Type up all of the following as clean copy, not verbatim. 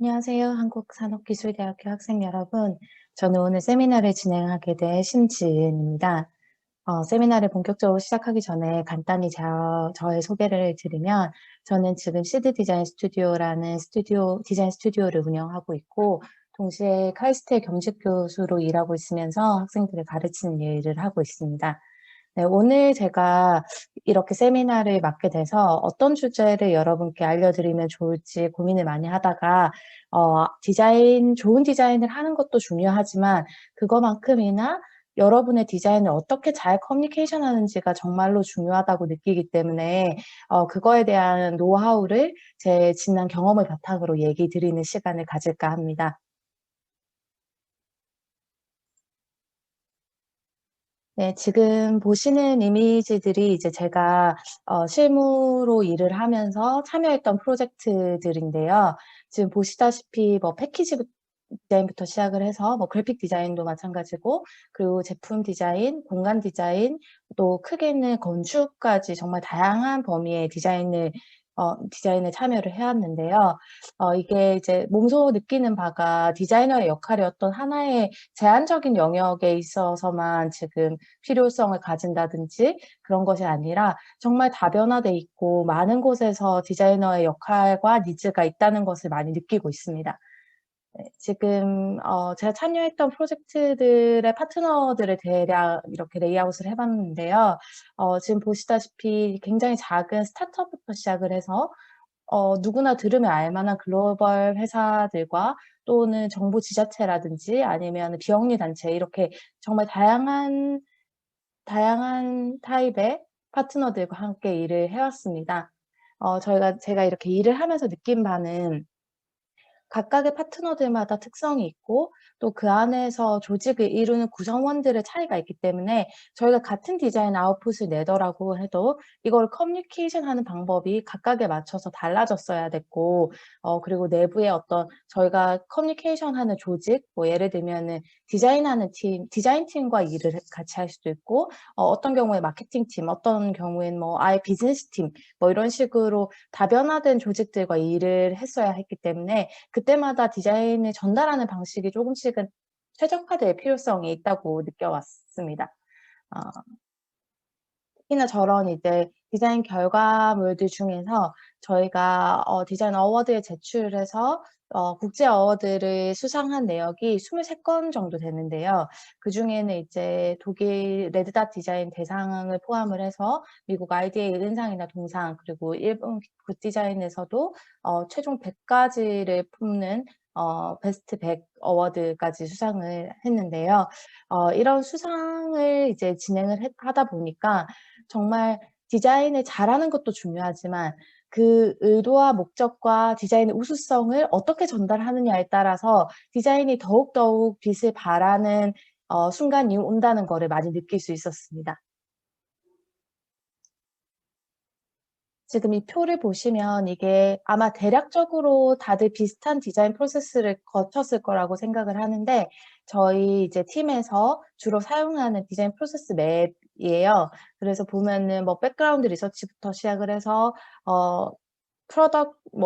안녕하세요. 한국산업기술대학교 학생 여러분. 저는 오늘 세미나를 진행하게 된 신지은입니다. 세미나를 본격적으로 시작하기 전에 간단히 저의 소개를 드리면, 저는 지금 시드 디자인 스튜디오라는 디자인 스튜디오를 운영하고 있고, 동시에 카이스트의 겸직 교수로 일하고 있으면서 학생들을 가르치는 일을 하고 있습니다. 네, 오늘 제가 이렇게 세미나를 맡게 돼서 어떤 주제를 여러분께 알려드리면 좋을지 고민을 많이 하다가, 좋은 디자인을 하는 것도 중요하지만 그거만큼이나 여러분의 디자인을 어떻게 잘 커뮤니케이션 하는지가 정말로 중요하다고 느끼기 때문에, 그거에 대한 노하우를 제 지난 경험을 바탕으로 얘기 드리는 시간을 가질까 합니다. 네, 지금 보시는 이미지들이 이제 제가 실무로 일을 하면서 참여했던 프로젝트들인데요. 지금 보시다시피 뭐 패키지 디자인부터 시작을 해서 뭐 그래픽 디자인도 마찬가지고, 그리고 제품 디자인, 공간 디자인, 또 크게는 건축까지 정말 다양한 범위의 디자인에 참여를 해 왔는데요. 이게 이제 몸소 느끼는 바가 디자이너의 역할이 어떤 하나의 제한적인 영역에 있어서만 지금 필요성을 가진다든지 그런 것이 아니라 정말 다변화돼 있고 많은 곳에서 디자이너의 역할과 니즈가 있다는 것을 많이 느끼고 있습니다. 네. 지금 제가 참여했던 프로젝트들의 파트너들을 대략 이렇게 레이아웃을 해 봤는데요. 지금 보시다시피 굉장히 작은 스타트업부터 시작을 해서 누구나 들으면 알 만한 글로벌 회사들과, 또는 정부 지자체라든지 아니면 비영리 단체, 이렇게 정말 다양한 타입의 파트너들과 함께 일을 해 왔습니다. 제가 이렇게 일을 하면서 느낀 바는, 각각의 파트너들마다 특성이 있고 또 그 안에서 조직을 이루는 구성원들의 차이가 있기 때문에, 저희가 같은 디자인 아웃풋을 내더라고 해도 이걸 커뮤니케이션하는 방법이 각각에 맞춰서 달라졌어야 됐고, 그리고 내부의 어떤 저희가 커뮤니케이션하는 조직, 뭐 예를 들면은 디자인팀과 일을 같이 할 수도 있고, 어떤 경우에 마케팅팀, 어떤 경우에는 뭐 아예 비즈니스팀, 뭐 이런 식으로 다변화된 조직들과 일을 했어야 했기 때문에, 그때마다 디자인을 전달하는 방식이 조금씩은 최적화될 필요성이 있다고 느껴왔습니다. 어 특히나 저런 이제 디자인 결과물들 중에서 저희가 디자인 어워드에 제출을 해서 국제 어워드를 수상한 내역이 23건 정도 되는데요. 그중에는 이제 독일 레드닷 디자인 대상을 포함을 해서 미국 IDA 은상이나 동상, 그리고 일본 굿 디자인에서도 최종 100가지를 품는 베스트 100 어워드까지 수상을 했는데요. 이런 수상을 이제 진행을 하다 보니까, 정말 디자인을 잘하는 것도 중요하지만 그 의도와 목적과 디자인의 우수성을 어떻게 전달하느냐에 따라서 디자인이 더욱더욱 빛을 발하는 순간이 온다는 거를 많이 느낄 수 있었습니다. 지금 이 표를 보시면 이게 아마 대략적으로 다들 비슷한 디자인 프로세스를 거쳤을 거라고 생각을 하는데, 저희 이제 팀에서 주로 사용하는 디자인 프로세스 맵이에요. 그래서 보면은 뭐 백그라운드 리서치부터 시작을 해서 어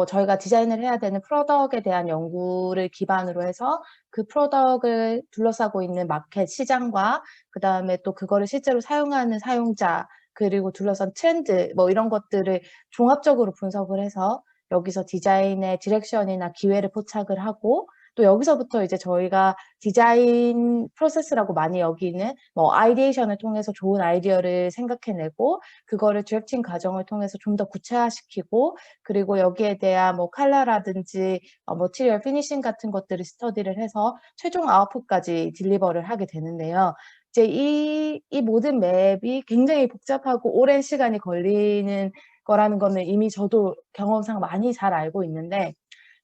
저희가 디자인을 해야 되는 프로덕에 대한 연구를 기반으로 해서 그 프로덕을 둘러싸고 있는 마켓 시장과, 그다음에 또 그거를 실제로 사용하는 사용자, 그리고 둘러싼 트렌드, 뭐 이런 것들을 종합적으로 분석을 해서 여기서 디자인의 디렉션이나 기회를 포착을 하고, 또 여기서부터 이제 저희가 디자인 프로세스라고 많이 여기는 뭐 아이디에이션을 통해서 좋은 아이디어를 생각해 내고, 그거를 디렉팅 과정을 통해서 좀 더 구체화시키고, 그리고 여기에 대한 뭐 컬러라든지 머티리얼 피니싱 같은 것들을 스터디를 해서 최종 아웃풋까지 딜리버를 하게 되는데요. 이제 이 모든 맵이 굉장히 복잡하고 오랜 시간이 걸리는 거라는 거는 이미 저도 경험상 많이 잘 알고 있는데,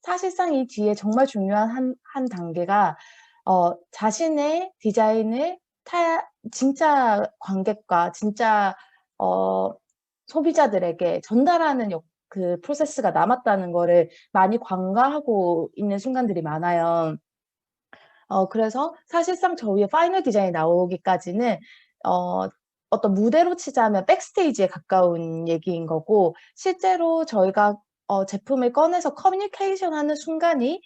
사실상 이 뒤에 정말 중요한 한 단계가, 자신의 디자인을 진짜 관객과 진짜 어 소비자들에게 전달하는 그 프로세스가 남았다는 거를 많이 관가하고 있는 순간들이 많아요. 그래서 사실상 저희의 파이널 디자인이 나오기까지는 어 어떤 무대로 치자면 백스테이지에 가까운 얘기인 거고, 실제로 저희가 제품을 꺼내서 커뮤니케이션하는 순간이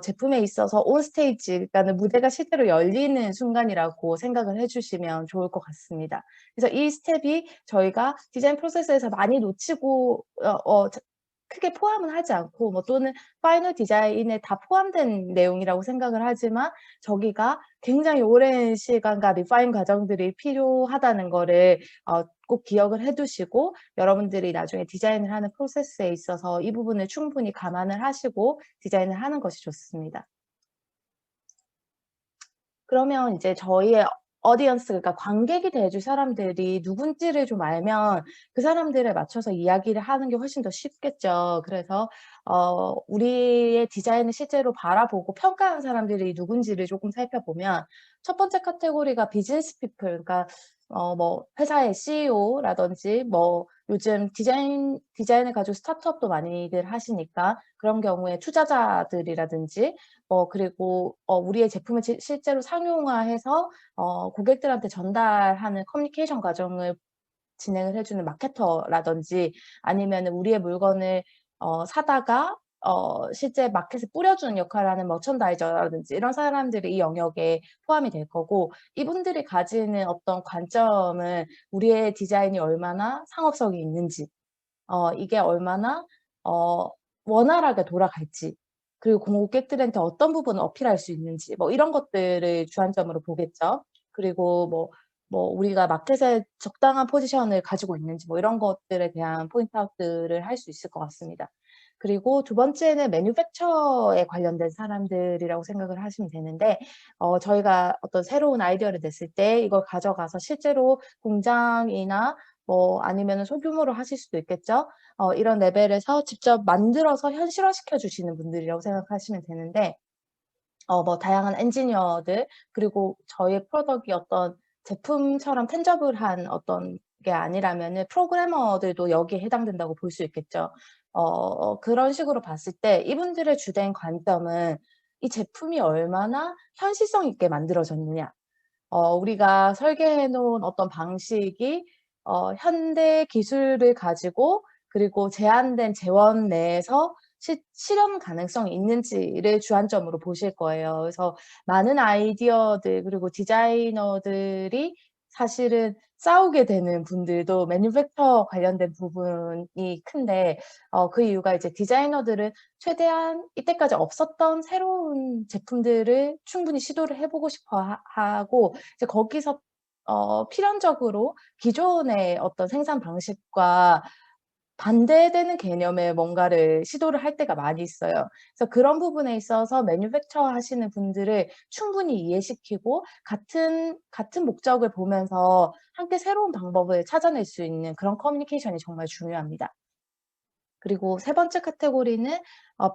제품에 있어서 온 스테이지, 그러니까는 무대가 실제로 열리는 순간이라고 생각을 해 주시면 좋을 것 같습니다. 그래서 이 스텝이 저희가 디자인 프로세스에서 많이 놓치고 크게 포함은 하지 않고 뭐 또는 파이널 디자인에 다 포함된 내용이라고 생각을 하지만 저기가 굉장히 오랜 시간과 리파인 과정들이 필요하다는 거를 꼭 기억을 해 두시고 여러분들이 나중에 디자인을 하는 프로세스에 있어서 이 부분을 충분히 감안을 하시고 디자인을 하는 것이 좋습니다. 그러면 이제 저희의 어디언스, 그러니까 관객이 돼 줄 사람들이 누군지를 좀 알면 그 사람들에 맞춰서 이야기를 하는 게 훨씬 더 쉽겠죠. 그래서 우리의 디자인을 실제로 바라보고 평가하는 사람들이 누군지를 조금 살펴보면 첫 번째 카테고리가 비즈니스 피플, 그러니까 뭐 회사의 CEO라든지 뭐 요즘 디자인을 가지고 스타트업도 많이들 하시니까 그런 경우에 투자자들이라든지 그리고 우리의 제품을 실제로 상용화해서 고객들한테 전달하는 커뮤니케이션 과정을 진행을 해 주는 마케터라든지 아니면은 우리의 물건을 사다가 실제 마켓에 뿌려주는 역할을 하는 머천다이저라든지 이런 사람들이 이 영역에 포함이 될 거고, 이분들이 가지는 어떤 관점은 우리의 디자인이 얼마나 상업성이 있는지, 이게 얼마나 어 원활하게 돌아갈지, 그리고 고객들한테 어떤 부분을 어필할 수 있는지 뭐 이런 것들을 주안점으로 보겠죠. 그리고 뭐 우리가 마켓에 적당한 포지션을 가지고 있는지 뭐 이런 것들에 대한 포인트 아웃들을 할 수 있을 것 같습니다. 그리고 두 번째는 매뉴팩처에 관련된 사람들이라고 생각을 하시면 되는데 저희가 어떤 새로운 아이디어를 냈을 때 이걸 가져가서 실제로 공장이나 뭐 아니면은 소규모로 하실 수도 있겠죠. 이런 레벨에서 직접 만들어서 현실화시켜 주시는 분들이라고 생각하시면 되는데 뭐 다양한 엔지니어들, 그리고 저희의 프로덕트이 어떤 제품처럼 tangible한 어떤 게 아니라면은 프로그래머들도 여기에 해당된다고 볼 수 있겠죠. 그런 식으로 봤을 때 이분들의 주된 관점은 이 제품이 얼마나 현실성 있게 만들어졌느냐. 우리가 설계해 놓은 어떤 방식이 현대 기술을 가지고 그리고 제한된 재원 내에서 실현 가능성이 있는지를 주안점으로 보실 거예요. 그래서 많은 아이디어들 그리고 디자이너들이 사실은 싸우게 되는 분들도 매뉴팩처 관련된 부분이 큰데 그 이유가 이제 디자이너들은 최대한 이때까지 없었던 새로운 제품들을 충분히 시도를 해 보고 싶어 하고 이제 거기서 필연적으로 기존의 어떤 생산 방식과 반대되는 개념의 뭔가를 시도를 할 때가 많이 있어요. 그래서 그런 부분에 있어서 매뉴팩처 하시는 분들을 충분히 이해시키고 같은 목적을 보면서 함께 새로운 방법을 찾아낼 수 있는 그런 커뮤니케이션이 정말 중요합니다. 그리고 세 번째 카테고리는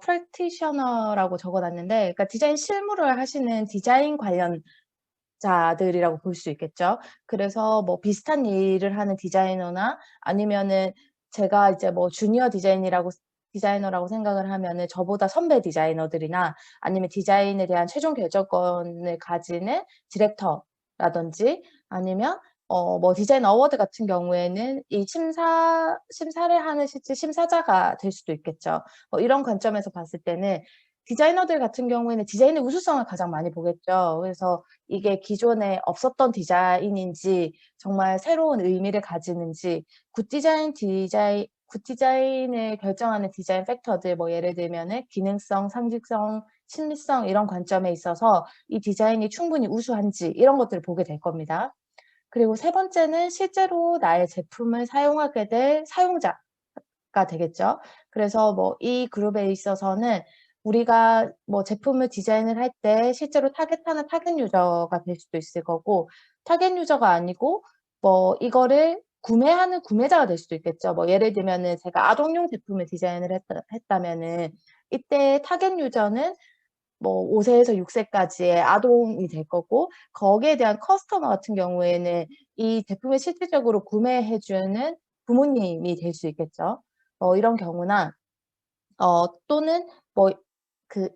프랙티셔너라고 적어 놨는데, 그러니까 디자인 실무를 하시는 디자인 관련자들이라고 볼 수 있겠죠. 그래서 뭐 비슷한 일을 하는 디자이너나 아니면은 제가 이제 뭐 주니어 디자이너라고 생각을 하면은 저보다 선배 디자이너들이나 아니면 디자인에 대한 최종 결정권을 가지는 디렉터라든지 아니면 뭐 디자인 어워드 같은 경우에는 이 심사를 하는 실제 심사자가 될 수도 있겠죠. 이런 관점에서 봤을 때는 디자이너들 같은 경우에는 디자인의 우수성을 가장 많이 보겠죠. 그래서 이게 기존에 없었던 디자인인지 정말 새로운 의미를 가지는지 굿 디자인을 결정하는 디자인 팩터들, 뭐 예를 들면은 기능성, 상징성, 친미성 이런 관점에 있어서 이 디자인이 충분히 우수한지 이런 것들을 보게 될 겁니다. 그리고 세 번째는 실제로 나의 제품을 사용하게 될 사용자가 되겠죠. 그래서 뭐 이 그룹에 있어서는 우리가 뭐 제품을 디자인을 할 때 실제로 타겟하는 타겟 유저가 될 수도 있을 거고, 타겟 유저가 아니고 뭐 이거를 구매하는 구매자가 될 수도 있겠죠. 뭐 예를 들면은 제가 아동용 제품을 디자인을 했다면은 이때 타겟 유저는 뭐 5 세에서 6 세까지의 아동이 될 거고, 거기에 대한 커스터머 같은 경우에는 이 제품을 실질적으로 구매해 주는 부모님이 될 수 있겠죠. 이런 경우나 또는 뭐 그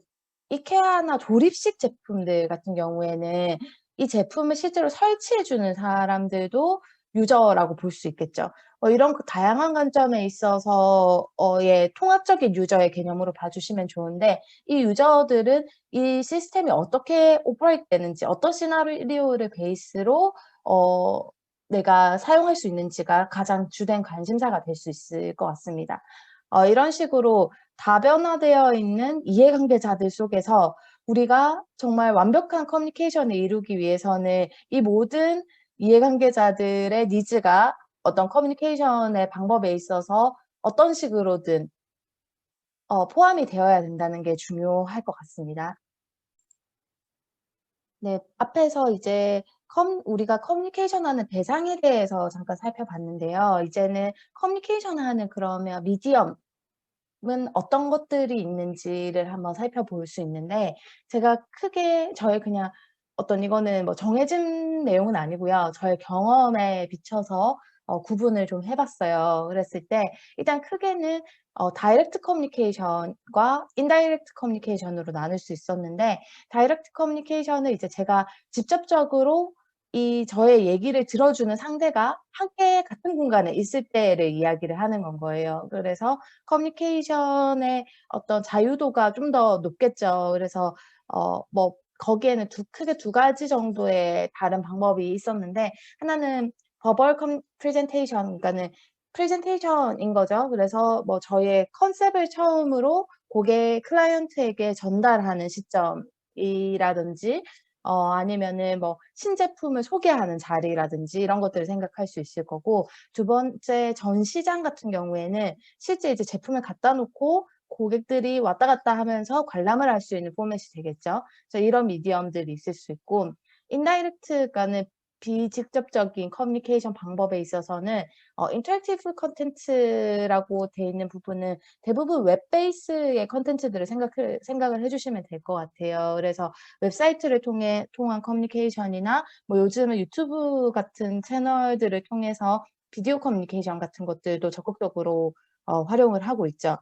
이케아나 조립식 제품들 같은 경우에는 이 제품을 실제로 설치해 주는 사람들도 유저라고 볼 수 있겠죠. 이런 그 다양한 관점에 있어서 의 통합적인 유저의 개념으로 봐 주시면 좋은데, 이 유저들은 이 시스템이 어떻게 오퍼레이트 되는지, 어떤 시나리오를 베이스로 어 내가 사용할 수 있는지가 가장 주된 관심사가 될 수 있을 것 같습니다. 이런 식으로 다변화되어 있는 이해관계자들 속에서 우리가 정말 완벽한 커뮤니케이션을 이루기 위해서는 이 모든 이해관계자들의 니즈가 어떤 커뮤니케이션의 방법에 있어서 어떤 식으로든 포함이 되어야 된다는 게 중요할 것 같습니다. 네. 앞에서 이제 우리가 커뮤니케이션하는 대상에 대해서 잠깐 살펴봤는데요. 이제는 커뮤니케이션하는 그러면 미디엄은 어떤 것들이 있는지를 한번 살펴볼 수 있는데, 제가 크게 저의 그냥 이거는 뭐 정해진 내용은 아니고요. 저의 경험에 비춰서 구분을 좀 해 봤어요. 그랬을 때 일단 크게는 다이렉트 커뮤니케이션과 인다이렉트 커뮤니케이션으로 나눌 수 있었는데, 다이렉트 커뮤니케이션은 이제 제가 직접적으로 이 저의 얘기를 들어주는 상대가 함께 같은 공간에 있을 때를 이야기를 하는 건 거예요. 그래서 커뮤니케이션의 어떤 자유도가 좀 더 높겠죠. 그래서 뭐 거기에는 크게 두 가지 정도의 다른 방법이 있었는데, 하나는 버벌 프레젠테이션, 그러니까는 프레젠테이션인 거죠. 그래서 뭐 저희의 컨셉을 처음으로 고객 클라이언트에게 전달하는 시점이라든지, 아니면은 뭐 신제품을 소개하는 자리라든지 이런 것들을 생각할 수 있을 거고, 두 번째 전시장 같은 경우에는 실제 이제 제품을 갖다 놓고 고객들이 왔다 갔다 하면서 관람을 할 수 있는 포맷이 되겠죠. 그래서 이런 미디엄들이 있을 수 있고, 인다이렉트, 그러니까는 비직접적인 커뮤니케이션 방법에 있어서는 인터랙티브 콘텐츠라고 돼 있는 부분은 대부분 웹 베이스의 콘텐츠들을 생각을 해 주시면 될 것 같아요. 그래서 웹사이트를 통한 커뮤니케이션이나 뭐 요즘은 유튜브 같은 채널들을 통해서 비디오 커뮤니케이션 같은 것들도 적극적으로 활용을 하고 있죠.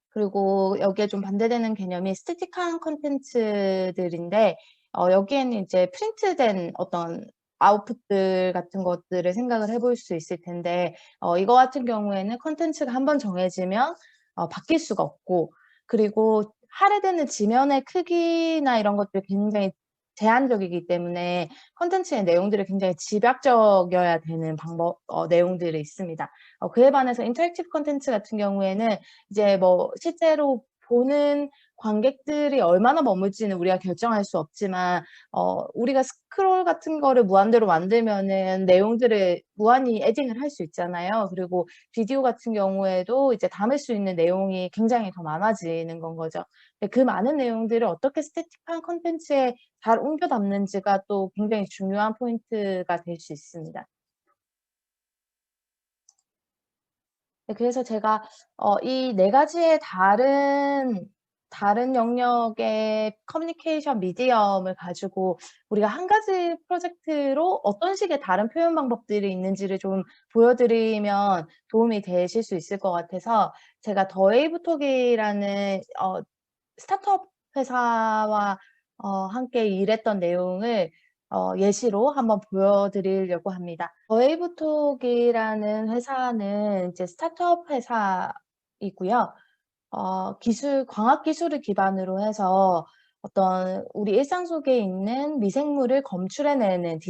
그리고 여기에 좀 반대되는 개념이 스태틱한 콘텐츠들인데, 여기에는 이제 프린트된 어떤 아웃풋들 같은 것들을 생각을 해볼 수 있을 텐데, 이거 같은 경우에는 콘텐츠가 한번 정해지면 바뀔 수가 없고, 그리고 할애되는 지면의 크기나 이런 것들이 굉장히 제한적이기 때문에 콘텐츠의 내용들이 굉장히 집약적이어야 되는 내용들이 있습니다. 그에 반해서 인터랙티브 콘텐츠 같은 경우에는 이제 뭐 실제로 보는 관객들이 얼마나 머물지는 우리가 결정할 수 없지만, 우리가 스크롤 같은 거를 무한대로 만들면은 내용들을 무한히 에딩을 할 수 있잖아요. 그리고 비디오 같은 경우에도 이제 담을 수 있는 내용이 굉장히 더 많아지는 건 거죠. 근데 그 많은 내용들을 어떻게 스태틱한 콘텐츠에 잘 옮겨 담는지가 또 굉장히 중요한 포인트가 될 수 있습니다. 네, 그래서 제가 이 네 가지의 다른 영역의 커뮤니케이션 미디엄을 가지고 우리가 한 가지 프로젝트로 어떤 식의 다른 표현 방법들이 있는지를 좀 보여 드리면 도움이 되실 수 있을 것 같아서, 제가 더 웨이브 톡이라는 스타트업 회사와 함께 일했던 내용을 예시로 한번 보여 드리려고 합니다. 웨이브톡이라는 회사는 이제 스타트업 회사이고요. 광학 기술을 기반으로 해서 어떤 우리 일상 속에 있는 미생물을 검출해내는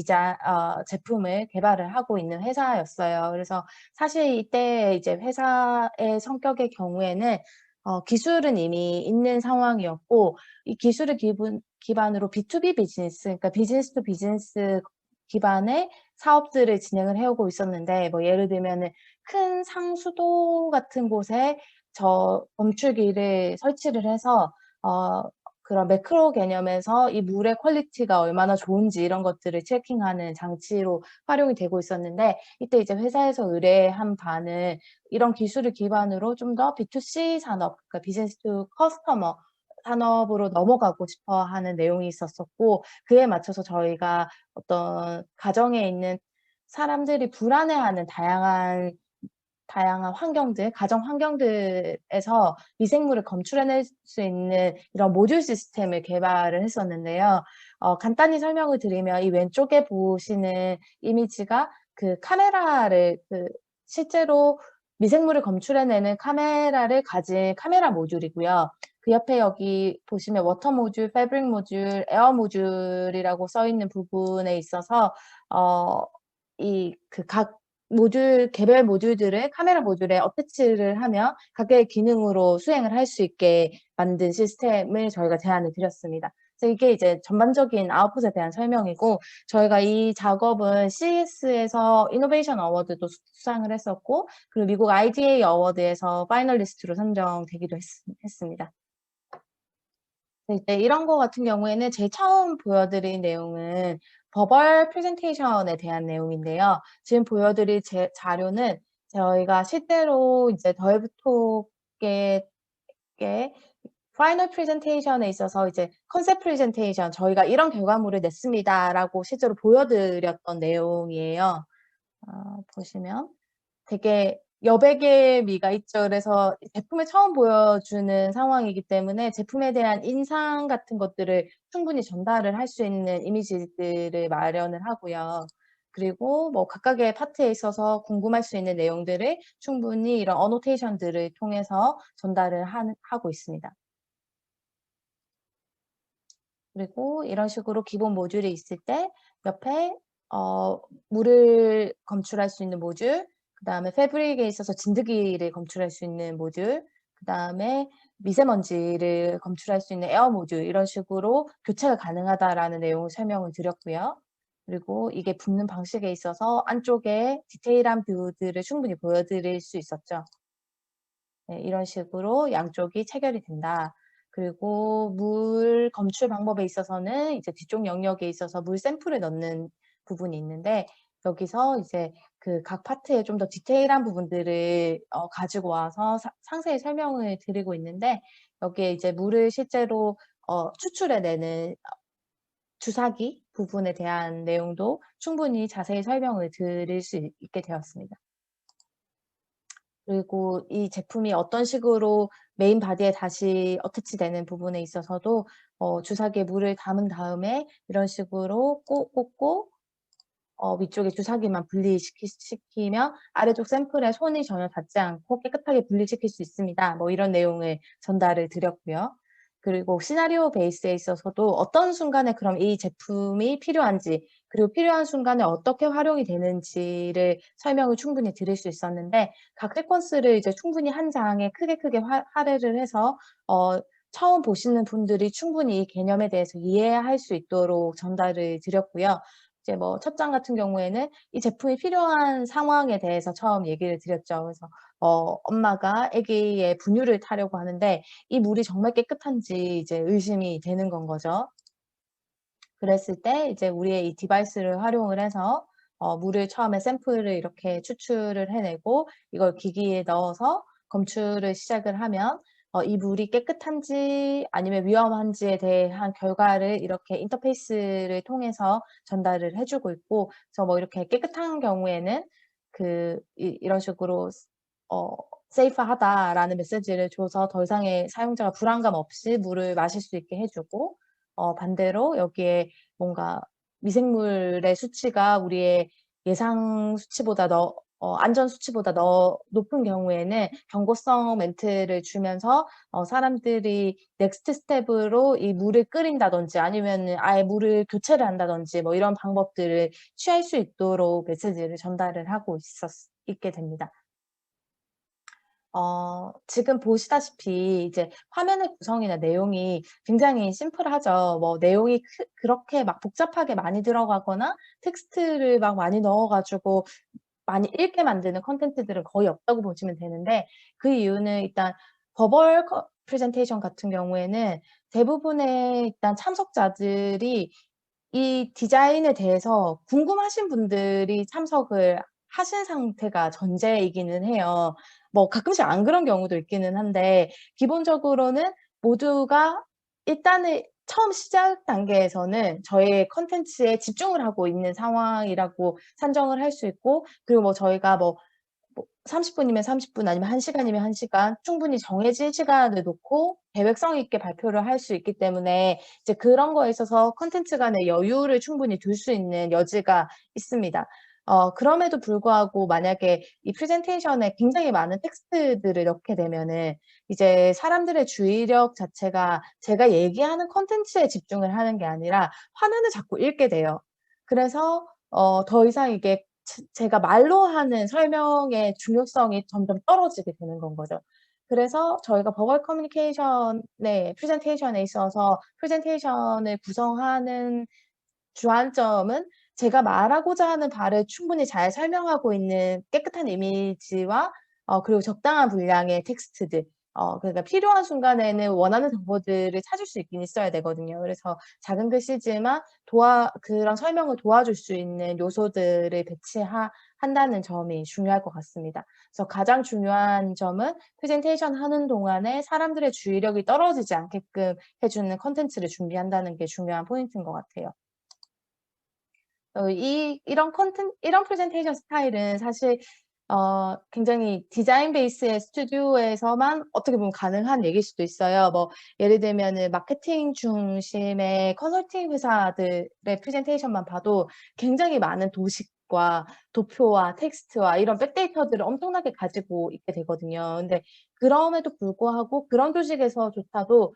제품을 개발을 하고 있는 회사였어요. 그래서 사실 이때 이제 회사의 성격의 경우에는 기술은 이미 있는 상황이었고, 이 기술을 기반으로 B2B 비즈니스, 그러니까 비즈니스 투 비즈니스 기반의 사업들을 진행을 해 오고 있었는데, 뭐 예를 들면은 큰 상수도 같은 곳에 검출기를 설치를 해서 어 그런 매크로 개념에서 이 물의 퀄리티가 얼마나 좋은지 이런 것들을 체킹하는 장치로 활용이 되고 있었는데, 이때 이제 회사에서 의뢰한 바는 이런 기술을 기반으로 좀 더 B2C 산업, 그러니까 비즈니스 투 커스터머 산업으로 넘어가고 싶어 하는 내용이 있었었고, 그에 맞춰서 저희가 어떤 가정에 있는 사람들이 불안해하는 다양한 환경들, 가정 환경들에서 미생물을 검출해낼 수 있는 이런 모듈 시스템을 개발을 했었는데요. 간단히 설명을 드리면 이 왼쪽에 보시는 이미지가 그 카메라를 실제로 미생물을 검출해내는 카메라를 가진 카메라 모듈이고요. 그 옆에 여기 보시면 워터 모듈, 패브릭 모듈, 에어 모듈이라고 써 있는 부분에 있어서 이 각 모듈 개별 모듈들을 카메라 모듈에 어태치를 하면 각각의 기능으로 수행을 할 수 있게 만든 시스템을 저희가 제안을 드렸습니다. 그래서 이게 이제 전반적인 아웃풋에 대한 설명이고, 저희가 이 작업은 CES에서 이노베이션 어워드도 수상을 했었고, 그리고 미국 IDA 어워드에서 파이널리스트로 선정되기도 했습니다. 이제 이런 거 같은 경우에는 제일 처음 보여드린 내용은 버벌 프레젠테이션에 대한 내용인데요. 지금 보여드릴 자료는 저희가 실제로 이제 더해부톡의 파이널 프레젠테이션에 있어서 이제 컨셉 프레젠테이션 저희가 이런 결과물을 냈습니다라고 실제로 보여드렸던 내용이에요. 보시면 되게 여백의 미가 있죠. 그래서 제품을 처음 보여주는 상황이기 때문에 제품에 대한 인상 같은 것들을 충분히 전달을 할 수 있는 이미지들을 마련을 하고요. 그리고 뭐 각각의 파트에 있어서 궁금할 수 있는 내용들을 충분히 이런 어노테이션들을 통해서 전달을 하고 있습니다. 그리고 이런 식으로 기본 모듈이 있을 때 옆에 물을 검출할 수 있는 모듈, 그다음에 패브릭에 있어서 진드기를 검출할 수 있는 모듈, 그다음에 미세먼지를 검출할 수 있는 에어 모듈, 이런 식으로 교체가 가능하다라는 내용을 설명을 드렸고요. 그리고 이게 붙는 방식에 있어서 안쪽에 디테일한 뷰들을 충분히 보여드릴 수 있었죠. 네, 이런 식으로 양쪽이 체결이 된다. 그리고 물 검출 방법에 있어서는 이제 뒤쪽 영역에 있어서 물 샘플을 넣는 부분이 있는데, 여기서 이제 그 각 파트에 좀 더 디테일한 부분들을 가지고 와서 상세히 설명을 드리고 있는데, 여기에 이제 물을 실제로 추출해내는 주사기 부분에 대한 내용도 충분히 자세히 설명을 드릴 수 있게 되었습니다. 그리고 이 제품이 어떤 식으로 메인 바디에 다시 어태치되는 부분에 있어서도 주사기에 물을 담은 다음에 이런 식으로 꽂고 위쪽에 주사기만 분리시키면 아래쪽 샘플에 손이 전혀 닿지 않고 깨끗하게 분리시킬 수 있습니다. 뭐 이런 내용을 전달을 드렸고요. 그리고 시나리오 베이스에 있어서도 어떤 순간에 그럼 이 제품이 필요한지, 그리고 필요한 순간에 어떻게 활용이 되는지를 설명을 충분히 드릴 수 있었는데, 각 세퀀스를 이제 충분히 한 장에 크게 할애를 해서 처음 보시는 분들이 충분히 이 개념에 대해서 이해할 수 있도록 전달을 드렸고요. 이제 뭐 첫 장 같은 경우에는 이 제품이 필요한 상황에 대해서 처음 얘기를 드렸죠. 그래서 엄마가 아기의 분유를 타려고 하는데 이 물이 정말 깨끗한지 이제 의심이 되는 건 거죠. 그랬을 때 이제 우리의 이 디바이스를 활용을 해서 물을 처음에 샘플을 이렇게 추출을 해내고 이걸 기기에 넣어서 검출을 시작을 하면 이 물이 깨끗한지 아니면 위험한지에 대한 결과를 이렇게 인터페이스를 통해서 전달을 해 주고 있고, 그래서 뭐 이렇게 깨끗한 경우에는 이런 식으로 "세이프하다."라는 메시지를 줘서 더 이상의 사용자가 불안감 없이 물을 마실 수 있게 해 주고, 반대로 여기에 뭔가 미생물의 수치가 우리의 예상 수치보다 안전 수치보다 높은 경우에는 경고성 멘트를 주면서 사람들이 넥스트 스텝으로 이 물을 끓인다든지 아니면은 아예 물을 교체를 한다든지 뭐 이런 방법들을 취할 수 있도록 메시지를 전달을 하고 있게 됩니다. 지금 보시다시피 이제 화면의 구성이나 내용이 굉장히 심플하죠. 뭐 내용이 그렇게 막 복잡하게 많이 들어가거나 텍스트를 막 많이 넣어 가지고 많이 읽게 만드는 콘텐츠들은 거의 없다고 보시면 되는데, 그 이유는 일단 버벌 프레젠테이션 같은 경우에는 대부분의 일단 참석자들이 이 디자인에 대해서 궁금하신 분들이 참석을 하신 상태가 전제이기는 해요. 뭐 가끔씩 안 그런 경우도 있기는 한데, 기본적으로는 모두가 일단은 처음 시작 단계에서는 저희의 콘텐츠에 집중을 하고 있는 상황이라고 산정을 할 수 있고, 그리고 뭐 저희가 뭐 30 분이면 30분 아니면 1 시간이면 1 시간 충분히 정해진 시간을 놓고 계획성 있게 발표를 할 수 있기 때문에 이제 그런 거에 있어서 콘텐츠 간의 여유를 충분히 둘 수 있는 여지가 있습니다. 그럼에도 불구하고 만약에 이 프레젠테이션에 굉장히 많은 텍스트들을 넣게 되면은 이제 사람들의 주의력 자체가 제가 얘기하는 콘텐츠에 집중을 하는 게 아니라 화면을 자꾸 읽게 돼요. 그래서 더 이상 이게 제가 말로 하는 설명의 중요성이 점점 떨어지게 되는 건 거죠. 그래서 저희가 버벌 커뮤니케이션의 프레젠테이션에 있어서 프레젠테이션을 구성하는 주안점은 제가 말하고자 하는 바를 충분히 잘 설명하고 있는 깨끗한 이미지와 그리고 적당한 분량의 텍스트들, 그러니까 필요한 순간에는 원하는 정보들을 찾을 수 있긴 있어야 되거든요. 그래서 작은 글씨지만 그런 설명을 도와줄 수 있는 요소들을 한다는 점이 중요할 것 같습니다. 그래서 가장 중요한 점은 프레젠테이션 하는 동안에 사람들의 주의력이 떨어지지 않게끔 해 주는 콘텐츠를 준비한다는 게 중요한 포인트인 것 같아요. 이런 프레젠테이션 스타일은 사실 굉장히 디자인 베이스의 스튜디오에서만 어떻게 보면 가능한 얘기일 수도 있어요. 뭐 예를 들면은 마케팅 중심의 컨설팅 회사들의 프레젠테이션만 봐도 굉장히 많은 도식과 도표와 텍스트와 이런 백데이터들을 엄청나게 가지고 있게 되거든요. 근데 그럼에도 불구하고 그런 조직에서조차도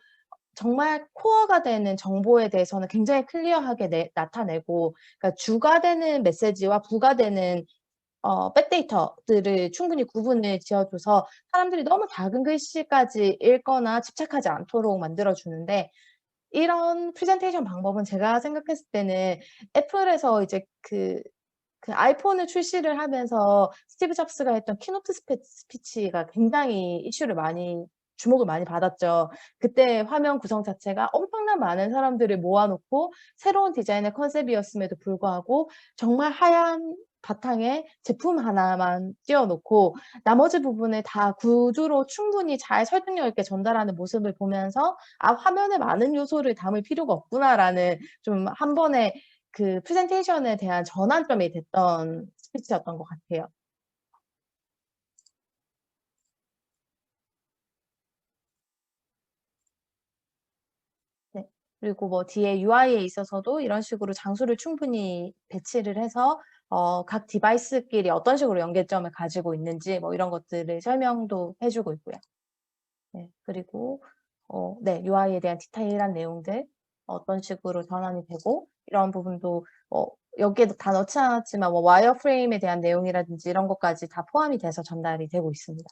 정말 코어가 되는 정보에 대해서는 굉장히 클리어하게 나타내고, 그러니까 주가 되는 메시지와 부가 되는 백데이터들을 충분히 구분을 지어 줘서 사람들이 너무 작은 글씨까지 읽거나 집착하지 않도록 만들어 주는데, 이런 프레젠테이션 방법은 제가 생각했을 때는 애플에서 이제 그 아이폰을 출시를 하면서 스티브 잡스가 했던 키노트 스피치가 굉장히 주목을 많이 받았죠. 그때 화면 구성 자체가 엄청난 많은 사람들을 모아 놓고 새로운 디자인의 컨셉이었음에도 불구하고 정말 하얀 바탕에 제품 하나만 띄워 놓고 나머지 부분을 다 구두로 충분히 잘 설득력 있게 전달하는 모습을 보면서 '아, 화면에 많은 요소를 담을 필요가 없구나.'라는 좀 한 번에 그 프레젠테이션에 대한 전환점이 됐던 스피치였던 것 같아요. 네. 그리고 뭐 뒤에 UI에 있어서도 이런 식으로 장소를 충분히 배치를 해서 각 디바이스끼리 어떤 식으로 연결점을 가지고 있는지 뭐 이런 것들을 설명도 해 주고 있고요. 네. 그리고 네, UI에 대한 디테일한 내용들 어떤 식으로 전환이 되고 이런 부분도 여기에도 다 넣지 않았지만 뭐 와이어프레임에 대한 내용이라든지 이런 것까지 다 포함이 돼서 전달이 되고 있습니다.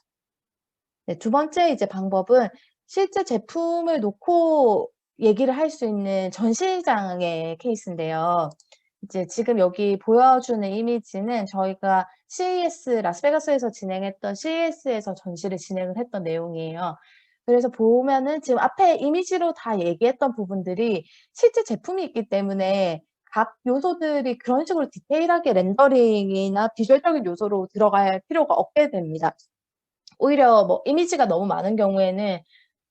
네, 두 번째 이제 방법은 실제 제품을 놓고 얘기를 할 수 있는 전시장의 케이스인데요. 이제 지금 여기 보여주는 이미지는 저희가 CES 라스베가스에서 진행했던 CES에서 전시를 진행을 했던 내용이에요. 그래서 보면은 지금 앞에 이미지로 다 얘기했던 부분들이 실제 제품이 있기 때문에 각 요소들이 그런 식으로 디테일하게 렌더링이나 비주얼적인 요소로 들어갈 필요가 없게 됩니다. 오히려 뭐 이미지가 너무 많은 경우에는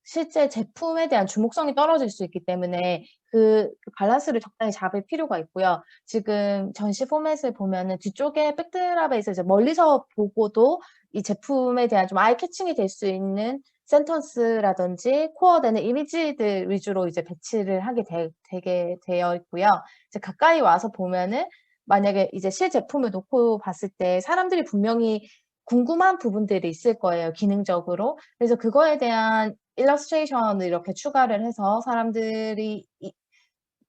실제 제품에 대한 주목성이 떨어질 수 있기 때문에 그 밸런스를 적당히 잡을 필요가 있고요. 지금 전시 포맷을 보면은 뒤쪽에 백드랍에 이제 멀리서 보고도 이 제품에 대한 좀 아이 캐칭이 될 수 있는 센턴스라든지 코어되는 이미지들 위주로 이제 배치를 되게 되어 있고요. 이제 가까이 와서 보면은 만약에 이제 실제품을 놓고 봤을 때 사람들이 분명히 궁금한 부분들이 있을 거예요, 기능적으로. 그래서 그거에 대한 일러스트레이션을 이렇게 추가를 해서 사람들이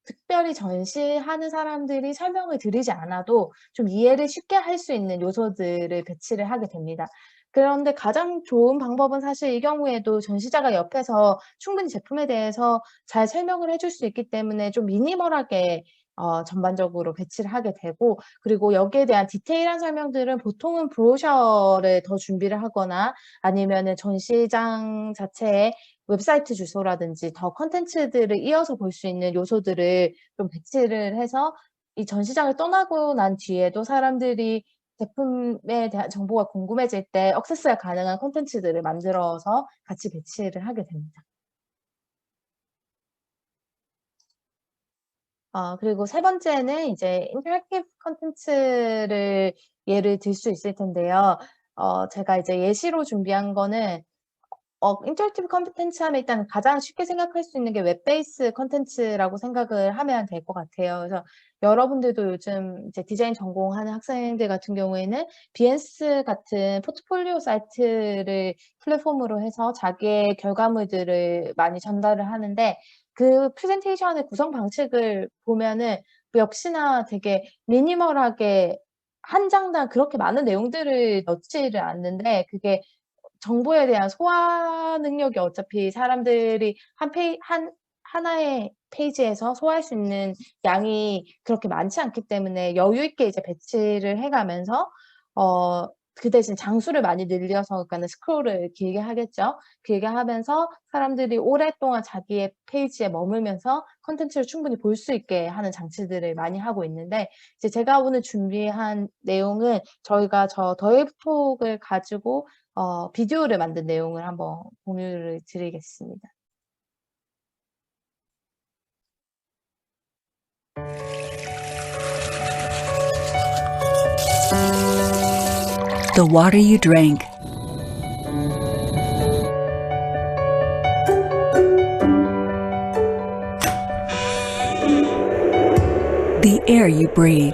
특별히 전시하는 사람들이 설명을 드리지 않아도 좀 이해를 쉽게 할 수 있는 요소들을 배치를 하게 됩니다. 그런데 가장 좋은 방법은 사실 이 경우에도 전시자가 옆에서 충분히 제품에 대해서 잘 설명을 해줄 수 있기 때문에 좀 미니멀하게 전반적으로 배치를 하게 되고, 그리고 여기에 대한 디테일한 설명들은 보통은 브로셔를 더 준비를 하거나 아니면은 전시장 자체에 웹사이트 주소라든지 더 콘텐츠들을 이어서 볼 수 있는 요소들을 좀 배치를 해서 이 전시장을 떠나고 난 뒤에도 사람들이 제품에 대한 정보가 궁금해질 때 액세스가 가능한 콘텐츠들을 만들어서 같이 배치를 하게 됩니다. 그리고 세 번째는 이제 인터랙티브 콘텐츠를 예를 들 수 있을 텐데요. 제가 이제 예시로 준비한 거는 인터랙티브 콘텐츠 하면 일단 가장 쉽게 생각할 수 있는 게 웹 베이스 콘텐츠라고 생각을 하면 될 것 같아요. 그래서 여러분들도 요즘 이제 디자인 전공하는 학생들 같은 경우에는 비엔스 같은 포트폴리오 사이트를 플랫폼으로 해서 자기의 결과물들을 많이 전달을 하는데, 그 프레젠테이션의 구성 방식을 보면은 역시나 되게 미니멀하게 한 장당 그렇게 많은 내용들을 넣지를 않는데, 그게 정보에 대한 소화 능력이 어차피 사람들이 하나의 페이지에서 소화할 수 있는 양이 그렇게 많지 않기 때문에 여유 있게 이제 배치를 해 가면서 그 대신 장수를 많이 늘려서, 그러니까는 스크롤을 길게 하겠죠. 길게 하면서 사람들이 오랫동안 자기의 페이지에 머물면서 콘텐츠를 충분히 볼 수 있게 하는 장치들을 많이 하고 있는데, 이제 제가 오늘 준비한 내용은 저희가 더 웨이브톡을 가지고 비디오를 만든 내용을 한번 공유를 드리겠습니다. The water you drank. The air you breathe.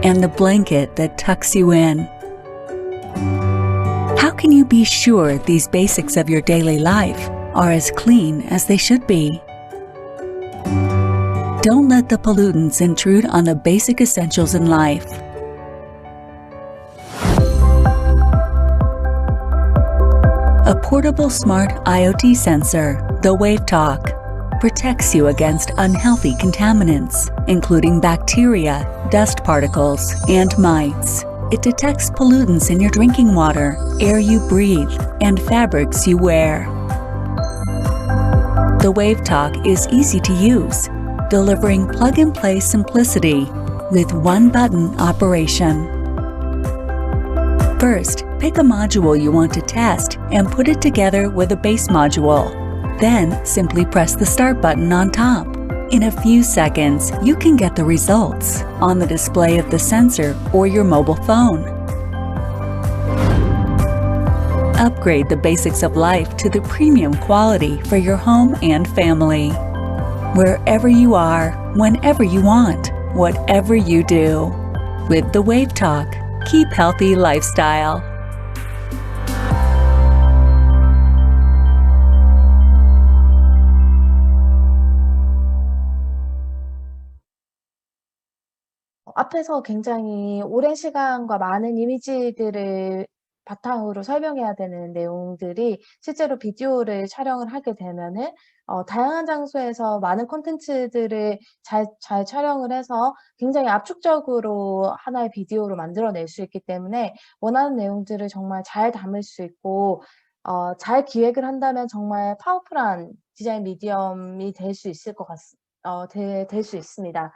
And the blanket that tucks you in. How can you be sure these basics of your daily life are as clean as they should be? Don't let the pollutants intrude on the basic essentials in life. A portable smart IoT sensor, the WaveTalk, protects you against unhealthy contaminants, including bacteria, dust particles, and mites. It detects pollutants in your drinking water, air you breathe, and fabrics you wear. The WaveTalk is easy to use, delivering plug-and-play simplicity with one-button operation. First, pick a module you want to test and put it together with a base module. Then, simply press the Start button on top. In a few seconds, you can get the results on the display of the sensor or your mobile phone. Upgrade the basics of life to the premium quality for your home and family. Wherever you are, whenever you want, whatever you do. With the WaveTalk, keep healthy lifestyle. 앞에서 굉장히 오랜 시간과 많은 이미지들을 바탕으로 설명해야 되는 내용들이 실제로 비디오를 촬영을 하게 되면은 다양한 장소에서 많은 콘텐츠들을 잘 촬영을 해서 굉장히 압축적으로 하나의 비디오로 만들어낼 수 있기 때문에 원하는 내용들을 정말 잘 담을 수 있고, 잘 기획을 한다면 정말 파워풀한 디자인 미디엄이 될 수 있을 것 같 될 수 있습니다.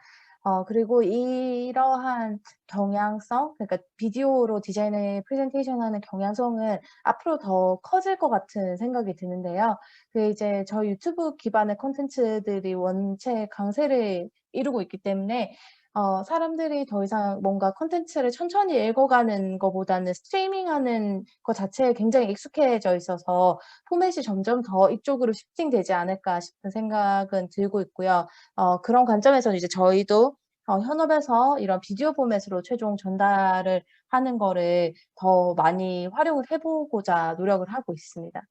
그리고 이러한 경향성, 그러니까 비디오로 디자인을 프레젠테이션하는 경향성은 앞으로 더 커질 것 같은 생각이 드는데요. 이제 저희 유튜브 기반의 콘텐츠들이 원체 강세를 이루고 있기 때문에 사람들이 더 이상 뭔가 콘텐츠를 천천히 읽어가는 거보다는 스트리밍하는 거 자체에 굉장히 익숙해져 있어서 포맷이 점점 더 이쪽으로 shifting되지 않을까 싶은 생각은 들고 있고요. 그런 관점에서는 이제 저희도 현업에서 이런 비디오 포맷으로 최종 전달을 하는 거를 더 많이 활용을 해 보고자 노력을 하고 있습니다.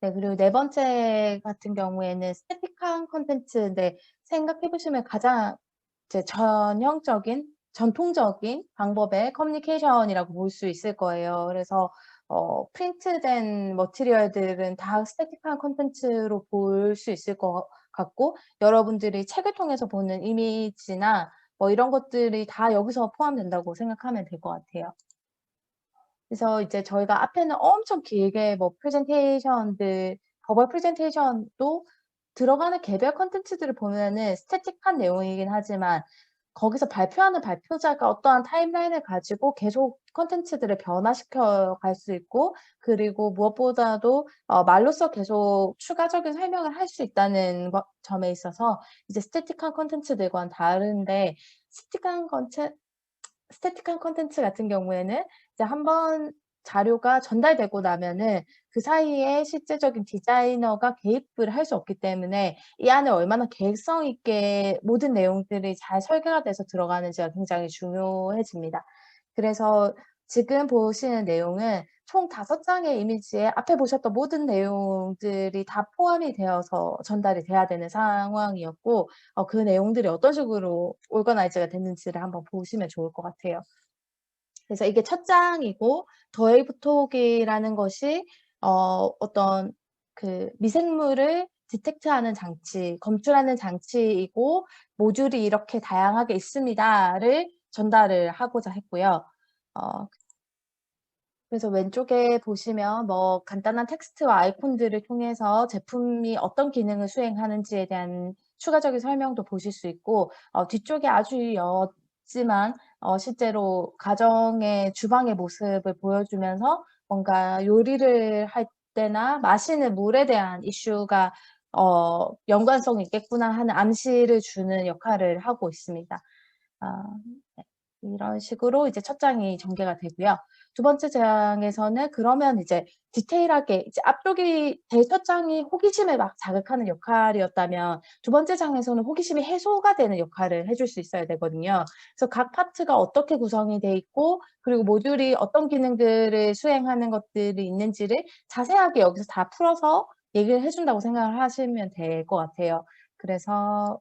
네, 그리고 네 번째 같은 경우에는 스태틱한 콘텐츠인데, 생각해 보시면 가장 이제 전통적인 방법의 커뮤니케이션이라고 볼 수 있을 거예요. 그래서 프린트된 머티리얼들은 다 스태틱한 콘텐츠로 볼 수 있을 것 같고, 여러분들이 책을 통해서 보는 이미지나 뭐 이런 것들이 다 여기서 포함된다고 생각하면 될 것 같아요. 그래서 이제 저희가 앞에는 엄청 길게 뭐 프레젠테이션들, 버벌 프레젠테이션도 들어가는 개별 콘텐츠들을 보면은 스태틱한 내용이긴 하지만 거기서 발표하는 발표자가 어떠한 타임라인을 가지고 계속 콘텐츠들을 변화시켜 갈 수 있고, 그리고 무엇보다도 말로써 계속 추가적인 설명을 할 수 있다는 점에 있어서 이제 스태틱한 콘텐츠들과는 다른데, 스태틱한 콘텐 스태틱한 콘텐츠 같은 경우에는 이제 한번 자료가 전달되고 나면은 그 사이에 실제적인 디자이너가 개입을 할 수 없기 때문에 이 안에 얼마나 계획성 있게 모든 내용들이 잘 설계가 돼서 들어가는지가 굉장히 중요해집니다. 그래서 지금 보시는 내용은 총 5장의 이미지에 앞에 보셨던 모든 내용들이 다 포함이 되어서 전달이 돼야 되는 상황이었고, 그 내용들이 어떤 식으로 오거나이즈가 됐는지를 한번 보시면 좋을 것 같아요. 그래서 이게 첫 장이고, 더 웨이브톡이라는 것이 어떤 그 미생물을 디텍트하는 장치, 검출하는 장치이고, 모듈이 이렇게 다양하게 있습니다를 전달을 하고자 했고요. 어 그래서 왼쪽에 보시면 뭐 간단한 텍스트와 아이콘들을 통해서 제품이 어떤 기능을 수행하는지에 대한 추가적인 설명도 보실 수 있고, 뒤쪽에 아주 옅지만 실제로 가정의 주방의 모습을 보여주면서 뭔가 요리를 할 때나 마시는 물에 대한 이슈가 '연관성이 있겠구나.' 하는 암시를 주는 역할을 하고 있습니다. 아 네. 이런 식으로 이제 첫 장이 전개가 되고요. 두 번째 장에서는 그러면 이제 디테일하게 이제 앞쪽이 제일 첫 장이 호기심을 막 자극하는 역할이었다면, 두 번째 장에서는 호기심이 해소가 되는 역할을 해줄 수 있어야 되거든요. 그래서 각 파트가 어떻게 구성이 돼 있고, 그리고 모듈이 어떤 기능들을 수행하는 것들이 있는지를 자세하게 여기서 다 풀어서 얘기를 해 준다고 생각을 하시면 될 것 같아요. 그래서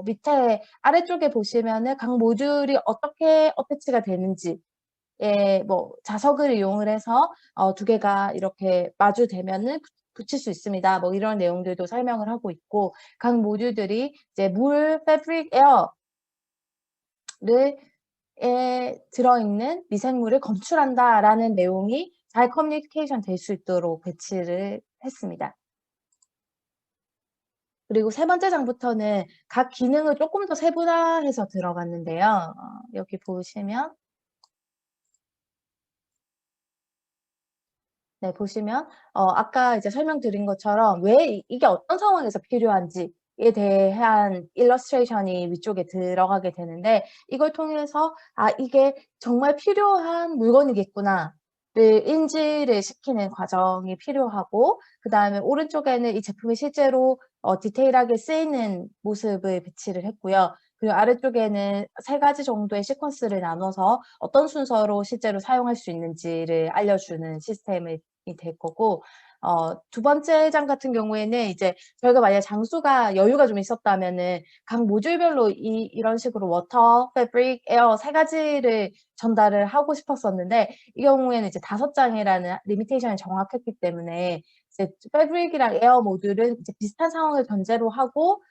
밑에 아래쪽에 보시면은 각 모듈이 어떻게 어태치가 되는지, 뭐 자석을 이용을 해서 두 개가 이렇게 마주대면은 붙일 수 있습니다. 뭐 이런 내용들도 설명을 하고 있고, 각 모듈들이 이제 물, 패브릭, 에어를 에 들어있는 미생물을 검출한다라는 내용이 잘 커뮤니케이션 될 수 있도록 배치를 했습니다. 그리고 세 번째 장부터는 각 기능을 쪼끔 더 세분화해서 들어갔는데요. 여기 보시면, 네, 보시면 아까 이제 설명드린 것처럼 왜 이게 어떤 상황에서 필요한지에 대한 일러스트레이션이 위쪽에 들어가게 되는데, 이걸 통해서 '아 이게 정말 필요한 물건이겠구나.'를 인지를 시키는 과정이 필요하고, 그다음에 오른쪽에는 이 제품이 실제로 디테일하게 쓰이는 모습을 배치를 했고요. 그리고 아래쪽에는 3 가지 정도의 시퀀스를 나눠서 어떤 순서로 실제로 사용할 수 있는지를 알려주는 시스템이 될 거고, 두 번째 장 같은 경우에는 이제 저희가 만약에 장수가 여유가 좀 있었다면은 각 모듈별로 이런 식으로 워터, 패브릭, 에어 3 가지를 전달을 하고 싶었었는데, 이 경우에는 이제 5 장이라는 리미테이션이 정확했기 때문에 이제 패브릭이랑 에어 모듈은 이제 비슷한 상황을 전제로 하고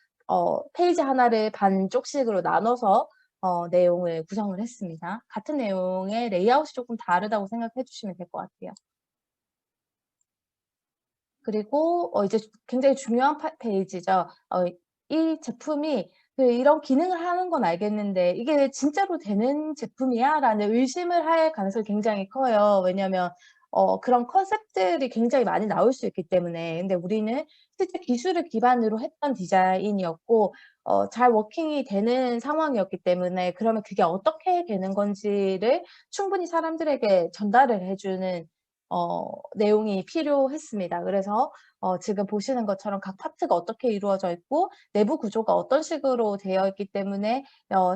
페이지 하나를 반쪽씩으로 나눠서 내용을 구성을 했습니다. 같은 내용의 레이아웃이 쪼끔 다르다고 생각해 주시면 될 것 같아요. 그리고 이제 굉장히 중요한 페이지죠. 이 제품이 이런 기능을 하는 건 알겠는데 '이게 진짜로 되는 제품이야?'라는 의심을 할 가능성이 굉장히 커요. 왜냐하면 그런 컨셉들이 굉장히 많이 나올 수 있기 때문에. 근데 우리는 실제 기술을 기반으로 했던 디자인이었고 잘 워킹이 되는 상황이었기 때문에, 그러면 그게 어떻게 되는 건지를 충분히 사람들에게 전달을 해 주는 내용이 필요했습니다. 그래서 지금 보시는 것처럼 각 파트가 어떻게 이루어져 있고 내부 구조가 어떤 식으로 되어 있기 때문에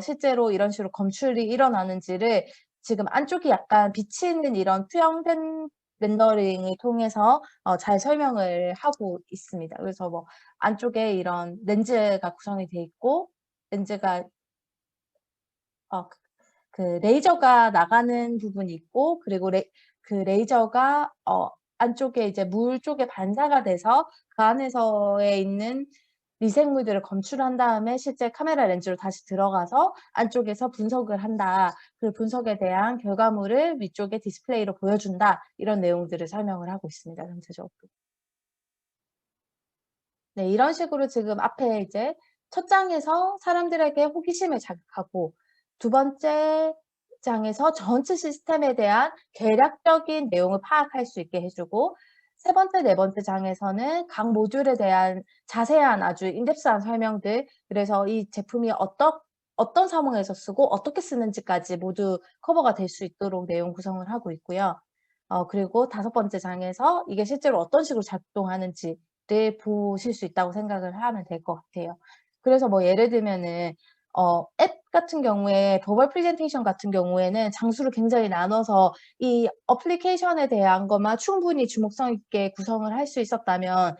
실제로 이런 식으로 검출이 일어나는지를 지금 안쪽이 약간 빛이 있는 이런 투영된 렌더링을 통해서 잘 설명을 하고 있습니다. 그래서 뭐 안쪽에 이런 렌즈가 구성이 돼 있고, 렌즈가 어 그 레이저가 나가는 부분이 있고, 그리고 그 레이저가 안쪽에 이제 물 쪽에 반사가 돼서 그 안에서에 있는 미생물들을 검출한 다음에 실제 카메라 렌즈로 다시 들어가서 안쪽에서 분석을 한다. 그 분석에 대한 결과물을 위쪽에 디스플레이로 보여준다. 이런 내용들을 설명을 하고 있습니다, 전체적으로. 네, 이런 식으로 지금 앞에 이제 첫 장에서 사람들에게 호기심을 자극하고, 두 번째 장에서 전체 시스템에 대한 개략적인 내용을 파악할 수 있게 해 주고, 세 번째, 네 번째 장에서는 각 모듈에 대한 자세한 아주 인덱스한 설명들, 그래서 이 제품이 어떤 상황에서 쓰고 어떻게 쓰는지까지 모두 커버가 될 수 있도록 내용 구성을 하고 있고요. 그리고 다섯 번째 장에서 이게 실제로 어떤 식으로 작동하는지를 보실 수 있다고 생각을 하면 될 것 같아요. 그래서 뭐 예를 들면은 앱 같은 경우에 버벌 프레젠테이션 같은 경우에는 장수를 굉장히 나눠서 이 어플리케이션에 대한 것만 충분히 주목성 있게 구성을 할 수 있었다면,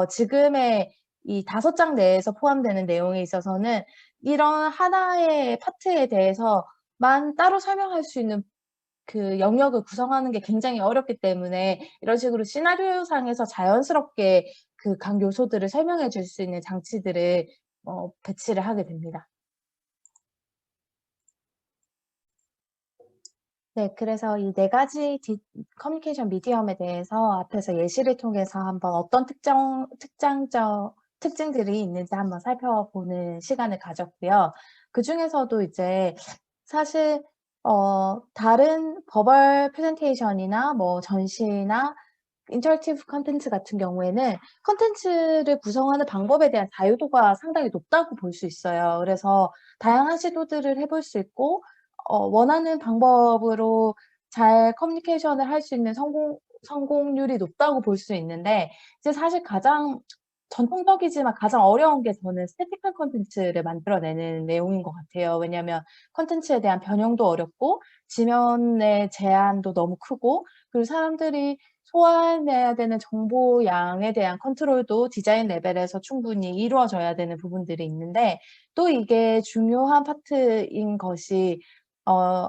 지금의 이 다섯 장 내에서 포함되는 내용에 있어서는 이런 하나의 파트에 대해서만 따로 설명할 수 있는 그 영역을 구성하는 게 굉장히 어렵기 때문에, 이런 식으로 시나리오상에서 자연스럽게 그 각 요소들을 설명해 줄 수 있는 장치들을 배치를 하게 됩니다. 네. 그래서 이 네 가지 커뮤니케이션 미디엄에 대해서 앞에서 예시를 통해서 한번 어떤 특징들이 있는지 한번 살펴보는 시간을 가졌고요. 그중에서도 이제 사실 다른 버벌 프레젠테이션이나 뭐 전시나 인터랙티브 콘텐츠 같은 경우에는 콘텐츠를 구성하는 방법에 대한 자유도가 상당히 높다고 볼 수 있어요. 그래서 다양한 시도들을 해볼 수 있고, 원하는 방법으로 잘 커뮤니케이션을 할 수 있는 성공률이 높다고 볼 수 있는데, 이제 사실 가장 전통적이지만 가장 어려운 게 저는 스태틱한 콘텐츠를 만들어내는 내용인 것 같아요. 왜냐하면 콘텐츠에 대한 변형도 어렵고, 지면의 제한도 너무 크고, 그리고 사람들이 소화해내야 되는 정보량에 대한 컨트롤도 디자인 레벨에서 충분히 이루어져야 되는 부분들이 있는데, 또 이게 중요한 파트인 것이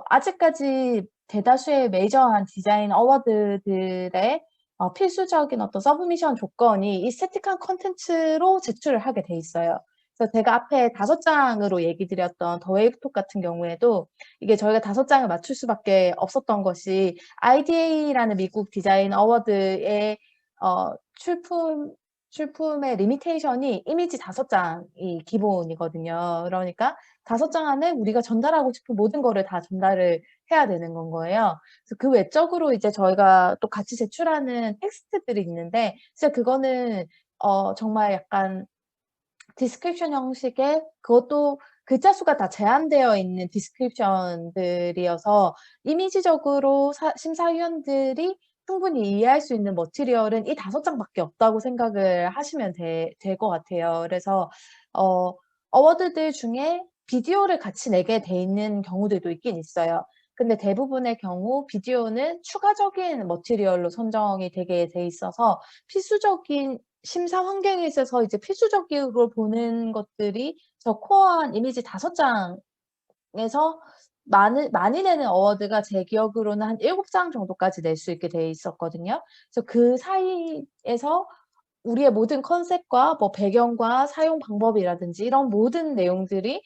아직까지 대다수의 메이저한 디자인 어워드들의 필수적인 어떤 서브미션 조건이 이 스태틱한 콘텐츠로 제출을 하게 돼 있어요. 그래서 제가 앞에 다섯 장으로 얘기 드렸던 더 웨이브 톡 같은 경우에도 이게 저희가 다섯 장을 맞출 수밖에 없었던 것이, IDA라는 미국 디자인 어워드의 어 출품의 리미테이션이 이미지 다섯 장이 기본이거든요. 그러니까 다섯 장 안에 우리가 전달하고 싶은 모든 거를 다 전달을 해야 되는 건 거예요. 그래서 그 외적으로 이제 저희가 또 같이 제출하는 텍스트들이 있는데, 진짜 그거는 정말 약간 디스크립션 형식의, 그것도 글자 수가 다 제한되어 있는 디스크립션들이어서 이미지적으로 심사위원들이 충분히 이해할 수 있는 머티리얼은 이 다섯 장밖에 없다고 생각을 하시면 될 것 같아요. 그래서 어 어워드들 중에 비디오를 같이 내게 돼 있는 경우들도 있긴 있어요. 근데 대부분의 경우 비디오는 추가적인 머티리얼로 선정이 되게 돼 있어서, 필수적인 심사 환경에 있어서 이제 필수적으로 보는 것들이 저 코어한 이미지 다섯 장에서 많이 내는 어워드가 제 기억으로는 한 일곱 장 정도까지 낼 수 있게 돼 있었거든요. 그래서 그 사이에서 우리의 모든 컨셉과 뭐 배경과 사용 방법이라든지 이런 모든 내용들이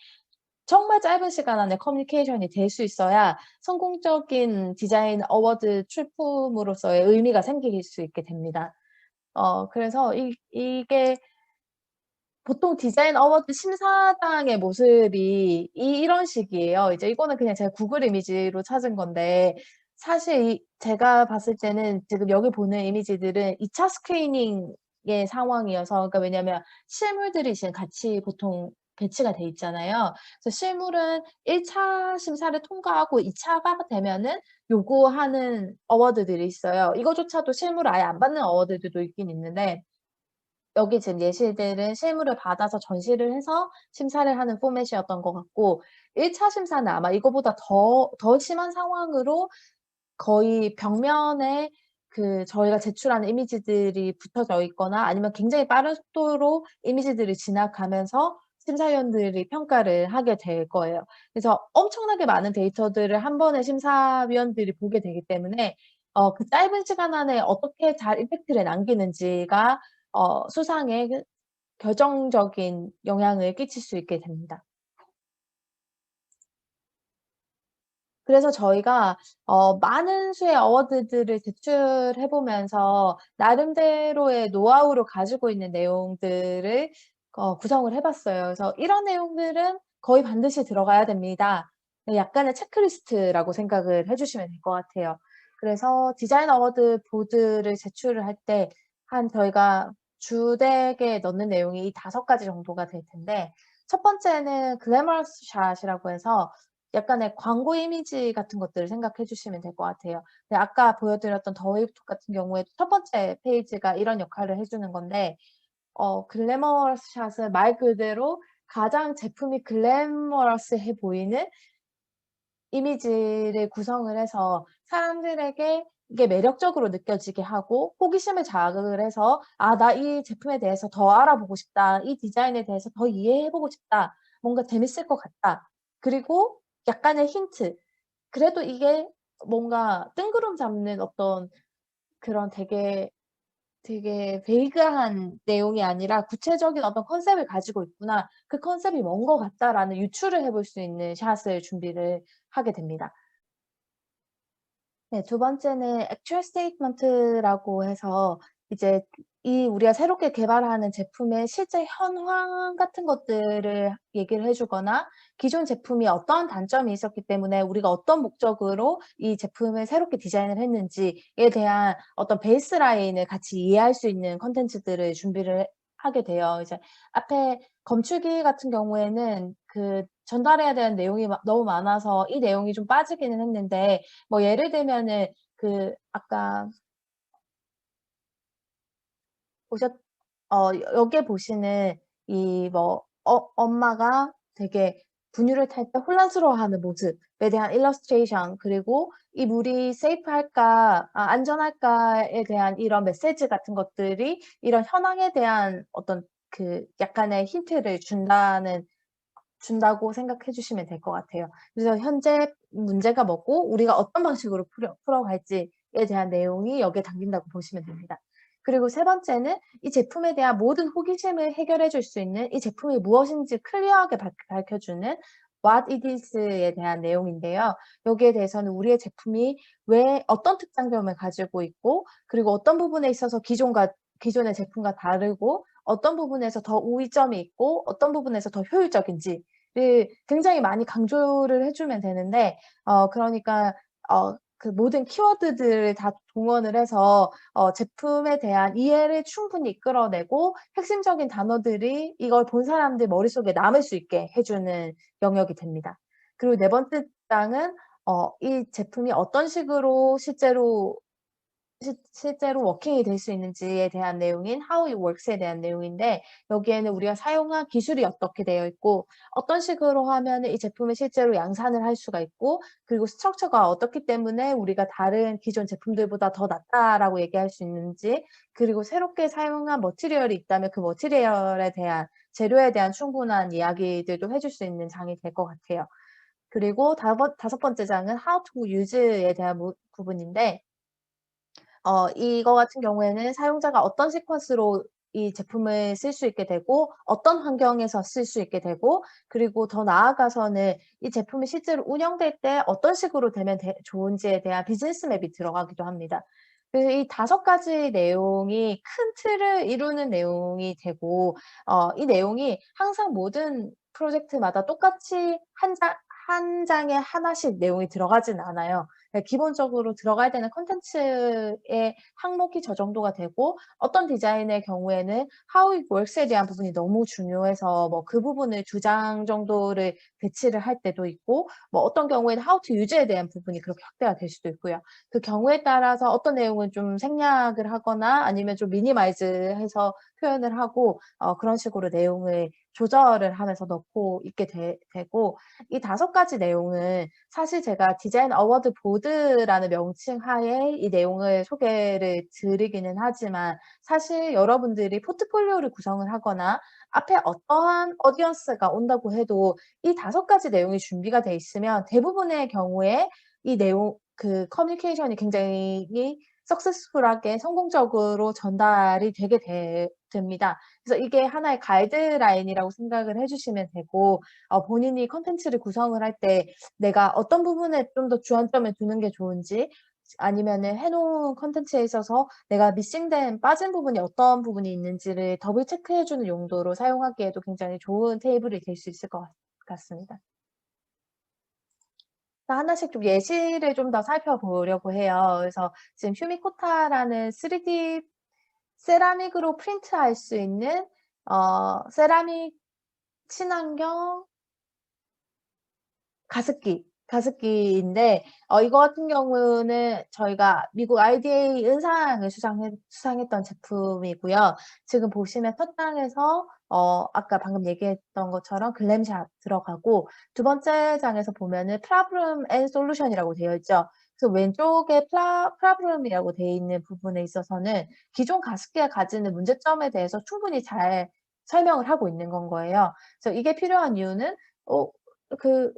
정말 짧은 시간 안에 커뮤니케이션이 될 수 있어야 성공적인 디자인 어워드 출품으로서의 의미가 생길 수 있게 됩니다. 그래서 이게 보통 디자인 어워드 심사당의 모습이 이런 식이에요. 이제 이거는 그냥 제가 구글 이미지로 찾은 건데, 사실 제가 봤을 때는 지금 여기 보는 이미지들은 2차 스크리닝의 상황이어서, 그러니까 왜냐면 실물들이 지금 같이 보통 배치가 돼 있잖아요. 그래서 실물은 1차 심사를 통과하고 2 차가 되면은 요구하는 어워드들이 있어요. 이거조차도 실물을 아예 안 받는 어워드들도 있긴 있는데, 여기 지금 예시들은 실물을 받아서 전시를 해서 심사를 하는 포맷이었던 것 같고, 1차 심사는 아마 이거보다 더 심한 상황으로 거의 벽면에 그 저희가 제출하는 이미지들이 붙여져 있거나, 아니면 굉장히 빠른 속도로 이미지들이 지나가면서 심사위원들이 평가를 하게 될 거예요. 그래서 엄청나게 많은 데이터들을 한 번에 심사위원들이 보게 되기 때문에 그 짧은 시간 안에 어떻게 잘 임팩트를 남기는지가 수상에 결정적인 영향을 끼칠 수 있게 됩니다. 그래서 저희가 많은 수의 어워드들을 제출해 보면서 나름대로의 노하우를 가지고 있는 내용들을 구성을 해 봤어요. 그래서 "이런 내용들은 거의 반드시 들어가야 됩니다." 네, 약간의 체크리스트라고 생각을 해 주시면 될 것 같아요. 그래서 디자인 어워드 보드를 제출을 할 때 저희가 주덱에 넣는 내용이 이 5 가지 정도가 될 텐데, 첫 번째는 글래머러스 샷이라고 해서 약간의 광고 이미지 같은 것들을 생각해 주시면 될 것 같아요. 네, 아까 보여드렸던 더 웨이브 톡 같은 경우에도 첫 번째 페이지가 이런 역할을 해 주는 건데, 글래머러스 샷은 말 그대로 가장 제품이 글래머러스해 보이는 이미지를 구성을 해서 사람들에게 이게 매력적으로 느껴지게 하고 호기심을 자극을 해서 '아, 나 이 제품에 대해서 더 알아보고 싶다. 이 디자인에 대해서 더 이해해 보고 싶다. 뭔가 재밌을 것 같다.' 그리고 약간의 힌트. 그래도 이게 뭔가 뜬구름 잡는 어떤 그런 되게 베이그한 내용이 아니라 '구체적인 어떤 컨셉을 가지고 있구나. 그 컨셉이 뭔 것 같다.'라는 유추를 해볼 수 있는 샷을 준비를 하게 됩니다. 네, 두 번째는 액츄얼 스테이트먼트라고 해서 이제 우리가 새롭게 개발하는 제품의 실제 현황 같은 것들을 얘기를 해 주거나, 기존 제품이 어떠한 단점이 있었기 때문에 우리가 어떤 목적으로 이 제품을 새롭게 디자인을 했는지에 대한 어떤 베이스라인을 같이 이해할 수 있는 콘텐츠들을 준비를 하게 돼요. 이제 앞에 검출기 같은 경우에는 전달해야 되는 내용이 너무 많아서 이 내용이 좀 빠지기는 했는데, 뭐 예를 들면은 아까 보셨 여기에 보시는 이 뭐 엄마가 되게 분유를 탈 때 혼란스러워하는 모습에 대한 illustration, 그리고 이 물이 세이프할까 안전할까에 대한 이런 메시지 같은 것들이 이런 현황에 대한 어떤 약간의 힌트를 준다고 생각해 주시면 될 것 같아요. 그래서 현재 문제가 뭐고 우리가 어떤 방식으로 풀어갈지에 대한 내용이 여기에 담긴다고 보시면 됩니다. 그리고 세 번째는 이 제품에 대한 모든 호기심을 해결해 줄 수 있는 이 제품이 무엇인지 클리어하게 밝혀 주는 What it is에 대한 내용인데요. 여기에 대해서는 우리의 제품이 왜 어떤 특장점을 가지고 있고, 그리고 어떤 부분에 있어서 기존의 제품과 다르고, 어떤 부분에서 더 우위점이 있고 어떤 부분에서 더 효율적인지를 굉장히 많이 강조를 해 주면 되는데, 그러니까 모든 키워드들을 다 동원을 해서 제품에 대한 이해를 충분히 이끌어내고 핵심적인 단어들이 이걸 본 사람들 머릿속에 남을 수 있게 해 주는 영역이 됩니다. 그리고 네 번째 장은 이 제품이 어떤 식으로 실제로 워킹이 될 수 있는지에 대한 내용인 How it works에 대한 내용인데, 여기에는 우리가 사용한 기술이 어떻게 되어 있고 어떤 식으로 하면은 이 제품을 실제로 양산을 할 수가 있고, 그리고 스트럭처가 어떻기 때문에 우리가 다른 기존 제품들보다 더 낫다라고 얘기할 수 있는지, 그리고 새롭게 사용한 머티리얼이 있다면 그 머티리얼에 대한 재료에 대한 충분한 이야기들도 해줄 수 있는 장이 될 것 같아요. 그리고 다섯 번째 장은 How to use에 대한 부분인데, 이거 같은 경우에는 사용자가 어떤 시퀀스로 이 제품을 쓸 수 있게 되고 어떤 환경에서 쓸 수 있게 되고, 그리고 더 나아가서는 이 제품이 실제로 운영될 때 어떤 식으로 되면 좋은지에 대한 비즈니스 맵이 들어가기도 합니다. 그래서 이 5 가지 내용이 큰 틀을 이루는 내용이 되고, 이 내용이 항상 모든 프로젝트마다 똑같이 한 장에 하나씩 내용이 들어가진 않아요. 네, 기본적으로 들어가야 되는 콘텐츠의 항목이 저 정도가 되고, 어떤 디자인의 경우에는 How it works에 대한 부분이 너무 중요해서 뭐 그 부분을 2장 정도를 배치를 할 때도 있고, 뭐 어떤 경우에는 How to use에 대한 부분이 그렇게 확대가 될 수도 있고요. 그 경우에 따라서 어떤 내용은 좀 생략을 하거나 아니면 좀 미니마이즈해서 표현을 하고, 그런 식으로 내용을 조절을 하면서 넣고 있게 되고, 이 5 가지 내용은 사실 제가 디자인 어워드 보드라는 명칭 하에 이 내용을 소개를 드리기는 하지만, 사실 여러분들이 포트폴리오를 구성을 하거나 앞에 어떠한 어디언스가 온다고 해도 이 5 가지 내용이 준비가 돼 있으면 대부분의 경우에 이 내용 커뮤니케이션이 굉장히 석세스풀하게 성공적으로 전달이 되게 됩니다. 그래서 이게 하나의 가이드라인이라고 생각을 해 주시면 되고, 본인이 콘텐츠를 구성을 할 때 내가 어떤 부분에 좀 더 주안점을 두는 게 좋은지, 아니면은 해 놓은 콘텐츠에 있어서 내가 빠진 부분이 어떤 부분이 있는지를 더블 체크해 주는 용도로 사용하기에도 굉장히 좋은 테이블이 될 수 있을 것 같습니다. 하나씩 좀 예시를 좀 더 살펴보려고 해요. 그래서 지금 휴미코타라는 3D 세라믹으로 프린트할 수 있는 세라믹 친환경 가습기인데 이거 같은 경우는 저희가 미국 IDA 은상을 수상했던 제품이고요. 지금 보시면 첫 장에서 아까 방금 얘기했던 것처럼 글램샷 들어가고, 두 번째 장에서 보면은 problem and solution이라고 되어 있죠. 그래서 왼쪽에 problem이라고 되어 있는 부분에 있어서는 기존 가습기가 가지는 문제점에 대해서 충분히 잘 설명을 하고 있는 건 거예요. 그래서 이게 필요한 이유는 어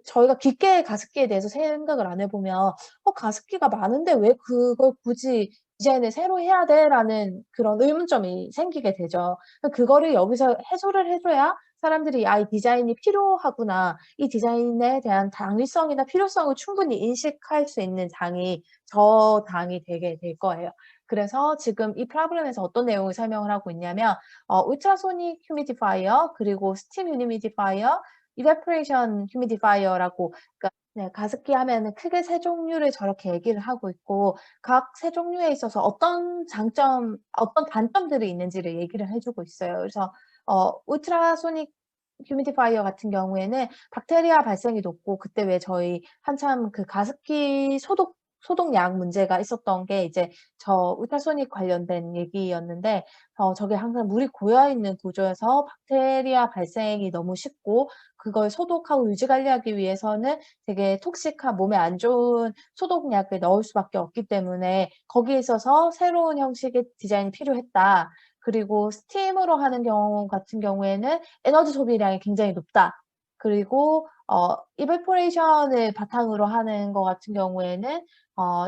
저희가 깊게 가습기에 대해서 생각을 안 해 보면 '가습기가 많은데 왜 그걸 굳이 디자인을 새로 해야 돼?'라는 그런 의문점이 생기게 되죠. 그거를 여기서 해소를 해 줘야 사람들이 '아, 이 디자인이 필요하구나. 이 디자인에 대한 당위성이나 필요성을 충분히 인식할 수 있는 장이 되게 될 거예요. 그래서 지금 이 프로그램에서 어떤 내용을 설명을 하고 있냐면 울트라소닉 휴미디파이어, 그리고 스팀 휴미디파이어, 이베포레이션 휴미디파이어라고, 그러니까 네, 가습기 하면은 크게 세 종류를 저렇게 얘기를 하고 있고, 각 세 종류에 있어서 어떤 단점들이 있는지를 얘기를 해 주고 있어요. 그래서 울트라소닉 휴미디파이어 같은 경우에는 박테리아 발생이 높고, 그때 왜 저희 한참 그 가습기 소독약 문제가 있었던 게 이제 저 울트라소닉 관련된 얘기였는데, 저게 항상 물이 고여 있는 구조여서 박테리아 발생이 너무 쉽고, 그걸 소독하고 유지 관리하기 위해서는 되게 톡식한, 몸에 안 좋은 소독약을 넣을 수밖에 없기 때문에 거기에 있어서 새로운 형식의 디자인이 필요했다. 그리고 스팀으로 하는 경우 같은 경우에는 에너지 소비량이 굉장히 높다. 그리고 이베포레이션을 바탕으로 하는 거 같은 경우에는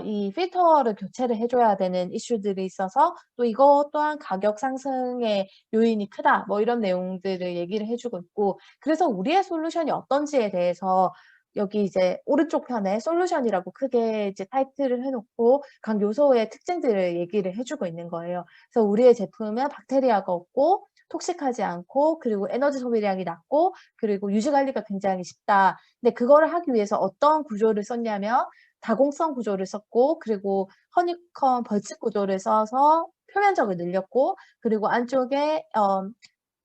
이 필터를 교체를 해 줘야 되는 이슈들이 있어서 또 이것 또한 가격 상승의 요인이 크다. 뭐 이런 내용들을 얘기를 해 주고 있고, 그래서 우리의 솔루션이 어떤지에 대해서 여기 이제 오른쪽 편에 솔루션이라고 크게 이제 타이틀을 해 놓고 각 요소의 특징들을 얘기를 해 주고 있는 거예요. 그래서 우리의 제품은 박테리아가 없고 톡식하지 않고, 그리고 에너지 소비량이 낮고, 그리고 유지 관리가 굉장히 쉽다. 근데 그거를 하기 위해서 어떤 구조를 썼냐면 다공성 구조를 썼고, 그리고 허니콤 벌집 구조를 써서 표면적을 늘렸고, 그리고 안쪽에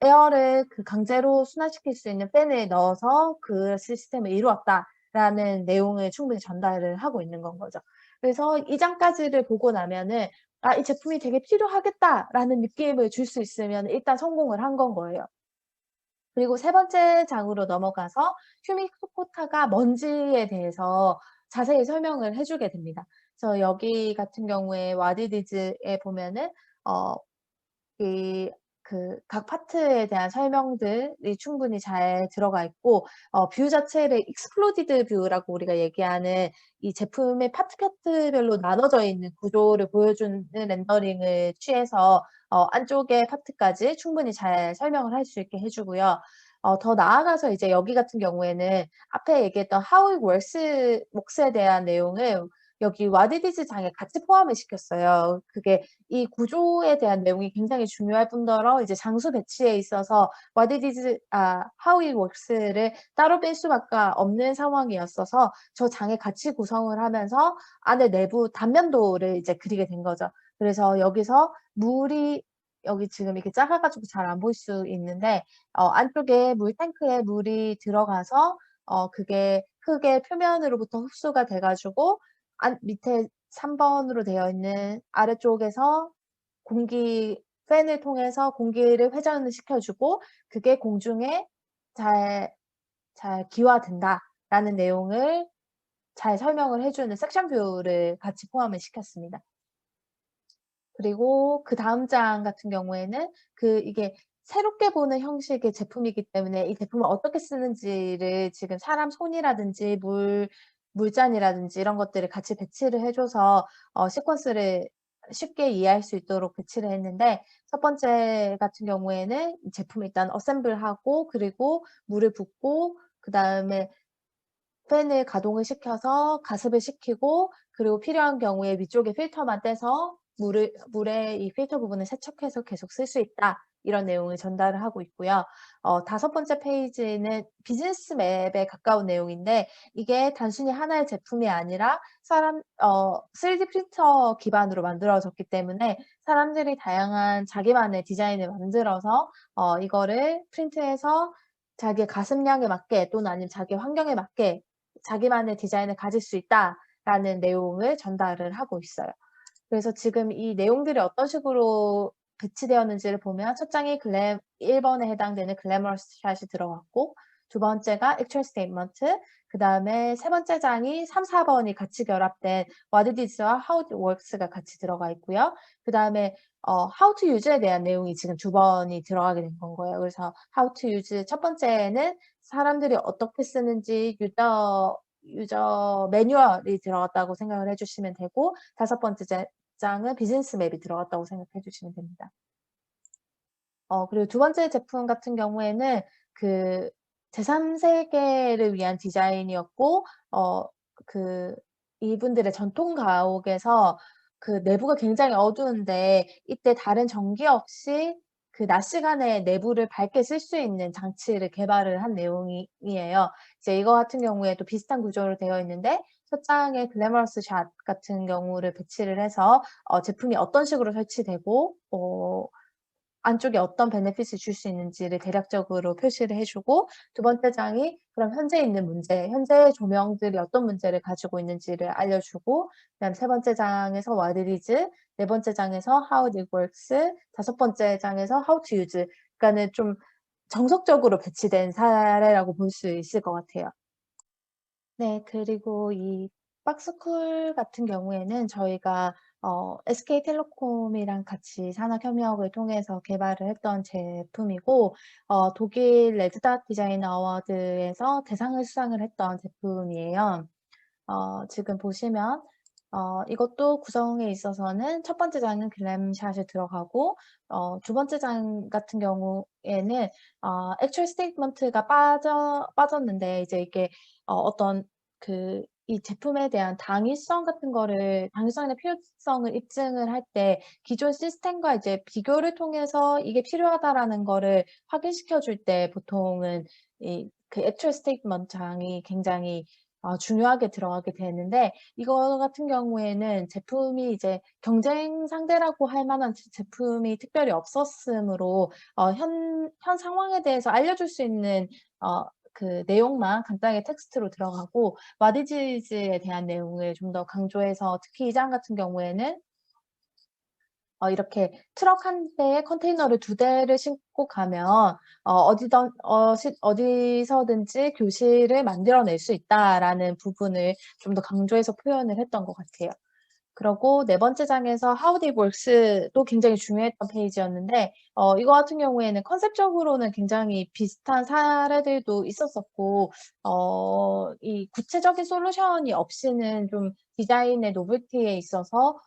에어를 강제로 순환시킬 수 있는 팬을 넣어서 그 시스템을 이루었다라는 내용을 충분히 전달을 하고 있는 건 거죠. 그래서 이 장까지를 보고 나면은 '아, 이 제품이 되게 필요하겠다.'라는 느낌을 줄 수 있으면 일단 성공을 한 건 거예요. 그리고 세 번째 장으로 넘어가서 휴미코타가 뭔지에 대해서 자세히 설명을 해 주게 됩니다. 그래서 여기 같은 경우에 와디디즈에 보면은 어 이 각 파트에 대한 설명들이 충분히 잘 들어가 있고, 뷰 자체를 exploded view라고 우리가 얘기하는 이 제품의 파트별로 나눠져 있는 구조를 보여주는 렌더링을 취해서 안쪽의 파트까지 충분히 잘 설명을 할 수 있게 해 주고요. 더 나아가서 이제 여기 같은 경우에는 앞에 얘기했던 how it works에 대한 내용을 여기 와디디즈 장에 같이 포함을 시켰어요. 그게 이 구조에 대한 내용이 굉장히 중요할 뿐더러 이제 장소 배치에 있어서 how it works를 따로 뺄 수밖에 없는 상황이었어서 저 장에 같이 구성을 하면서 안에 내부 단면도를 이제 그리게 된 거죠. 그래서 여기서 물이, 여기 지금 이렇게 작아 가지고 잘 안 보일 수 있는데 안쪽에 물탱크에 물이 들어가서 그게 흙의 표면으로부터 흡수가 돼 가지고 밑에 3 번으로 되어 있는 아래쪽에서 팬을 통해서 공기를 회전을 시켜 주고, 그게 공중에 잘 기화된다라는 내용을 잘 설명을 해 주는 섹션 뷰를 같이 포함을 시켰습니다. 그리고 그다음 장 같은 경우에는 이게 새롭게 보는 형식의 제품이기 때문에 이 제품을 어떻게 쓰는지를 지금 사람 손이라든지 물잔이라든지 이런 것들을 같이 배치를 해 줘서 시퀀스를 쉽게 이해할 수 있도록 배치를 했는데, 첫 번째 같은 경우에는 이 제품을 일단 어셈블하고, 그리고 물을 붓고, 그다음에 팬을 가동을 시켜서 가습을 시키고, 그리고 필요한 경우에 위쪽에 필터만 떼서 물에 이 필터 부분을 세척해서 계속 쓸 수 있다. 이런 내용을 전달을 하고 있고요. 5번째 페이지는 비즈니스 맵에 가까운 내용인데 이게 단순히 하나의 제품이 아니라 3D 프린터 기반으로 만들어졌기 때문에 사람들이 다양한 자기만의 디자인을 만들어서 이거를 프린트해서 자기의 가슴량에 맞게 또는 아니면 자기 환경에 맞게 자기만의 디자인을 가질 수 있다라는 내용을 전달을 하고 있어요. 그래서 지금 이 내용들이 어떤 식으로 배치되었는지를 보면 첫 장이 1번에 해당되는 글래머러스 샷이 들어갔고 두 번째가 액츄얼 스테이트먼트, 그다음에 세 번째 장이 3, 4번이 같이 결합된 what it is와 how it works가 같이 들어가 있고요. 그다음에 how to use에 대한 내용이 지금 두 번이 들어가게 된 건 거예요. 그래서 how to use 첫 번째는 사람들이 어떻게 쓰는지 유저 매뉴얼이 들어갔다고 생각을 해 주시면 되고 다섯 번째 장은 비즈니스 맵이 들어갔다고 생각해 주시면 됩니다. 그리고 두 번째 제품 같은 경우에는 그 제3세계를 위한 디자인이었고 그 이분들의 전통 가옥에서 그 내부가 굉장히 어두운데 이때 다른 전기 없이 그 낮 시간에 내부를 밝게 쓸 수 있는 장치를 개발을 한 내용이에요. 이제 이거 같은 경우에도 비슷한 구조로 되어 있는데 첫 장에 글래머러스 샷 같은 경우를 배치를 해서 제품이 어떤 식으로 설치되고 안쪽에 어떤 베네핏을 줄 수 있는지를 대략적으로 표시를 해 주고 두 번째 장이 그럼 현재 있는 문제, 현재의 조명들이 어떤 문제를 가지고 있는지를 알려주고 그다음에 세 번째 장에서 what it is, 네 번째 장에서 how it works, 다섯 번째 장에서 how to use 그러니까는 좀 정석적으로 배치된 사례라고 볼 수 있을 것 같아요. 네. 그리고 이 박스쿨 같은 경우에는 저희가 SK텔레콤이랑 같이 산학협력을 통해서 개발을 했던 제품이고 독일 레드닷 디자인 어워드에서 대상을 수상을 했던 제품이에요. 지금 보시면 이것도 구성에 있어서는 첫 번째 장은 글램샷이 들어가고 두 번째 장 같은 경우에는 액츄얼 스테이트먼트가 빠졌는데 이제 이게 어떤 이 제품에 대한 당위성 같은 거를 당위성이나 필요성을 입증을 할 때 기존 시스템과 이제 비교를 통해서 이게 필요하다라는 거를 확인시켜 줄 때 보통은 그 액츄얼 스테이트먼트 장이 굉장히 중요하게 들어가게 되는데 이거 같은 경우에는 제품이 이제 경쟁 상대라고 할 만한 제품이 특별히 없었으므로 현 상황에 대해서 알려줄 수 있는 그 내용만 간단하게 텍스트로 들어가고 what it is에 대한 내용을 좀 더 강조해서 특히 이 장 같은 경우에는 이렇게 트럭 한 대에 컨테이너를 두 대를 싣고 가면 어디서든지 교실을 만들어낼 수 있다라는 부분을 좀 더 강조해서 표현을 했던 것 같아요. 그러고 네 번째 장에서 How it works도 굉장히 중요했던 페이지였는데 이거 같은 경우에는 컨셉적으로는 굉장히 비슷한 사례들도 있었었고 이 구체적인 솔루션이 없이는 좀 디자인의 노벨티에 있어서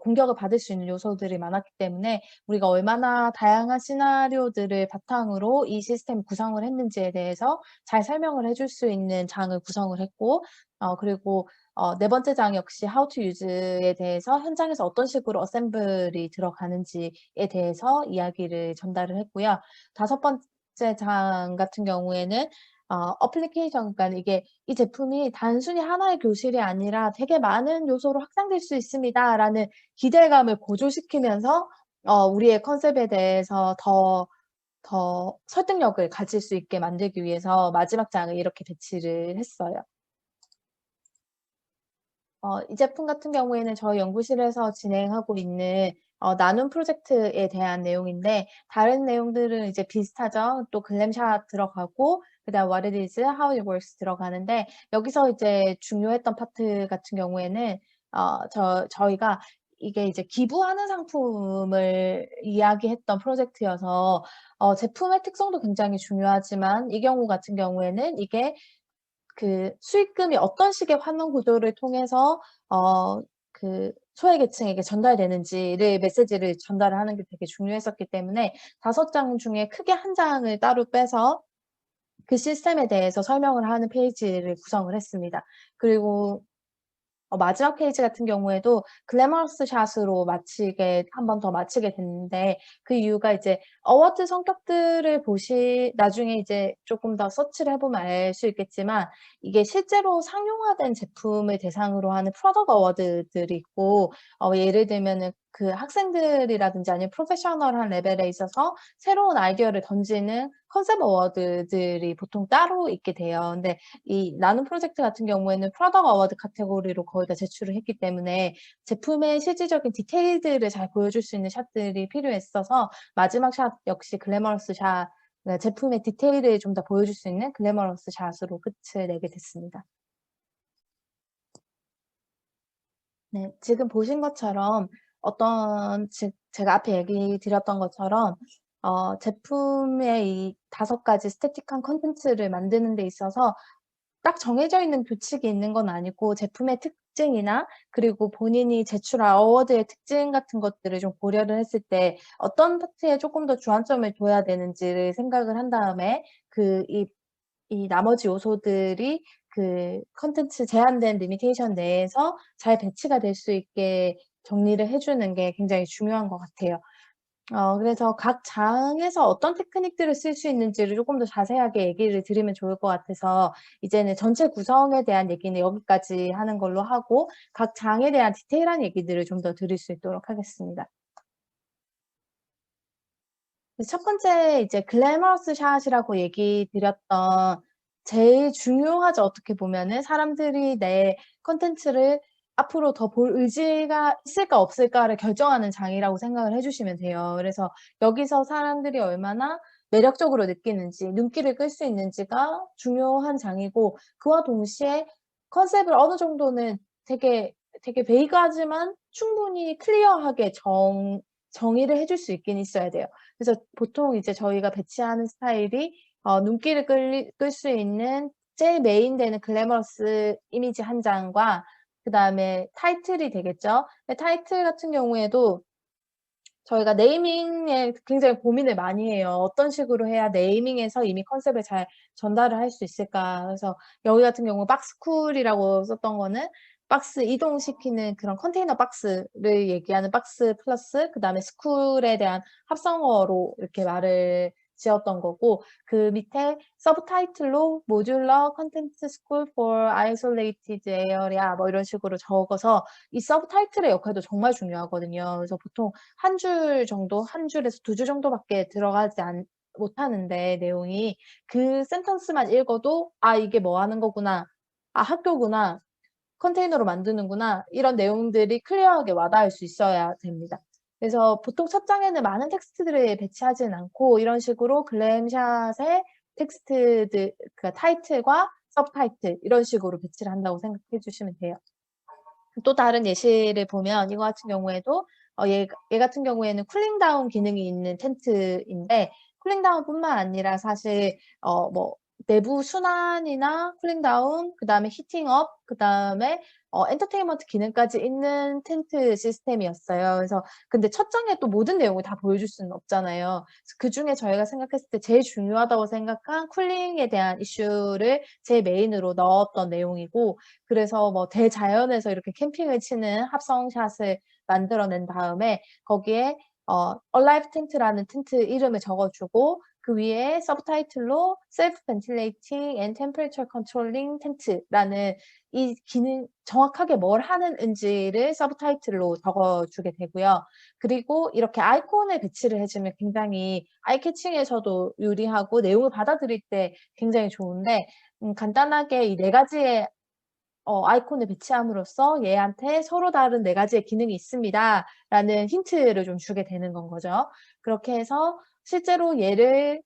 공격을 받을 수 있는 요소들이 많았기 때문에 우리가 얼마나 다양한 시나리오들을 바탕으로 이 시스템을 구성을 했는지에 대해서 잘 설명을 해줄 수 있는 장을 구성을 했고 그리고 네 번째 장 역시 How to use에 대해서 현장에서 어떤 식으로 어셈블이 들어가는지에 대해서 이야기를 전달을 했고요. 다섯 번째 장 같은 경우에는 어플리케이션 그러니까 이게 이 제품이 단순히 하나의 교실이 아니라 되게 많은 요소로 확장될 수 있습니다라는 기대감을 고조시키면서 우리의 컨셉에 대해서 더 설득력을 가질 수 있게 만들기 위해서 마지막 장을 이렇게 배치를 했어요. 이 제품 같은 경우에는 저희 연구실에서 진행하고 있는 나눔 프로젝트에 대한 내용인데 다른 내용들은 이제 비슷하죠. 또 글램샷 들어가고 그다음 what it is, how it works 들어가는데 여기서 이제 중요했던 파트 같은 경우에는 저희가 이게 이제 기부하는 상품을 이야기했던 프로젝트여서 제품의 특성도 굉장히 중요하지만 이 경우 같은 경우에는 이게 그 수익금이 어떤 식의 환원 구조를 통해서 소외계층에게 전달되는지를 메시지를 전달을 하는 게 되게 중요했었기 때문에 5장 중에 크게 한 장을 따로 빼서 그 시스템에 대해서 설명을 하는 페이지를 구성을 했습니다. 그리고 마지막 페이지 같은 경우에도 글래머러스 샷으로 한 번 더 마치게 됐는데 그 이유가 이제 어워드 성격들을 나중에 이제 조금 더 서치를 해 보면 알 수 있겠지만 이게 실제로 상용화된 제품을 대상으로 하는 프로덕트 어워드들이 있고 예를 들면은 그 학생들이라든지 아니면 프로페셔널한 레벨에 있어서 새로운 아이디어를 던지는 컨셉 어워드들이 보통 따로 있게 돼요. 근데 이 나눔 프로젝트 같은 경우에는 프로덕트 어워드 카테고리로 거의 다 제출을 했기 때문에 제품의 실질적인 디테일들을 잘 보여줄 수 있는 샷들이 필요했어서 마지막 샷 역시 글래머러스 샷, 그러니까 제품의 디테일을 좀 더 보여줄 수 있는 글래머러스 샷으로 끝을 내게 됐습니다. 네. 지금 보신 것처럼 제가 앞에 얘기 드렸던 것처럼 제품의 이 5가지 스태틱한 콘텐츠를 만드는 데 있어서 딱 정해져 있는 규칙이 있는 건 아니고 제품의 특징이나 그리고 본인이 제출할 어워드의 특징 같은 것들을 좀 고려를 했을 때 어떤 파트에 쪼끔 더 주안점을 둬야 되는지를 생각을 한 다음에 이 나머지 요소들이 그 콘텐츠 제한된 리미테이션 내에서 잘 배치가 될 수 있게 정리를 해 주는 게 굉장히 중요한 것 같아요. 그래서 각 장에서 어떤 테크닉들을 쓸 수 있는지를 쪼끔 더 자세하게 얘기를 드리면 좋을 것 같아서 이제는 전체 구성에 대한 얘기는 여기까지 하는 걸로 하고 각 장에 대한 디테일한 얘기들을 좀 더 드릴 수 있도록 하겠습니다. 첫 번째 이제 글래머러스 샷이라고 얘기 드렸던 제일 중요하죠, 어떻게 보면은. 사람들이 내 콘텐츠를 앞으로 더 볼 의지가 있을까 없을까를 결정하는 장이라고 생각을 해 주시면 돼요. 그래서 여기서 사람들이 얼마나 매력적으로 느끼는지, 눈길을 끌 수 있는지가 중요한 장이고 그와 동시에 컨셉을 어느 정도는 되게 베이그하지만 충분히 클리어하게 정의를 해줄 수 있긴 있어야 돼요. 그래서 보통 이제 저희가 배치하는 스타일이 눈길을 끌 수 있는 제일 메인되는 글래머러스 이미지 한 장과 그다음에 타이틀이 되겠죠. 근데 타이틀 같은 경우에도 저희가 네이밍에 굉장히 고민을 많이 해요. '어떤 식으로 해야 네이밍에서 이미 컨셉을 잘 전달을 할 수 있을까.' 그래서 여기 같은 경우 박스쿨이라고 썼던 거는 박스 이동시키는 그런 컨테이너 박스를 얘기하는 박스 플러스 그다음에 스쿨에 대한 합성어로 이렇게 말을 지었던 거고 그 밑에 서브타이틀로 모듈러 컨텐츠 스쿨 for isolated area 뭐 이런 식으로 적어서 이 서브타이틀의 역할도 정말 중요하거든요. 그래서 보통 한 줄 정도, 한 줄에서 2줄 정도밖에 들어가지 못하는데 내용이 그 센턴스만 읽어도 '아 이게 뭐 하는 거구나. 아 학교구나. 컨테이너로 만드는구나.' 이런 내용들이 클리어하게 와 닿을 수 있어야 됩니다. 그래서 보통 첫 장에는 많은 텍스트들을 배치하지는 않고 이런 식으로 글램샷에 텍스트들 그러니까 타이틀과 서브타이틀 이런 식으로 배치를 한다고 생각해 주시면 돼요. 또 다른 예시를 보면 이거 같은 경우에도 얘 같은 경우에는 쿨링 다운 기능이 있는 텐트인데 쿨링 다운뿐만 아니라 사실 뭐 내부 순환이나 쿨링 다운 그다음에 히팅 업 그다음에 엔터테인먼트 기능까지 있는 텐트 시스템이었어요. 그래서 근데 첫 장에 또 모든 내용을 다 보여줄 수는 없잖아요. 그래서 그중에 저희가 생각했을 때 제일 중요하다고 생각한 쿨링에 대한 이슈를 제일 메인으로 넣었던 내용이고 그래서 뭐 대자연에서 이렇게 캠핑을 치는 합성샷을 만들어낸 다음에 거기에 Alive 텐트라는 텐트 이름을 적어 주고 그 위에 서브타이틀로 Self Ventilating and Temperature Controlling Tent라는 이 기능 정확하게 뭘 하는지를 서브타이틀로 적어 주게 되고요. 그리고 이렇게 아이콘을 배치를 해 주면 굉장히 아이 캐칭에서도 유리하고 내용을 받아들일 때 굉장히 좋은데 간단하게 이 4 가지의 아이콘을 배치함으로써 얘한테 서로 다른 4 가지의 기능이 있습니다라는 힌트를 좀 주게 되는 건 거죠. 그렇게 해서 실제로 얘를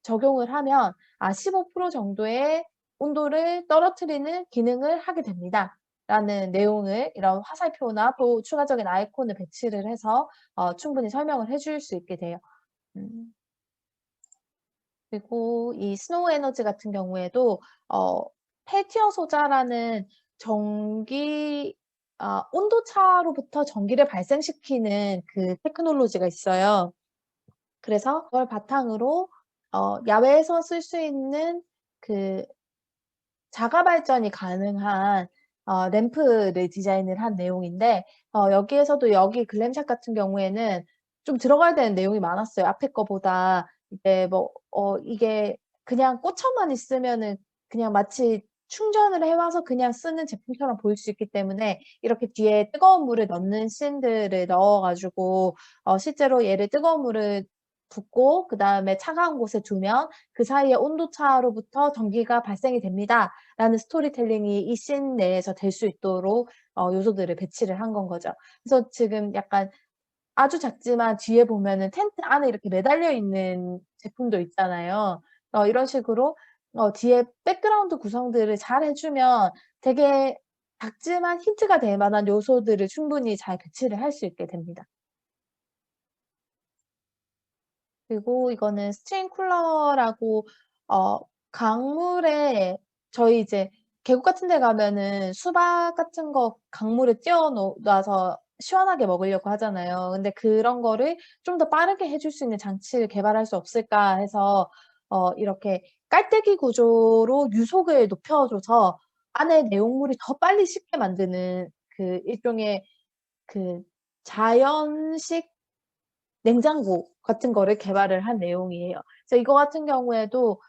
적용을 하면 15% 정도의 온도를 떨어뜨리는 기능을 하게 됩니다.'라는 내용을 이런 화살표나 또 추가적인 아이콘을 배치를 해서 충분히 설명을 해줄 수 있게 돼요. 음. 그리고 이 스노우 에너지 같은 경우에도 어 펠티어 소자라는 전기 온도 차로부터 전기를 발생시키는 그 테크놀로지가 있어요. 그래서 그걸 바탕으로 야외에서 쓸 수 있는 그 자가 발전이 가능한 램프를 디자인을 한 내용인데 여기에서도 여기 글램샷 같은 경우에는 좀 들어가야 되는 내용이 많았어요. 앞에 거보다 이제 뭐 이게 그냥 꽂혀만 있으면은 그냥 마치 충전을 해 와서 그냥 쓰는 제품처럼 보일 수 있기 때문에 이렇게 뒤에 뜨거운 물을 넣는 씬들을 넣어 가지고 실제로 얘를 뜨거운 물을 붓고 그다음에 차가운 곳에 두면 그 사이의 온도 차로부터 전기가 발생이 됩니다라는 스토리텔링이 이 씬 내에서 될 수 있도록 요소들을 배치를 한 건 거죠. 그래서 지금 약간 아주 작지만 뒤에 보면은 텐트 안에 이렇게 매달려 있는 제품도 있잖아요. 이런 식으로 뒤에 백그라운드 구성들을 잘 해 주면 되게 작지만 힌트가 될 만한 요소들을 충분히 잘 배치를 할 수 있게 됩니다. 그리고 이거는 스트링 쿨러라고 어 강물에 저희 이제 계곡 같은 데 가면은 수박 같은 거 강물에 띄워 놔서 시원하게 먹으려고 하잖아요. 근데 그런 거를 좀 더 빠르게 해줄 수 있는 장치를 개발할 수 없을까 해서 이렇게 깔때기 구조로 유속을 높여 줘서 안에 내용물이 더 빨리 식게 만드는 그 일종의 그 자연식 냉장고 같은 거를 개발을 한 내용이에요. 그래서 이거 같은 경우에도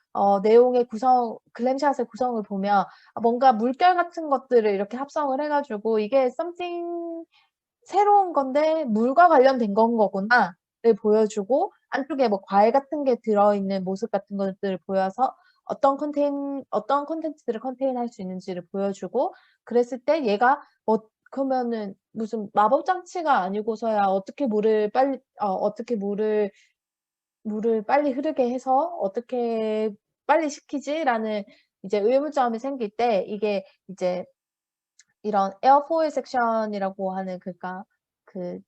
내용의 구성 글램샷의 구성을 보면 뭔가 물결 같은 것들을 이렇게 합성을 해 가지고 '이게 something 새로운 건데 물과 관련된 건 거구나.'를 보여주고 안쪽에 뭐 과일 같은 게 들어있는 모습 같은 것들을 보여서 어떤 콘텐츠들을 컨테인할 수 있는지를 보여주고 그랬을 때 얘가 그러면은 무슨 마법 장치가 아니고서야 어떻게 물을 빨리 흐르게 해서 '어떻게 빨리 식히지?'라는 이제 의문점이 생길 때 이게 이제 이런 에어포일 섹션이라고 하는 그러니까 그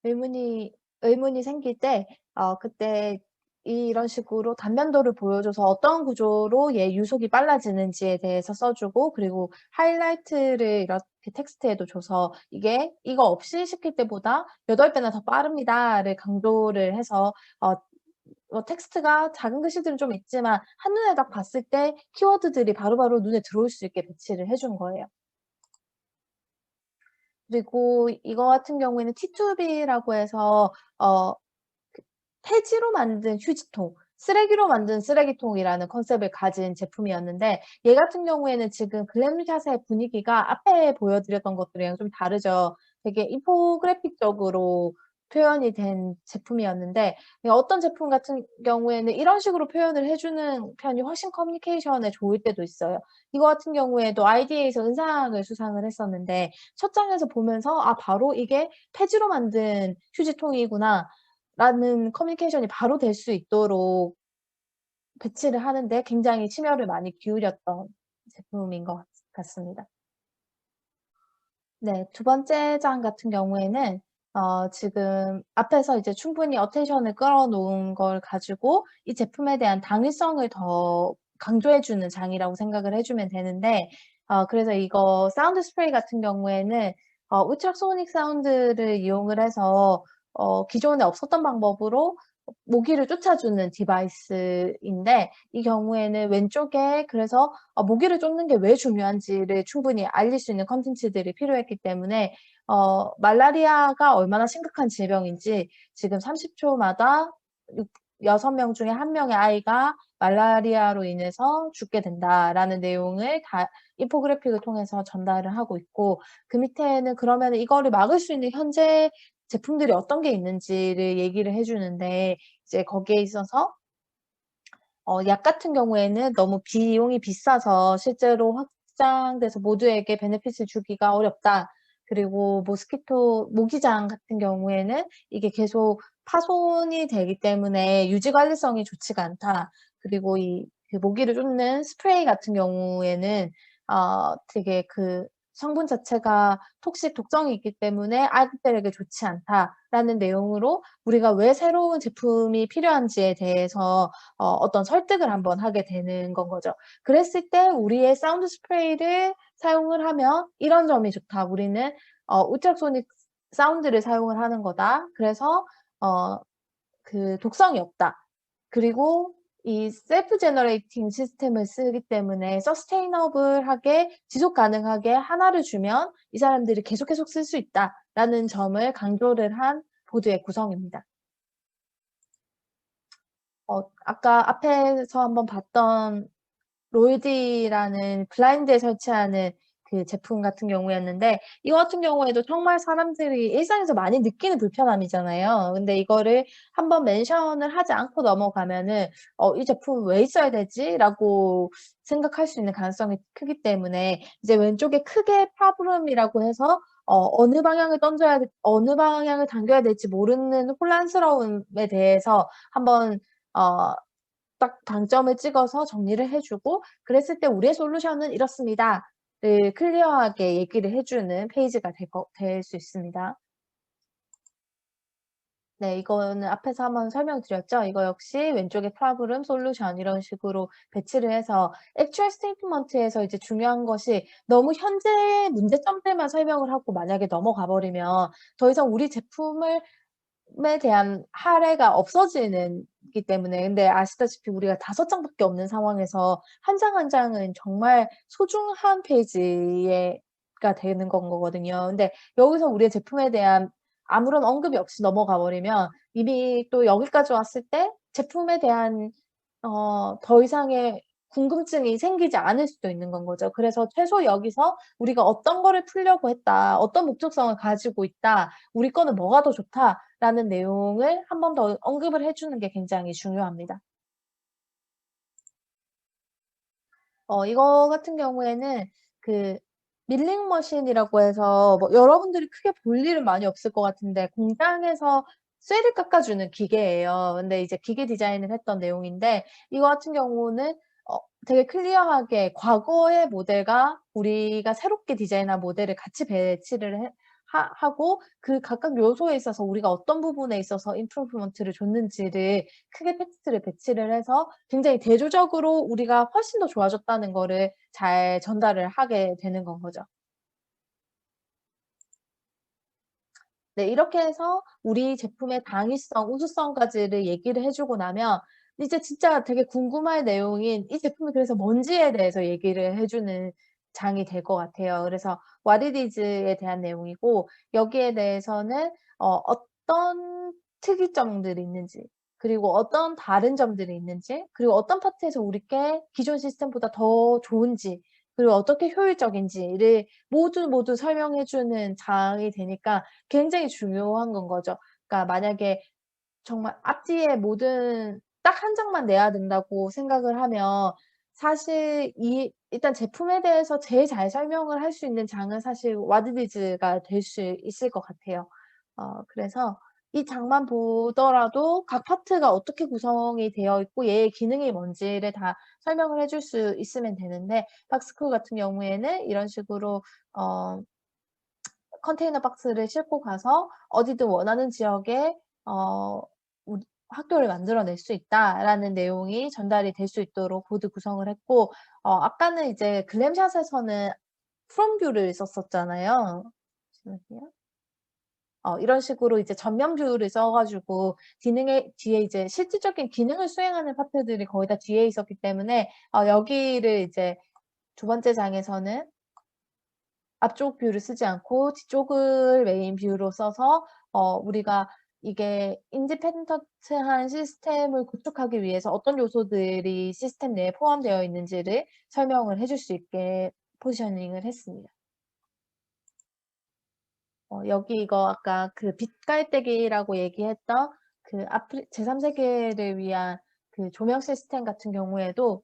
의문이 의문이 생길 때 그때 이런 식으로 단면도를 보여줘서 어떤 구조로 얘 유속이 빨라지는지에 대해서 써 주고 그리고 하이라이트를 이렇게 텍스트에도 줘서 이게 "이거 없이 시킬 때보다 8 배나 더 빠릅니다."를 강조를 해서 어 텍스트가 작은 글씨들은 좀 있지만 한눈에 딱 봤을 때 키워드들이 바로바로 눈에 들어올 수 있게 배치를 해준 거예요. 그리고 이거 같은 경우에는 T2B라고 해서 어 폐지로 만든 휴지통, 쓰레기로 만든 쓰레기통이라는 컨셉을 가진 제품이었는데 얘 같은 경우에는 지금 글램샷의 분위기가 앞에 보여드렸던 것들이랑 좀 다르죠. 되게 인포그래픽적으로 표현이 된 제품이었는데 어떤 제품 같은 경우에는 이런 식으로 표현을 해 주는 편이 훨씬 커뮤니케이션에 좋을 때도 있어요. 이거 같은 경우에도 ID에서 은상을 수상을 했었는데 첫 장에서 보면서 '아 바로 이게 폐지로 만든 휴지통이구나.' 라는 커뮤니케이션이 바로 될 수 있도록 배치를 하는데 굉장히 심혈을 많이 기울였던 제품인 것 같습니다. 네. 두 번째 장 같은 경우에는 지금 앞에서 이제 충분히 어텐션을 끌어놓은 걸 가지고 이 제품에 대한 당위성을 더 강조해 주는 장이라고 생각을 해 주면 되는데 그래서 이거 사운드 스프레이 같은 경우에는 울트라소닉 사운드를 이용을 해서 기존에 없었던 방법으로 모기를 쫓아주는 디바이스인데 이 경우에는 왼쪽에 그래서 모기를 쫓는 게 왜 중요한지를 충분히 알릴 수 있는 콘텐츠들이 필요했기 때문에 말라리아가 얼마나 심각한 질병인지 지금 30 초마다 6 명 중에 1 명의 아이가 말라리아로 인해서 죽게 된다라는 내용을 다 인포그래픽을 통해서 전달을 하고 있고 그 밑에는 그러면은 이거를 막을 수 있는 현재 제품들이 어떤 게 있는지를 얘기를 해 주는데 이제 거기에 있어서 약 같은 경우에는 너무 비용이 비싸서 실제로 확장돼서 모두에게 베네핏을 주기가 어렵다. 그리고 모기장 같은 경우에는 이게 계속 파손이 되기 때문에 유지 관리성이 좋지가 않다. 그리고 그 모기를 쫓는 스프레이 같은 경우에는 되게 그 성분 자체가 독성이 있기 때문에 아이들에게 좋지 않다라는 내용으로 우리가 왜 새로운 제품이 필요한지에 대해서 어떤 설득을 한번 하게 되는 건 거죠. 그랬을 때 우리의 사운드 스프레이를 사용을 하면 이런 점이 좋다. 우리는 울트라소닉 사운드를 사용을 하는 거다. 그래서 어 그 독성이 없다. 그리고 이 셀프 제너레이팅 시스템을 쓰기 때문에 서스테이너블하게 지속 가능하게 하나를 주면 이 사람들이 계속 쓸 수 있다라는 점을 강조를 한 보드의 구성입니다. 아까 앞에서 한번 봤던 롤디라는 블라인드에 설치하는 그 제품 같은 경우였는데 이거 같은 경우에도 정말 사람들이 일상에서 많이 느끼는 불편함이잖아요. 근데 이거를 한번 멘션을 하지 않고 넘어가면은 '이 제품 왜 있어야 되지?'라고 생각할 수 있는 가능성이 크기 때문에 이제 왼쪽에 크게 프로블럼이라고 해서 어느 방향을 당겨야 될지 모르는 혼란스러움에 대해서 한번 어 딱 방점을 찍어서 정리를 해 주고 그랬을 때 "우리의 솔루션은 이렇습니다."를 클리어하게 얘기를 해 주는 페이지가 될 수 있습니다. 네. 이거는 앞에서 한번 설명드렸죠. 이거 역시 왼쪽에 프로블럼, 솔루션 이런 식으로 배치를 해서 액츄얼 스테이트먼트에서 이제 중요한 것이 너무 현재의 문제점들만 설명을 하고 만약에 넘어가 버리면 더 이상 우리 제품을 에 대한 할애가 없어지는 기 때문에 근데 아시다시피 우리가 5 장밖에 없는 상황에서 한 장 한 장은 정말 소중한 페이지에 가 되는 건 거거든요. 근데 여기서 우리의 제품에 대한 아무런 언급이 없이 넘어가 버리면 이미 또 여기까지 왔을 때 제품에 대한 더 이상의 궁금증이 생기지 않을 수도 있는 건 거죠. 그래서 최소 여기서 우리가 어떤 거를 풀려고 했다. 어떤 목적성을 가지고 있다. 우리 거는 뭐가 더 좋다라는 내용을 한 번 더 언급을 해 주는 게 굉장히 중요합니다. 이거 같은 경우에는 그 밀링 머신이라고 해서 뭐 여러분들이 크게 볼 일은 많이 없을 것 같은데 공장에서 쇠를 깎아 주는 기계예요. 근데 이제 기계 디자인을 했던 내용인데 이거 같은 경우는 어 되게 클리어하게 과거의 모델과 우리가 새롭게 디자인한 모델을 같이 배치를 해 하고 그 각각 요소에 있어서 우리가 어떤 부분에 있어서 임프루브먼트를 줬는지를 크게 텍스트를 배치를 해서 굉장히 대조적으로 우리가 훨씬 더 좋아졌다는 거를 잘 전달을 하게 되는 건 거죠. 네 이렇게 해서 우리 제품의 당위성, 우수성까지를 얘기를 해 주고 나면 이제 진짜 되게 궁금할 내용인 이 제품이 그래서 뭔지에 대해서 얘기를 해 주는 장이 될 것 같아요. 그래서 what it is에 대한 내용이고 여기에 대해서는 어떤 특이점들이 있는지 그리고 어떤 다른 점들이 있는지 그리고 어떤 파트에서 우리 게 기존 시스템보다 더 좋은지 그리고 어떻게 효율적인지를 모두 설명해 주는 장이 되니까 굉장히 중요한 건 거죠. 그러니까 만약에 정말 앞뒤에 모든 딱 한 장만 내야 된다고 생각을 하면 사실 이 일단 제품에 대해서 제일 잘 설명을 할 수 있는 장은 사실 what it is가 될 수 있을 것 같아요. 그래서 이 장만 보더라도 각 파트가 어떻게 구성이 되어 있고 얘의 기능이 뭔지를 다 설명을 해줄 수 있으면 되는데 박스쿨 같은 경우에는 이런 식으로 어 컨테이너 박스를 싣고 가서 어디든 원하는 지역에 우리 학교를 만들어낼 수 있다라는 내용이 전달이 될 수 있도록 보드 구성을 했고 아까는 이제 글램샷에서는 프롬 뷰를 썼었잖아요. 잠시만요. 이런 식으로 이제 전면 뷰를 써 가지고 기능의 뒤에 이제 실질적인 기능을 수행하는 파트들이 거의 다 뒤에 있었기 때문에 여기를 이제 두 번째 장에서는 앞쪽 뷰를 쓰지 않고 뒤쪽을 메인 뷰로 써서 우리가 이게 인디펜던트한 시스템을 구축하기 위해서 어떤 요소들이 시스템 내에 포함되어 있는지를 설명을 해줄 수 있게 포지셔닝을 했습니다. 여기 이거 아까 그 빛깔대기라고 얘기했던 그 제3 세계를 위한 그 조명 시스템 같은 경우에도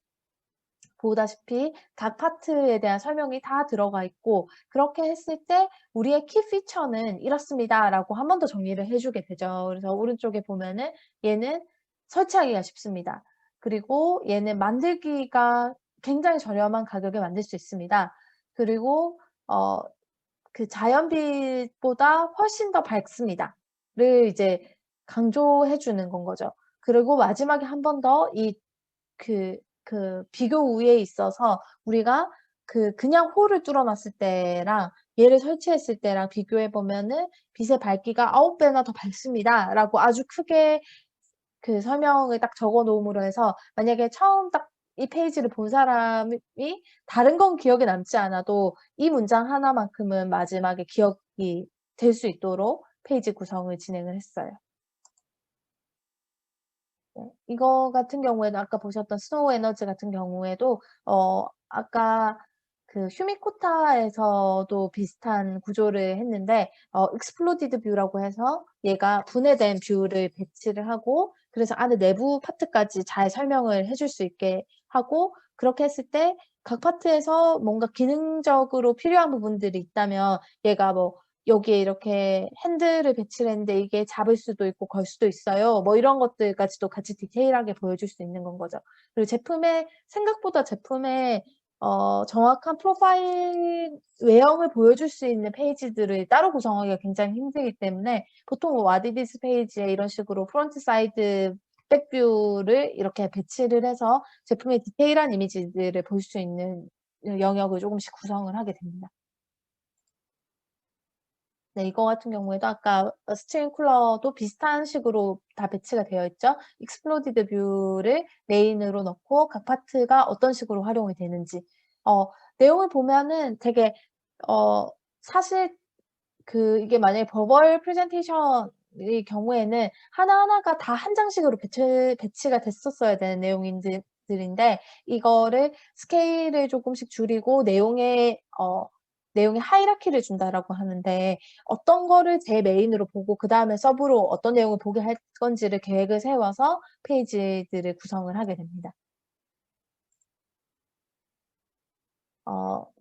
보다시피 각 파트에 대한 설명이 다 들어가 있고 그렇게 했을 때 "우리의 키 피처는 이렇습니다."라고 한 번 더 정리를 해 주게 되죠. 그래서 오른쪽에 보면은 얘는 설치하기가 쉽습니다. 그리고 얘는 만들기가 굉장히 저렴한 가격에 만들 수 있습니다. 그리고 어 그 "자연빛보다 훨씬 더 밝습니다."를 이제 강조해 주는 건 거죠. 그리고 마지막에 한 번 더 비교 우위에 있어서 우리가 그냥 홀을 뚫어 놨을 때랑 얘를 설치했을 때랑 비교해 보면은 "빛의 밝기가 9 배나 더 밝습니다."라고 아주 크게 그 설명을 딱 적어 놓음으로 해서 만약에 처음 딱 이 페이지를 본 사람이 다른 건 기억에 남지 않아도 이 문장 하나만큼은 마지막에 기억이 될 수 있도록 페이지 구성을 진행을 했어요. 네. 이거 같은 경우에는 아까 보셨던 스노우 에너지 같은 경우에도 아까 그 휴미코타에서도 비슷한 구조를 했는데 exploded view라고 해서 얘가 분해된 뷰를 배치를 하고 그래서 안에 내부 파트까지 잘 설명을 해줄 수 있게 하고 그렇게 했을 때 각 파트에서 뭔가 기능적으로 필요한 부분들이 있다면 얘가 뭐 여기에 이렇게 핸들을 배치를 했는데 이게 잡을 수도 있고 걸 수도 있어요. 뭐 이런 것들까지도 같이 디테일하게 보여줄 수 있는 건 거죠. 그리고 생각보다 제품의 정확한 프로파일 외형을 보여줄 수 있는 페이지들을 따로 구성하기가 굉장히 힘들기 때문에 보통 뭐 What is this 페이지에 이런 식으로 프론트 사이드 백뷰를 이렇게 배치를 해서 제품의 디테일한 이미지들을 볼 수 있는 영역을 조금씩 구성을 하게 됩니다. 네. 이거 같은 경우에도 아까 스트링 쿨러도 비슷한 식으로 다 배치가 되어 있죠. exploded view를 메인으로 넣고 각 파트가 어떤 식으로 활용이 되는지. 내용을 보면은 되게 어 사실 이게 만약에 버벌 프레젠테이션의 경우에는 하나하나가 다 한 장씩으로 배치가 됐었어야 되는 들인데 이거를 스케일을 조금씩 줄이고 내용의 하이라키를 준다라고 하는데 어떤 거를 제 메인으로 보고 그다음에 서브로 어떤 내용을 보게 할 건지를 계획을 세워서 페이지들을 구성을 하게 됩니다.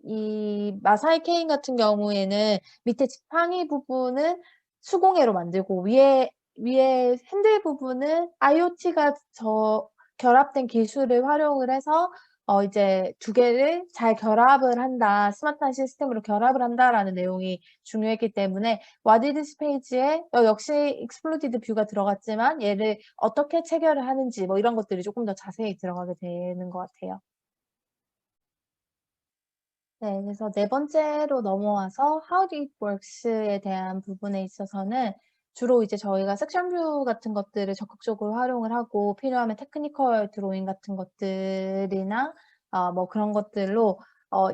이 마사이 케인 같은 경우에는 밑에 지팡이 부분은 수공예로 만들고 위에 핸들 부분은 IoT가 결합된 기술을 활용을 해서 이제 두 개를 잘 결합을 한다. 스마트한 시스템으로 결합을 한다라는 내용이 중요했기 때문에 와디디스 페이지에 역시 exploded view가 들어갔지만 얘를 어떻게 체결을 하는지 뭐 이런 것들이 쪼끔 더 자세히 들어가게 되는 것 같아요. 네. 그래서 네 번째로 넘어와서 How it works에 대한 부분에 있어서는 주로 이제 저희가 섹션 뷰 같은 것들을 적극적으로 활용을 하고 필요하면 테크니컬 드로잉 같은 것들이나 뭐 그런 것들로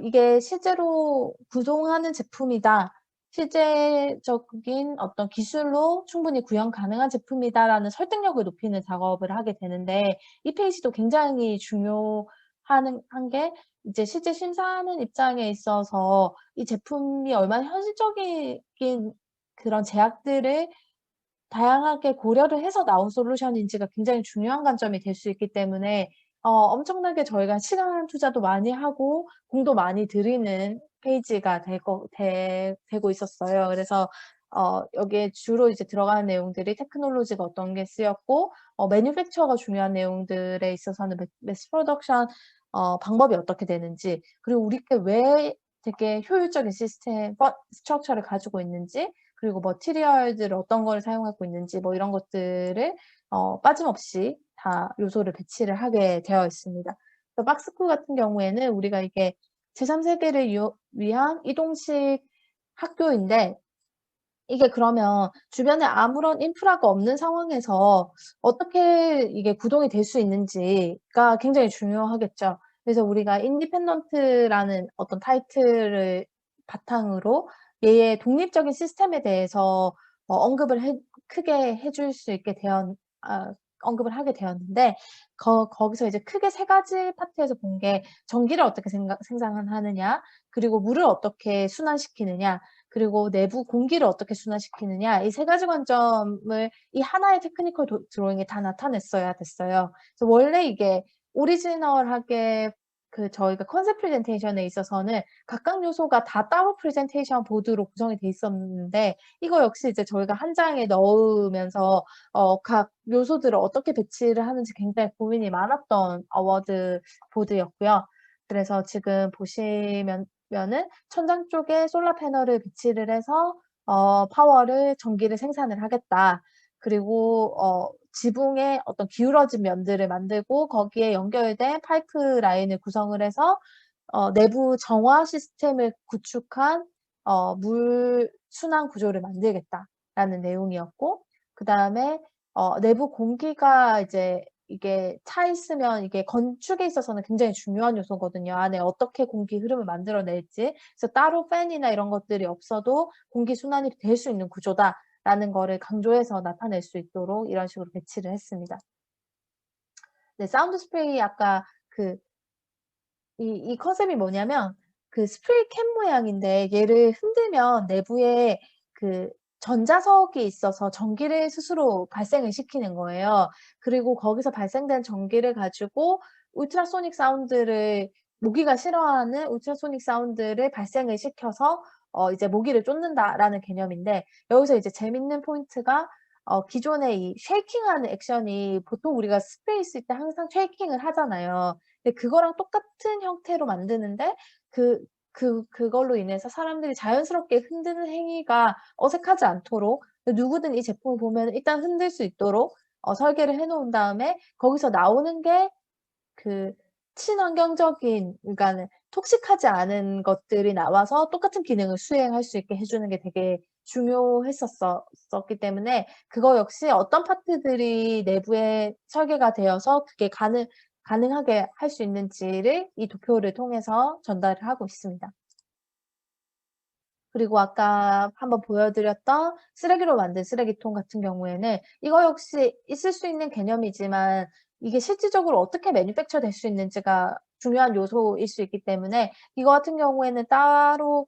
이게 실제로 구동하는 제품이다. 실제적인 어떤 기술로 충분히 구현 가능한 제품이다라는 설득력을 높이는 작업을 하게 되는데 이 페이지도 굉장히 한 게 이제 실제 심사하는 입장에 있어서 이 제품이 얼마나 현실적인 그런 제약들을 다양하게 고려를 해서 나온 솔루션인지가 굉장히 중요한 관점이 될 수 있기 때문에 엄청나게 저희가 시간 투자도 많이 하고 공도 많이 들이는 페이지가 되고 있었어요. 그래서 여기에 주로 이제 들어가는 내용들이 테크놀로지가 어떤 게 쓰였고 매뉴팩처가 중요한 내용들에 있어서는 매스 프로덕션 방법이 어떻게 되는지 그리고 우리께 왜 되게 효율적인 시스템 스트럭처를 가지고 있는지 그리고 머티리얼들을 어떤 걸 사용하고 있는지 뭐 이런 것들을 빠짐없이 다 요소를 배치를 하게 되어 있습니다. 그래서 박스쿨 같은 경우에는 우리가 이게 제3 세계를 위한 이동식 학교인데 이게 그러면 주변에 아무런 인프라가 없는 상황에서 어떻게 이게 구동이 될 수 있는지가 굉장히 중요하겠죠. 그래서 우리가 인디펜던트라는 어떤 타이틀을 바탕으로 얘의 독립적인 시스템에 대해서 언급을 크게 해줄 수 있게 언급을 하게 되었는데 거기서 이제 크게 세 가지 파트에서 본 게 전기를 어떻게 생산하느냐 그리고 물을 어떻게 순환시키느냐 그리고 내부 공기를 어떻게 순환시키느냐 이 세 가지 관점을 이 하나의 테크니컬 드로잉에 다 나타냈어야 됐어요. 그래서 원래 이게 오리지널하게 저희가 컨셉 프레젠테이션에 있어서는 각각 요소가 다 따로 프레젠테이션 보드로 구성이 돼 있었는데 이거 역시 이제 저희가 한 장에 넣으면서 각 요소들을 어떻게 배치를 하는지 굉장히 고민이 많았던 어워드 보드였고요. 그래서 지금 보시면은 천장 쪽에 솔라 패널을 배치를 해서 전기를 생산을 하겠다. 그리고 지붕에 어떤 기울어진 면들을 만들고 거기에 연결된 파이프 라인을 구성을 해서 내부 정화 시스템을 구축한 물 순환 구조를 만들겠다라는 내용이었고 그다음에 내부 공기가 이제 이게 차 있으면 이게 건축에 있어서는 굉장히 중요한 요소거든요. 안에 어떻게 공기 흐름을 만들어낼지. 그래서 따로 팬이나 이런 것들이 없어도 공기 순환이 될 수 있는 구조다라는 거를 강조해서 나타낼 수 있도록 이런 식으로 배치를 했습니다. 네, 사운드 스프레이 아까 그 이 컨셉이 뭐냐면 그 스프레이 캔 모양인데 얘를 흔들면 내부에 그 전자석이 있어서 전기를 스스로 발생을 시키는 거예요. 그리고 거기서 발생된 전기를 가지고 울트라소닉 사운드를 모기가 싫어하는 울트라소닉 사운드를 발생을 시켜서 이제 모기를 쫓는다라는 개념인데 여기서 이제 재밌는 포인트가 기존의 이 쉐이킹하는 액션이 보통 우리가 스프레이 쓸 때 항상 쉐이킹을 하잖아요. 근데 그거랑 똑같은 형태로 만드는데 그걸로 인해서 사람들이 자연스럽게 흔드는 행위가 어색하지 않도록 누구든 이 제품을 보면 일단 흔들 수 있도록 설계를 해 놓은 다음에 거기서 나오는 게 그 친환경적인 그러니까는 톡식하지 않은 것들이 나와서 똑같은 기능을 수행할 수 있게 해 주는 게 되게 중요했었었기 때문에 그거 역시 어떤 파트들이 내부에 설계가 되어서 그게 가능하게 할 수 있는지를 이 도표를 통해서 전달을 하고 있습니다. 그리고 아까 한번 보여 드렸던 쓰레기로 만든 쓰레기통 같은 경우에는 이거 역시 있을 수 있는 개념이지만 이게 실질적으로 어떻게 매니팩처 될 수 있는지가 중요한 요소일 수 있기 때문에 이거 같은 경우에는 따로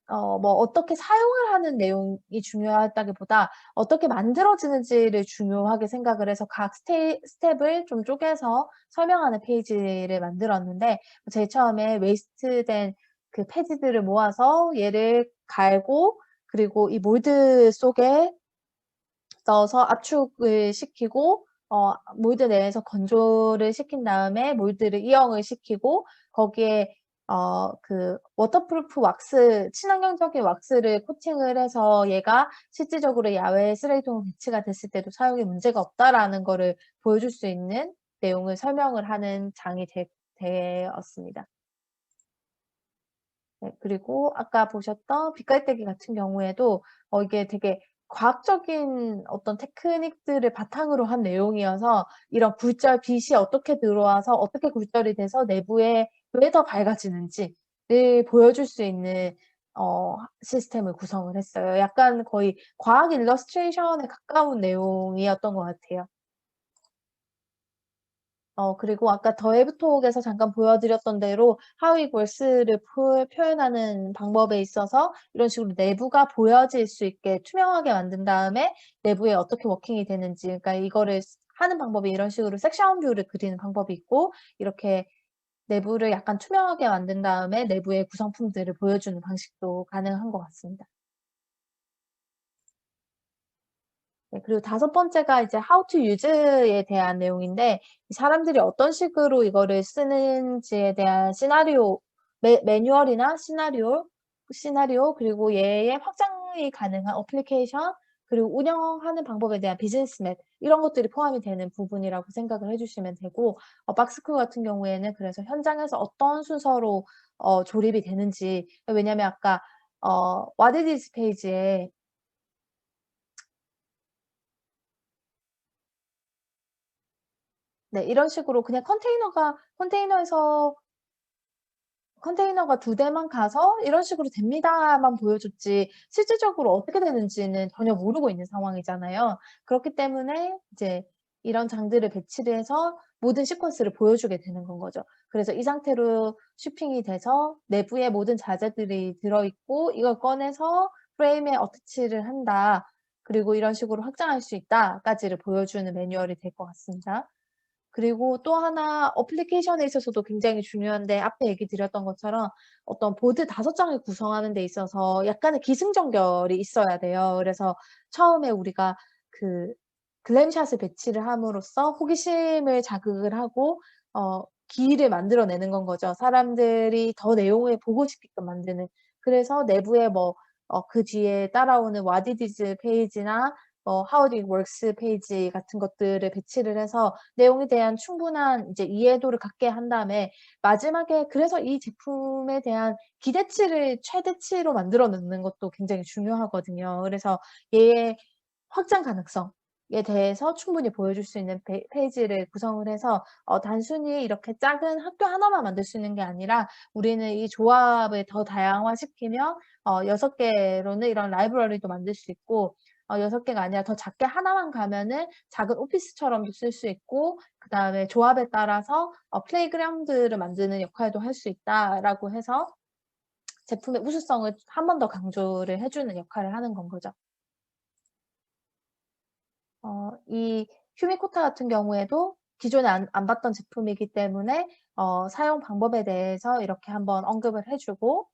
뭐 어떻게 사용을 하는 내용이 중요하다기보다 어떻게 만들어지는지를 중요하게 생각을 해서 각 스텝을 좀 쪼개서 설명하는 페이지를 만들었는데 제일 처음에 웨이스트된 그 폐지들을 모아서 얘를 갈고 그리고 이 몰드 속에 넣어서 압축을 시키고 몰드 내에서 건조를 시킨 다음에 몰드를 이형을 시키고 거기에 그 워터프루프 왁스 친환경적인 왁스를 코팅을 해서 얘가 실질적으로 야외 쓰레기통에 배치가 됐을 때도 사용에 문제가 없다라는 거를 보여줄 수 있는 내용을 설명을 하는 장이 되었습니다. 네, 그리고 아까 보셨던 빛깔대기 같은 경우에도 이게 되게 과학적인 어떤 테크닉들을 바탕으로 한 내용이어서 이런 굴절 빛이 어떻게 들어와서 어떻게 굴절이 돼서 내부에 왜 더 밝아지는지를 보여줄 수 있는 시스템을 구성을 했어요. 약간 거의 과학 일러스트레이션에 가까운 내용이었던 것 같아요. 그리고 아까 더 웨브톡에서 잠깐 보여드렸던 대로 How it works를 표현하는 방법에 있어서 이런 식으로 내부가 보여질 수 있게 투명하게 만든 다음에 내부에 어떻게 워킹이 되는지 그러니까 이거를 하는 방법이 이런 식으로 섹션 뷰를 그리는 방법이 있고 이렇게 내부를 약간 투명하게 만든 다음에 내부의 구성품들을 보여주는 방식도 가능한 것 같습니다. 네, 그리고 다섯 번째가 이제 How to use에 대한 내용인데 사람들이 어떤 식으로 이거를 쓰는지에 대한 시나리오 매뉴얼이나 시나리오 그리고 얘의 확장이 가능한 어플리케이션 그리고 운영하는 방법에 대한 비즈니스 맵 이런 것들이 포함이 되는 부분이라고 생각을 해 주시면 되고 박스크 같은 경우에는 그래서 현장에서 어떤 순서로 조립이 되는지 왜냐하면 아까 What is this 페이지에 네. 이런 식으로 그냥 컨테이너가 두 대만 가서 "이런 식으로 됩니다."만 보여줬지 실질적으로 어떻게 되는지는 전혀 모르고 있는 상황이잖아요. 그렇기 때문에 이제 이런 장들을 배치를 해서 모든 시퀀스를 보여주게 되는 건 거죠. 그래서 이 상태로 shipping이 돼서 내부에 모든 자재들이 들어있고 이걸 꺼내서 프레임에 어태치를 한다. 그리고 이런 식으로 확장할 수 있다까지를 보여주는 매뉴얼이 될 것 같습니다. 그리고 또 하나 어플리케이션에 있어서도 굉장히 중요한데 앞에 얘기 드렸던 것처럼 어떤 보드 5장을 구성하는 데 있어서 약간의 기승전결이 있어야 돼요. 그래서 처음에 우리가 그 글램샷을 배치를 함으로써 호기심을 자극을 하고 기를 만들어내는 건 거죠. 사람들이 더 내용을 보고 싶게끔 만드는. 그래서 내부에 뭐 그 뒤에 따라오는 What it is 페이지나 How it works 페이지 같은 것들을 배치를 해서 내용에 대한 충분한 이제 이해도를 갖게 한 다음에 마지막에 그래서 이 제품에 대한 기대치를 최대치로 만들어 놓는 것도 굉장히 중요하거든요. 그래서 얘의 확장 가능성 대해서 충분히 보여줄 수 있는 페이지를 구성을 해서 단순히 이렇게 작은 학교 하나만 만들 수 있는 게 아니라 우리는 이 조합을 더 다양화시키며 6 개로는 이런 라이브러리도 만들 수 있고 6 개가 아니라 더 작게 하나만 가면은 작은 오피스처럼도 쓸 수 있고 그다음에 조합에 따라서 플레이그라운드를 만드는 역할도 할 수 있다라고 해서 제품의 우수성을 한 번 더 강조를 해 주는 역할을 하는 건 거죠. 이 휴미코타 같은 경우에도 기존에 안 봤던 제품이기 때문에 사용 방법에 대해서 이렇게 한번 언급을 해 주고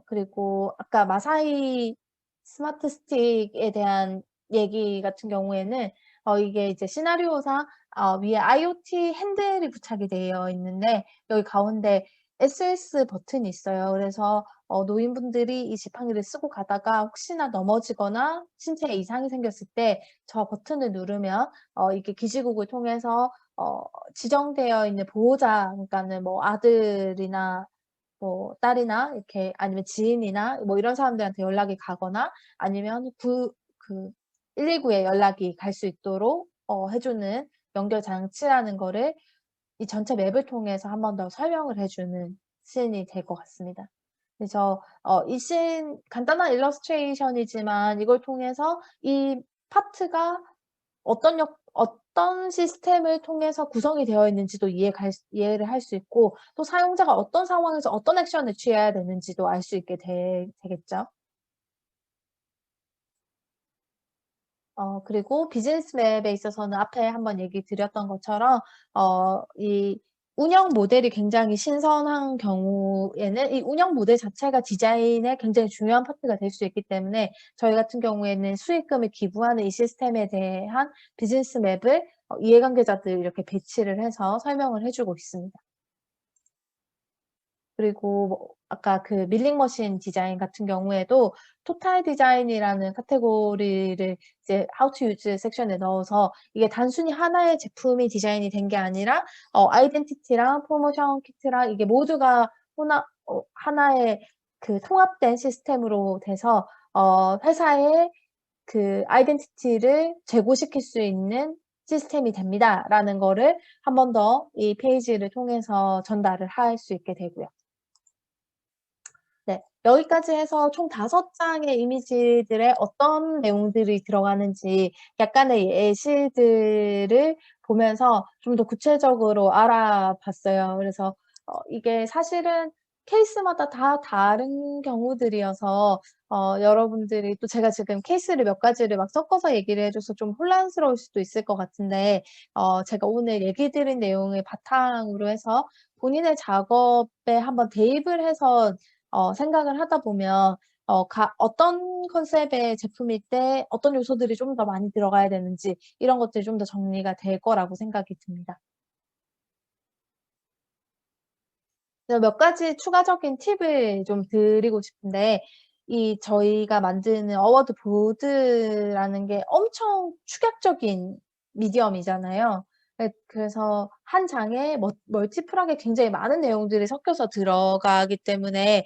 그리고 아까 마사이 스마트 스틱에 대한 얘기 같은 경우에는 이게 이제 시나리오상 위에 IoT 핸들이 부착이 되어 있는데 여기 가운데 SOS 버튼이 있어요. 그래서 노인분들이 이 지팡이를 쓰고 가다가 혹시나 넘어지거나 신체에 이상이 생겼을 때 저 버튼을 누르면 이게 기지국을 통해서 지정되어 있는 보호자 그러니까는 뭐 아들이나 뭐 딸이나 이렇게 아니면 지인이나 뭐 이런 사람들한테 연락이 가거나 아니면 119에 연락이 갈 수 있도록 해 주는 연결 장치라는 거를 이 전체 맵을 통해서 한 번 더 설명을 해 주는 씬이 될 것 같습니다. 그래서 이 씬 간단한 일러스트레이션이지만 이걸 통해서 이 파트가 어떤 시스템을 통해서 구성이 되어 있는지도 이해를 할 수 있고 또 사용자가 어떤 상황에서 어떤 액션을 취해야 되는지도 알 수 있게 되겠죠. 그리고 비즈니스 맵에 있어서는 앞에 한번 얘기 드렸던 것처럼 이 운영 모델이 굉장히 신선한 경우에는 이 운영 모델 자체가 디자인에 굉장히 중요한 파트가 될 수 있기 때문에 저희 같은 경우에는 수익금을 기부하는 이 시스템에 대한 비즈니스 맵을 이해관계자들 이렇게 배치를 해서 설명을 해 주고 있습니다. 그리고 뭐 아까 그 밀링 머신 디자인 같은 경우에도 토탈 디자인이라는 카테고리를 이제 How to use 섹션에 넣어서 이게 단순히 하나의 제품이 디자인이 된 게 아니라 아이덴티티랑 프로모션 키트랑 이게 모두가 하나의 그 통합된 시스템으로 돼서 회사의 그 아이덴티티를 제고시킬 수 있는 시스템이 됩니다라는 거를 한 번 더 이 페이지를 통해서 전달을 할 수 있게 되고요. 네. 여기까지 해서 총 5 장의 이미지들에 어떤 내용들이 들어가는지 약간의 예시들을 보면서 좀 더 구체적으로 알아봤어요. 그래서 이게 사실은 케이스마다 다 다른 경우들이어서 여러분들이 또 제가 지금 케이스를 몇 가지를 막 섞어서 얘기를 해 줘서 좀 혼란스러울 수도 있을 것 같은데 제가 오늘 얘기 드린 내용을 바탕으로 해서 본인의 작업에 한번 대입을 해서 생각을 하다 보면 어떤 컨셉의 제품일 때 어떤 요소들이 좀 더 많이 들어가야 되는지 이런 것들이 좀 더 정리가 될 거라고 생각이 듭니다. 그래서 몇 가지 추가적인 팁을 좀 드리고 싶은데 이 저희가 만드는 어워드 보드라는 게 엄청 축약적인 미디엄이잖아요. 그래서 한 장에 멀티플하게 굉장히 많은 내용들이 섞여서 들어가기 때문에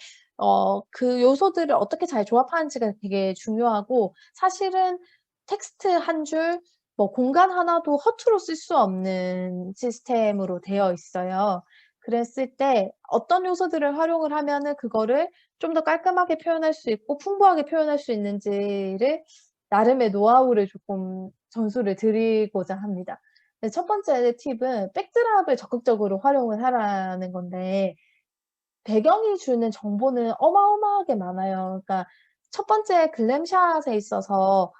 그 요소들을 어떻게 잘 조합하는지가 되게 중요하고 사실은 텍스트 한 줄 뭐 공간 하나도 허투루 쓸 수 없는 시스템으로 되어 있어요. 그랬을 때 어떤 요소들을 활용을 하면은 그거를 좀 더 깔끔하게 표현할 수 있고 풍부하게 표현할 수 있는지를 나름의 노하우를 조금 전수를 드리고자 합니다. 네, 첫 번째 팁은 백드랍을 적극적으로 활용을 하라는 건데 배경이 주는 정보는 어마어마하게 많아요. 그러니까 첫 번째 글램샷에 있어서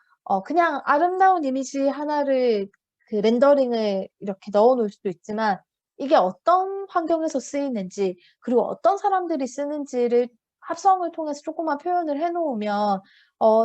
그냥 아름다운 이미지 하나를 그 렌더링을 이렇게 넣어 놓을 수도 있지만 이게 어떤 환경에서 쓰이는지 그리고 어떤 사람들이 쓰는지를 합성을 통해서 조금만 표현을 해 놓으면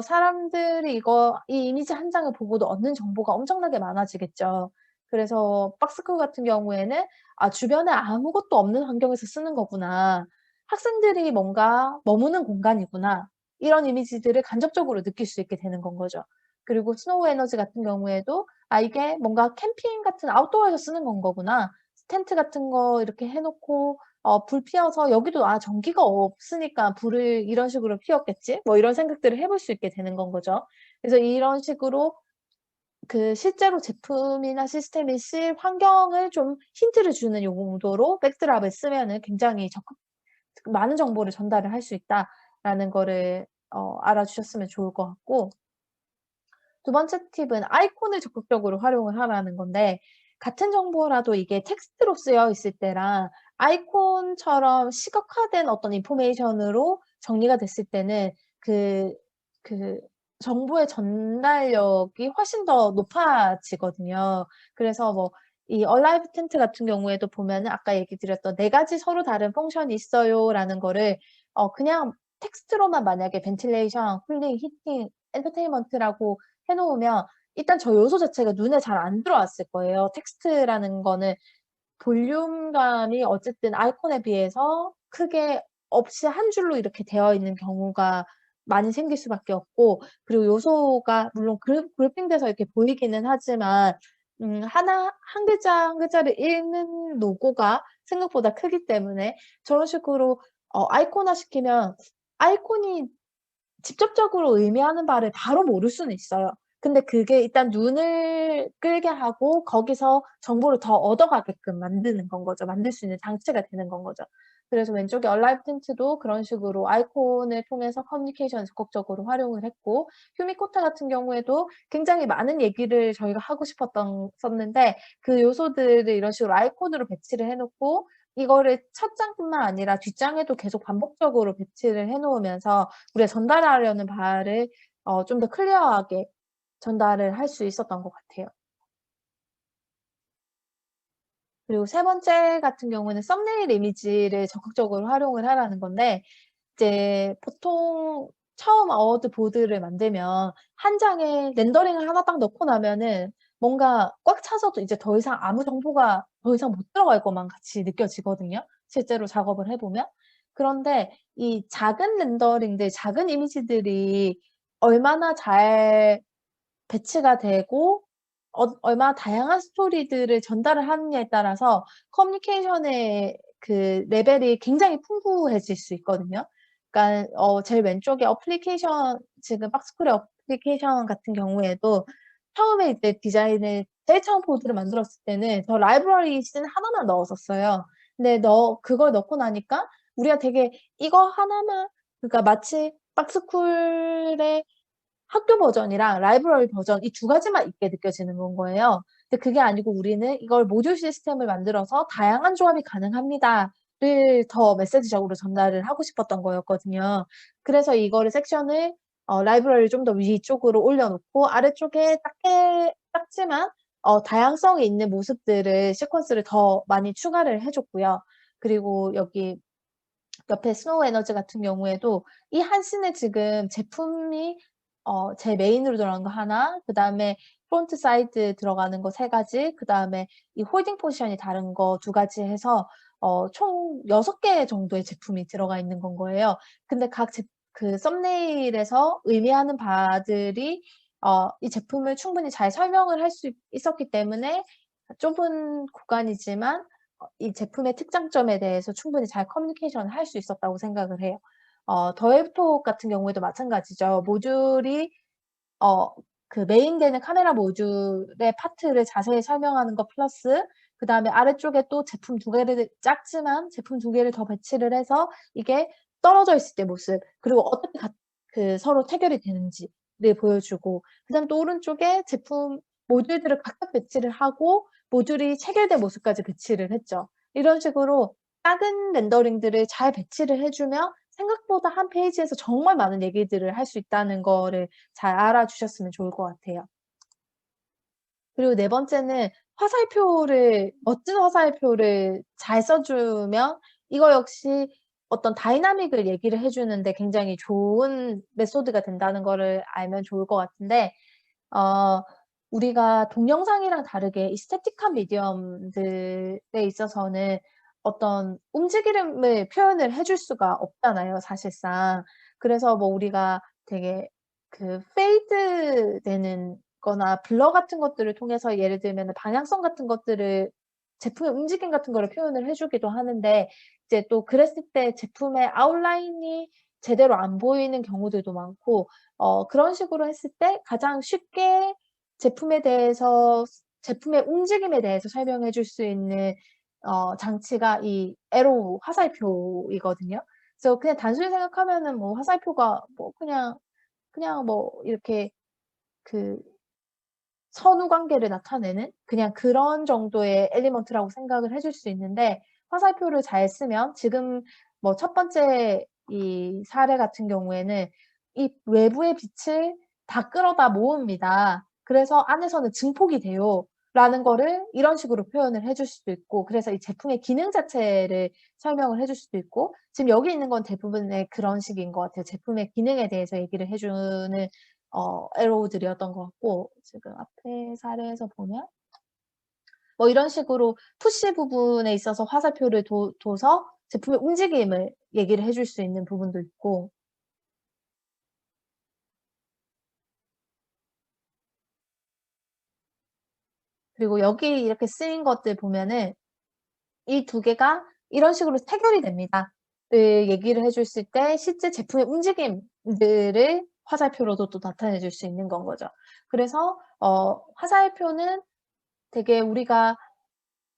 사람들이 이 이미지 한 장을 보고도 얻는 정보가 엄청나게 많아지겠죠. 그래서 박스크 같은 경우에는 '아 주변에 아무것도 없는 환경에서 쓰는 거구나. 학생들이 뭔가 머무는 공간이구나.' 이런 이미지들을 간접적으로 느낄 수 있게 되는 건 거죠. 그리고 스노우 에너지 같은 경우에도 '아 이게 뭔가 캠핑 같은 아웃도어에서 쓰는 건 거구나. 텐트 같은 거 이렇게 해 놓고 불 피워서 여기도 전기가 없으니까 불을 이런 식으로 피웠겠지.' 뭐 이런 생각들을 해볼 수 있게 되는 건 거죠. 그래서 이런 식으로 실제로 제품이나 시스템이 쓸 환경을 좀 힌트를 주는 용도로 백드랍을 쓰면은 굉장히 적극 많은 정보를 전달을 할 수 있다라는 거를 알아주셨으면 좋을 것 같고, 두 번째 팁은 아이콘을 적극적으로 활용을 하라는 건데, 같은 정보라도 이게 텍스트로 쓰여 있을 때랑 아이콘처럼 시각화된 어떤 인포메이션으로 정리가 됐을 때는 그 그 정보의 전달력이 훨씬 더 높아지거든요. 그래서 뭐 이 얼라이브 텐트 같은 경우에도 보면은 아까 얘기 드렸던 "네 가지 서로 다른 펑션이 있어요."라는 거를 그냥 텍스트로만 만약에 벤틸레이션, 쿨링, 히팅, 엔터테인먼트라고 해 놓으면 일단 저 요소 자체가 눈에 잘 안 들어왔을 거예요. 텍스트라는 거는 볼륨감이 어쨌든 아이콘에 비해서 크게 없이 한 줄로 이렇게 되어 있는 경우가 많이 생길 수밖에 없고, 그리고 요소가 물론 그룹핑돼서 이렇게 보이기는 하지만 하나 한 글자 한 글자를 읽는 노고가 생각보다 크기 때문에 저런 식으로 아이콘화시키면 아이콘이 직접적으로 의미하는 바를 바로 모를 수는 있어요. 근데 그게 일단 눈을 끌게 하고 거기서 정보를 더 얻어가게끔 만드는 건 거죠. 만들 수 있는 장치가 되는 건 거죠. 그래서 왼쪽에 얼라이브 텐트도 그런 식으로 아이콘을 통해서 커뮤니케이션을 적극적으로 활용을 했고, 휴미코타 같은 경우에도 굉장히 많은 얘기를 저희가 하고 썼는데 그 요소들을 이런 식으로 아이콘으로 배치를 해 놓고 이거를 첫 장뿐만 아니라 뒷장에도 계속 반복적으로 배치를 해 놓으면서 우리가 전달하려는 바를 좀 더 클리어하게 전달을 할 수 있었던 것 같아요. 그리고 세 번째 같은 경우는 썸네일 이미지를 적극적으로 활용을 하라는 건데, 이제 보통 처음 어워드 보드를 만들면 한 장에 렌더링을 하나 딱 넣고 나면은 뭔가 꽉 차서도 이제 더 이상 아무 정보가 더 이상 못 들어갈 것만 같이 느껴지거든요, 실제로 작업을 해 보면. 그런데 이 작은 렌더링들, 작은 이미지들이 얼마나 잘 배치가 되고 얼마나 다양한 스토리들을 전달을 하느냐에 따라서 커뮤니케이션의 그 레벨이 굉장히 풍부해질 수 있거든요. 그러니까 제일 왼쪽에 어플리케이션, 지금 박스쿨의 어플리케이션 같은 경우에도 처음에 이제 디자인을 제일 처음 보드를 만들었을 때는 저 라이브러리 씬 하나만 넣었었어요. 근데 그걸 넣고 나니까 우리가 되게 이거 하나만, 그러니까 마치 박스쿨의 학교 버전이랑 라이브러리 버전 이 두 가지만 있게 느껴지는 건 거예요. 근데 그게 아니고 우리는 이걸 모듈 시스템을 만들어서 "다양한 조합이 가능합니다."를 더 메시지적으로 전달을 하고 싶었던 거였거든요. 그래서 이거를 섹션을 라이브러리를 좀 더 위쪽으로 올려 놓고 아래쪽에 작지만 다양성이 있는 모습들을 시퀀스를 더 많이 추가를 해 줬고요. 그리고 여기 옆에 스노우 에너지 같은 경우에도 이 한 씬에 지금 제품이 제일 메인으로 들어가는 거 하나, 그다음에 프론트 사이드 들어가는 거 세 가지, 그다음에 이 홀딩 포지션이 다른 거 두 가지 해서 총 6개 정도의 제품이 들어가 있는 건 거예요. 근데 그 썸네일에서 의미하는 바들이 이 제품을 충분히 잘 설명을 할 수 있었기 때문에 좁은 구간이지만 이 제품의 특장점에 대해서 충분히 잘 커뮤니케이션을 할 수 있었다고 생각을 해요. 더웨이브톡 같은 경우에도 마찬가지죠. 모듈이 어 그 메인 되는 카메라 모듈의 파트를 자세히 설명하는 것 플러스 그다음에 아래쪽에 또 제품 두 개를 작지만 제품 두 개를 더 배치를 해서 이게 떨어져 있을 때 모습, 그리고 어떻게 서로 체결이 되는지를 보여주고, 그다음에 또 오른쪽에 제품 모듈들을 각각 배치를 하고 모듈이 체결된 모습까지 배치를 했죠. 이런 식으로 작은 렌더링들을 잘 배치를 해 주면 생각보다 한 페이지에서 정말 많은 얘기들을 할 수 있다는 거를 잘 알아주셨으면 좋을 것 같아요. 그리고 네 번째는 멋진 화살표를 잘 써 주면 이거 역시 어떤 다이나믹을 얘기를 해 주는데 굉장히 좋은 메소드가 된다는 거를 알면 좋을 것 같은데, 어 우리가 동영상이랑 다르게 이 스태틱한 미디엄들에 있어서는 어떤 움직임을 표현을 해줄 수가 없잖아요, 사실상. 그래서 뭐 우리가 되게 페이드 되는 거나 블러 같은 것들을 통해서 예를 들면은 방향성 같은 것들을, 제품의 움직임 같은 거를 표현을 해 주기도 하는데, 이제 또 그랬을 때 제품의 아웃라인이 제대로 안 보이는 경우들도 많고, 그런 식으로 했을 때 가장 쉽게 제품에 대해서 제품의 움직임에 대해서 설명해 줄 수 있는 장치가 이 에로우 화살표이거든요. 그래서 그냥 단순히 생각하면은 뭐 화살표가 뭐 그냥 뭐 이렇게 그 선후 관계를 나타내는 그냥 그런 정도의 엘리먼트라고 생각을 해줄 수 있는데, 화살표를 잘 쓰면 지금 뭐 첫 번째 이 사례 같은 경우에는 이 외부의 빛을 다 끌어다 모읍니다. 그래서 안에서는 증폭이 돼요라는 거를 이런 식으로 표현을 해줄 수도 있고, 그래서 이 제품의 기능 자체를 설명을 해줄 수도 있고, 지금 여기 있는 건 대부분의 그런 식인 것 같아요. 제품의 기능에 대해서 얘기를 해주는 에로우들이었던 것 같고, 지금 앞에 사례에서 보면 뭐 이런 식으로 푸시 부분에 있어서 화살표를 둬서 제품의 움직임을 얘기를 해줄 수 있는 부분도 있고, 그리고 여기 이렇게 쓰인 것들 보면은 이 두 개가 이런 식으로 체결이 됩니다. 를 얘기를 해 줬을 때 실제 제품의 움직임들을 화살표로도 또 나타내 줄 수 있는 건 거죠. 그래서 화살표는 되게 우리가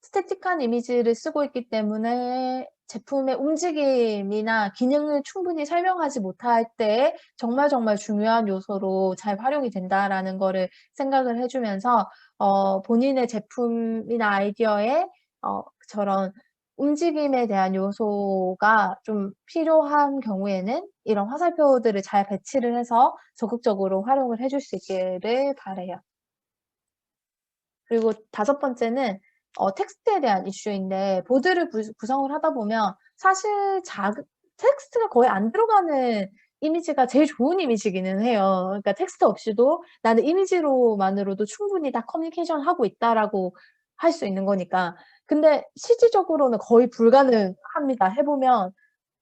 스태틱한 이미지를 쓰고 있기 때문에 제품의 움직임이나 기능을 충분히 설명하지 못할 때 정말 중요한 요소로 잘 활용이 된다라는 거를 생각을 해 주면서 본인의 제품이나 아이디어에 저런 움직임에 대한 요소가 좀 필요한 경우에는 이런 화살표들을 잘 배치를 해서 적극적으로 활용을 해줄 수 있기를 바라요. 그리고 다섯 번째는 텍스트에 대한 이슈인데, 보드를 구성을 하다 보면 사실 텍스트가 거의 안 들어가는 이미지가 제일 좋은 이미지기는 해요. 그러니까 텍스트 없이도 '나는 이미지로만으로도 충분히 다 커뮤니케이션하고 있다.'라고 할 수 있는 거니까. 근데 실질적으로는 거의 불가능합니다. 해 보면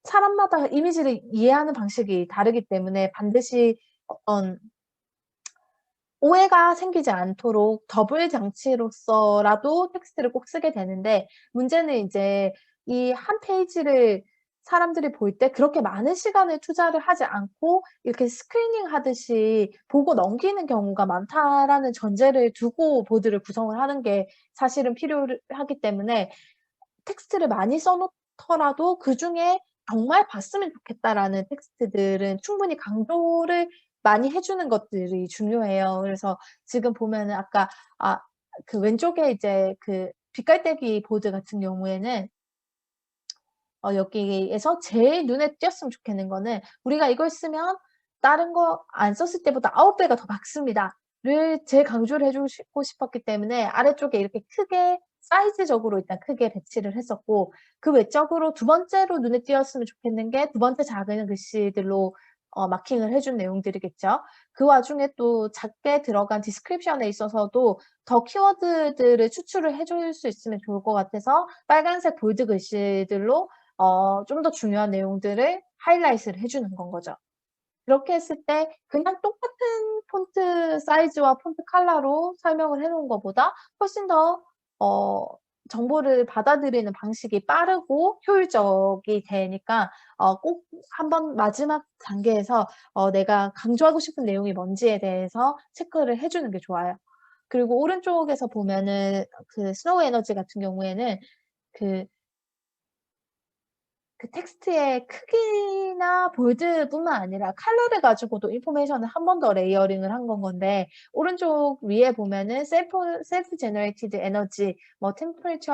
사람마다 이미지를 이해하는 방식이 다르기 때문에 반드시 어떤 오해가 생기지 않도록 더블 장치로서라도 텍스트를 꼭 쓰게 되는데, 문제는 이제 이 한 페이지를 사람들이 볼 때 그렇게 많은 시간을 투자를 하지 않고 이렇게 스크리닝 하듯이 보고 넘기는 경우가 많다라는 전제를 두고 보드를 구성을 하는 게 사실은 필요하기 때문에, 텍스트를 많이 써 놓더라도 그중에 '정말 봤으면 좋겠다.'라는 텍스트들은 충분히 강조를 많이 해 주는 것들이 중요해요. 그래서 지금 보면은 아까 그 왼쪽에 이제 그 빛깔대기 보드 같은 경우에는 여기에서 제일 눈에 띄었으면 좋겠는 거는 "우리가 이걸 쓰면 다른 거 안 썼을 때보다 9 배가 더 밝습니다."를 제일 강조를 해 주고 싶었기 때문에 아래쪽에 이렇게 크게 사이즈적으로 일단 크게 배치를 했었고, 그 외적으로 두 번째로 눈에 띄었으면 좋겠는 게 두 번째 작은 글씨들로 마킹을 해준 내용들이겠죠. 그 와중에 또 작게 들어간 디스크립션에 있어서도 더 키워드들을 추출을 해줄 수 있으면 좋을 것 같아서 빨간색 볼드 글씨들로 좀 더 중요한 내용들을 하이라이트를 해 주는 건 거죠. 그렇게 했을 때 그냥 똑같은 폰트 사이즈와 폰트 컬러로 설명을 해 놓은 것보다 훨씬 더 어 정보를 받아들이는 방식이 빠르고 효율적이 되니까 꼭 한번 마지막 단계에서 내가 강조하고 싶은 내용이 뭔지에 대해서 체크를 해 주는 게 좋아요. 그리고 오른쪽에서 보면은 그 스노우 에너지 같은 경우에는 그 텍스트의 크기나 볼드뿐만 아니라 컬러를 가지고도 인포메이션을 한 번 더 레이어링을 한 건데, 오른쪽 위에 보면은 셀프 제너레이티드 에너지 뭐 템퍼레처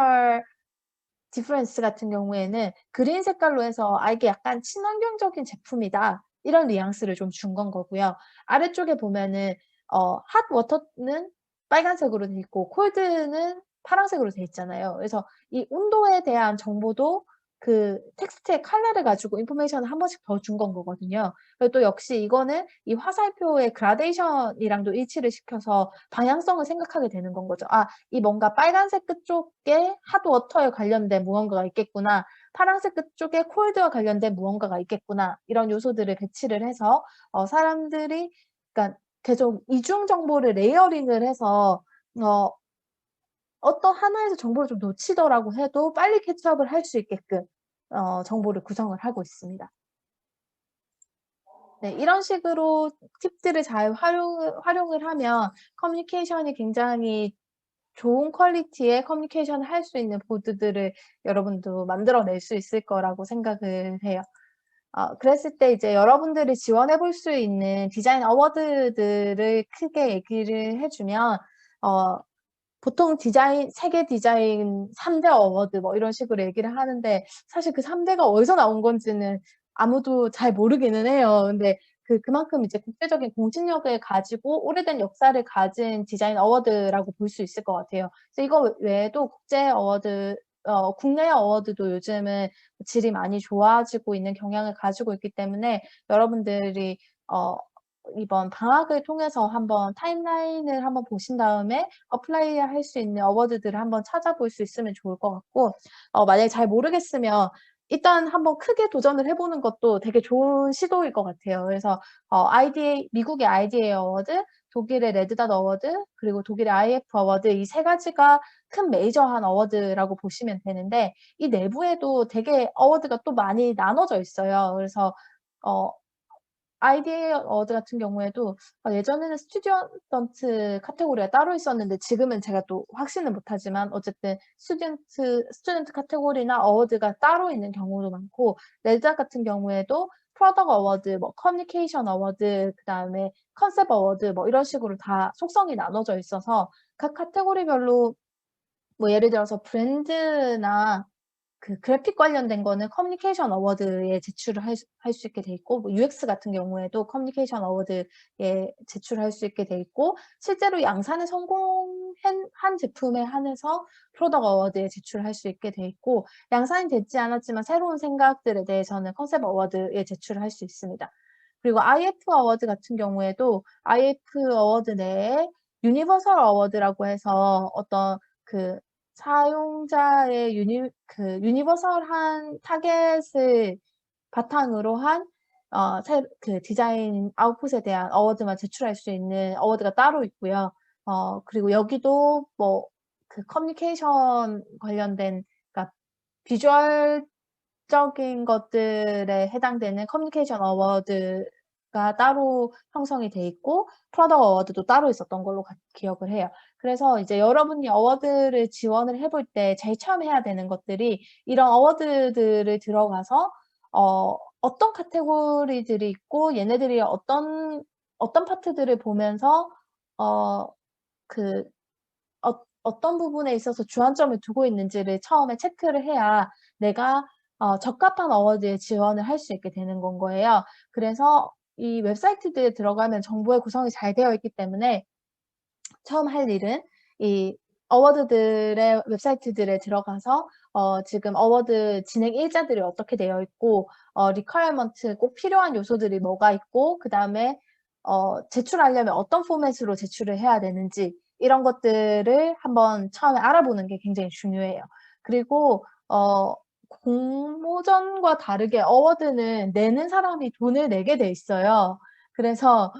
디퍼런스 같은 경우에는 그린 색깔로 해서 '아 이게 약간 친환경적인 제품이다.' 이런 뉘앙스를 좀 준 건 거고요. 아래쪽에 보면은 핫 워터는 빨간색으로 돼 있고 콜드는 파란색으로 돼 있잖아요. 그래서 이 온도에 대한 정보도 그 텍스트의 컬러를 가지고 인포메이션을 한 번씩 더 준 건 거거든요. 그리고 또 역시 이거는 이 화살표의 그라데이션이랑도 일치를 시켜서 방향성을 생각하게 되는 건 거죠. '아 이 뭔가 빨간색 끝쪽에 핫 워터에 관련된 무언가가 있겠구나. 파란색 끝쪽에 콜드와 관련된 무언가가 있겠구나.' 이런 요소들을 배치를 해서 사람들이, 그러니까 계속 이중 정보를 레이어링을 해서 어 어떤 하나에서 정보를 좀 놓치더라고 해도 빨리 캐치업을 할 수 있게끔 정보를 구성을 하고 있습니다. 네, 이런 식으로 팁들을 잘 활용을 하면 커뮤니케이션이 굉장히 좋은 퀄리티의 커뮤니케이션을 할 수 있는 보드들을 여러분도 만들어낼 수 있을 거라고 생각을 해요. 그랬을 때 이제 여러분들이 지원해 볼 수 있는 디자인 어워드들을 크게 얘기를 해 주면 어 보통 디자인 세계 디자인 3대 어워드 뭐 이런 식으로 얘기를 하는데 사실 그 3 대가 어디서 나온 건지는 아무도 잘 모르기는 해요. 근데 그만큼 이제 국제적인 공신력을 가지고 오래된 역사를 가진 디자인 어워드라고 볼 수 있을 것 같아요. 그래서 이거 외에도 국제 어워드 국내 어워드도 요즘은 질이 많이 좋아지고 있는 경향을 가지고 있기 때문에 여러분들이 어 이번 방학을 통해서 한번 타임라인을 한번 보신 다음에 어플라이 할 수 있는 어워드들을 한번 찾아볼 수 있으면 좋을 것 같고 만약에 잘 모르겠으면 일단 한번 크게 도전을 해 보는 것도 되게 좋은 시도일 것 같아요. 그래서 IDA 미국의 IDA 어워드, 독일의 레드닷 어워드, 그리고 독일의 IF 어워드 이 세 가지가 큰 메이저한 어워드라고 보시면 되는데 이 내부에도 되게 어워드가 또 많이 나눠져 있어요. 그래서 어 IDA 어워드 같은 경우에도 예전에는 스튜던트 카테고리가 따로 있었는데 지금은 제가 또 확신은 못하지만 어쨌든 스튜던트 카테고리나 어워드가 따로 있는 경우도 많고 레드닷 같은 경우에도 프로덕트 어워드, 뭐 커뮤니케이션 어워드, 그다음에 컨셉 어워드 뭐 이런 식으로 다 속성이 나눠져 있어서 각 카테고리별로 뭐 예를 들어서 브랜드나 그래픽 관련된 거는 커뮤니케이션 어워드에 제출을 할 수 있게 돼 있고 뭐 UX 같은 경우에도 커뮤니케이션 어워드에 제출할 수 있게 돼 있고 실제로 양산에 성공한 제품에 한해서 프로덕트 어워드에 제출할 수 있게 돼 있고 양산이 되지 않았지만 새로운 생각들에 대해서는 컨셉 어워드에 제출을 할 수 있습니다. 그리고 IF 어워드 같은 경우에도 IF 어워드 내에 유니버설 어워드라고 해서 어떤 그 사용자의 유니버설한 타겟을 바탕으로 한 디자인 아웃풋에 대한 어워드만 제출할 수 있는 어워드가 따로 있고요. 그리고 여기도 뭐 커뮤니케이션 관련된 그러니까 비주얼적인 것들에 해당되는 커뮤니케이션 어워드가 따로 형성이 돼 있고 프로덕트 어워드도 따로 있었던 걸로 기억을 해요. 그래서 이제 여러분이 어워드를 지원을 해볼 때 제일 처음 해야 되는 것들이 이런 어워드들을 들어가서 어떤 카테고리들이 있고 얘네들이 어떤 파트들을 보면서 어 그 어떤 부분에 있어서 주안점을 두고 있는지를 처음에 체크를 해야 내가 적합한 어워드에 지원을 할 수 있게 되는 건 거예요. 그래서 이 웹사이트들에 들어가면 정보의 구성이 잘 되어 있기 때문에 처음 할 일은 이 어워드들의 웹사이트들에 들어가서 지금 어워드 진행 일자들이 어떻게 되어 있고 requirement 꼭 필요한 요소들이 뭐가 있고 그다음에 제출하려면 어떤 포맷으로 제출을 해야 되는지 이런 것들을 한번 처음에 알아보는 게 굉장히 중요해요. 그리고 공모전과 다르게 어워드는 내는 사람이 돈을 내게 돼 있어요. 그래서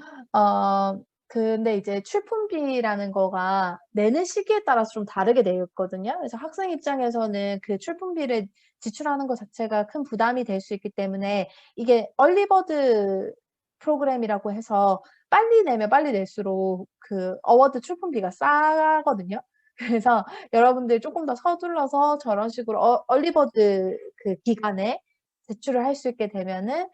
근데 이제 출품비라는 거가 내는 시기에 따라서 좀 다르게 되어 있거든요. 그래서 학생 입장에서는 그 출품비를 지출하는 것 자체가 큰 부담이 될 수 있기 때문에 이게 얼리버드 프로그램이라고 해서 빨리 내면 빨리 낼수록 그 어워드 출품비가 싸거든요. 그래서 여러분들이 쪼끔 더 서둘러서 저런 식으로 얼리버드 기간에 제출을 할 수 있게 되면은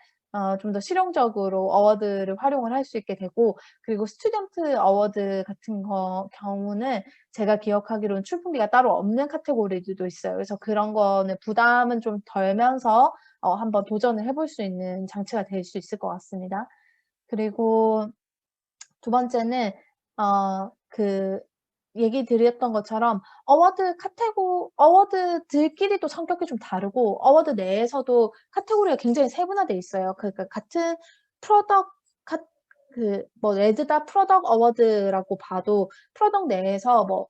좀 더 실용적으로 어워드를 활용을 할 수 있게 되고 그리고 스튜던트 어워드 같은 경우는 제가 기억하기로는 출품비가 따로 없는 카테고리들도 있어요. 그래서 그런 거는 부담은 좀 덜면서 한번 도전을 해볼 수 있는 장치가 될 수 있을 것 같습니다. 그리고 두 번째는 그 얘기 드렸던 것처럼 어워드들끼리도 성격이 좀 다르고 어워드 내에서도 카테고리가 굉장히 세분화돼 있어요. 그러니까 같은 프로덕트 카 뭐 레드닷 프로덕트 어워드라고 봐도 프로덕트 내에서 뭐